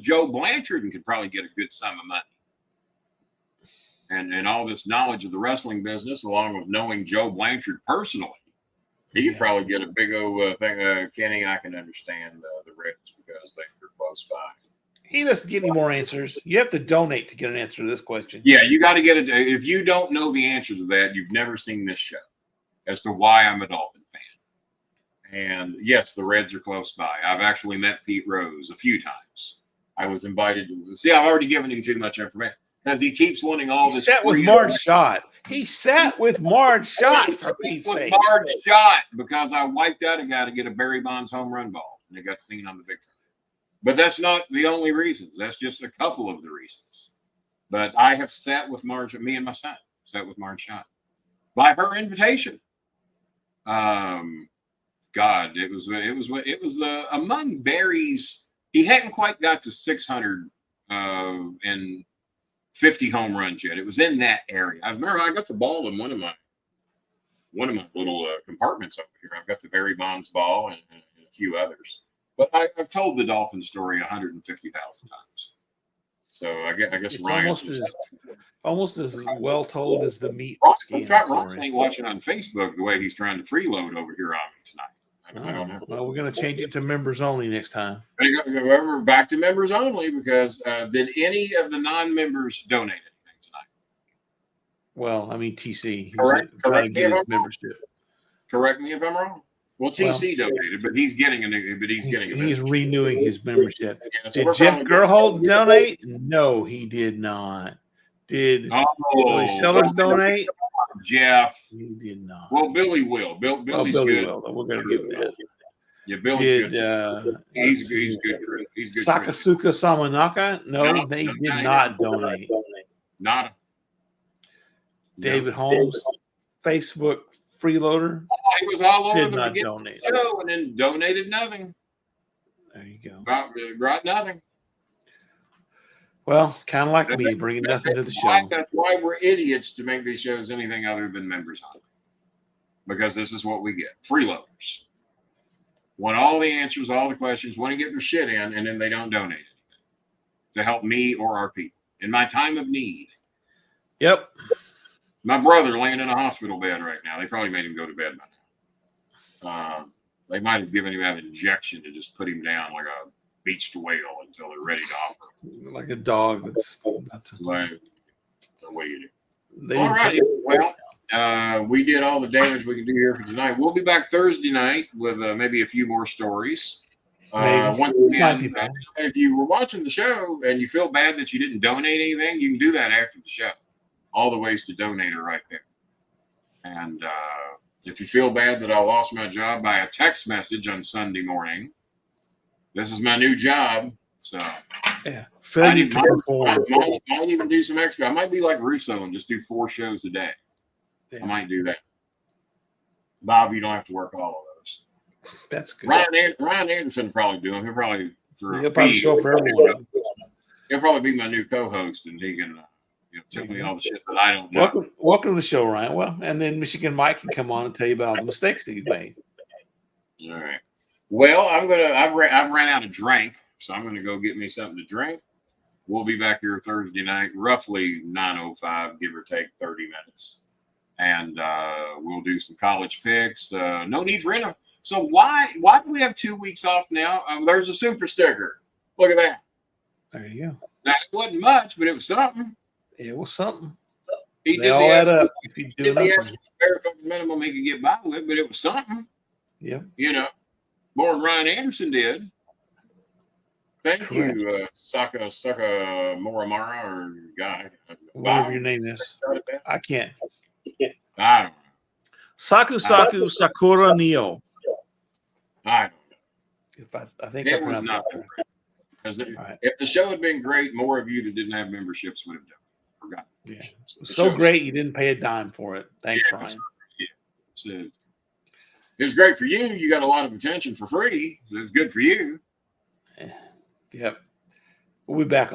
Joe Blanchard and could probably get a good sum of money. And all this knowledge of the wrestling business, along with knowing Joe Blanchard personally, he could probably get a big old thing. Kenny, I can understand the Reds because they're close by. He doesn't get any more answers. You have to donate to get an answer to this question. Yeah, you got to get it. If you don't know the answer to that, you've never seen this show as to why I'm a Dolphin fan. And yes, the Reds are close by. I've actually met Pete Rose a few times. I was invited to see. I've already given him too much information because he keeps wanting all this. He sat with Marge Schott. He sat with Marge Schott. Marge Schott because I wiped out a guy to get a Barry Bonds home run ball, and it got seen on the big screen. But that's not the only reasons. That's just a couple of the reasons. But I have sat with Marge, me and my son sat with Marge Schott by her invitation. God, it was among Barry's. He hadn't quite got to 600 and 50 home runs yet. It was in that area. I remember I got the ball in one of my little compartments over here. I've got the Barry Bonds ball and a few others. But I've told the Dolphin story 150,000 times. So I guess it's Ryan almost as well told as the meat. Ryan ain't watching on Facebook the way he's trying to freeload over here on me tonight. I don't know. Well, we're going to change it to members only next time. We're back to members only because did any of the non-members donate anything tonight? Well, I mean TC. Correct get his membership. Correct me if I'm wrong. Well, TC donated, but he's getting He's renewing his membership. Yeah, so did Jeff Gerhold donate? No, he did not. Did Billy Sellers donate? Jeff. He did not. Well, Billy will. Billy's Billy good. will. We're going to give that. Yeah, Billy's good. He's good. He's good. Sakasuka Samanaka? No, they did not donate. Not. David Holmes, Facebook freeloader. He was all over did the not donate. Show and then donated nothing. There you go. Brought nothing. Well, kind of like me, bringing nothing to the show. That's why we're idiots to make these shows anything other than members only. Because this is what we get. Freeloaders. Want all the answers, all the questions, want to get their shit in, and then they don't donate anything to help me or our people in my time of need. Yep. My brother laying in a hospital bed right now. They probably made him go to bed by now. They might have given him an injection to just put him down like a beached whale until they're ready to operate. Like a dog that's like the way you do. They All didn't righty. put- Well, we did all the damage we can do here for tonight. We'll be back Thursday night with maybe a few more stories. Maybe. Once Might be again, bad. if you were watching the show and you feel bad that you didn't donate anything, you can do that after the show. All the ways to donate are right there. And if you feel bad that I lost my job by a text message on Sunday morning, this is my new job. So Yeah. might even do some extra. I might be like Russo and just do 4 shows a day. Yeah. I might do that. Bob, you don't have to work all of those. That's good. Ryan Anderson will probably do them. He'll probably He'll probably show up for everyone. He'll probably be my new co-host, and he can tell me all the shit that I don't know. Welcome to the show, Ryan. Well, and then Michigan Mike can come on and tell you about all the mistakes that you made. All right. Well, I've ran out of drink, so I'm gonna go get me something to drink. We'll be back here Thursday night, roughly 9:05, give or take 30 minutes. And we'll do some college picks. No need for any. So why do we have 2 weeks off now? There's a super sticker. Look at that. There you go. Now, it wasn't much, but it was something. It was something. He They all add up. If you do did the nothing. absolute bare fucking minimum he could get by with, but it was something. Yep. More than Ryan Anderson did. Thank Correct. you, Saka Moramara or guy. Whatever your name is. I can't. I don't know. Saku Sakura Neo. I don't know. If I think I It was pronounced not that that right. great. Because Right. if the show had been great, more of you that didn't have memberships would have done it. Forgotten. Yeah. The So show's- great you didn't pay a dime for it. Thanks, Yeah, Ryan. So it was great for you. You got a lot of attention for free. So it was good for you. Yep. We'll be back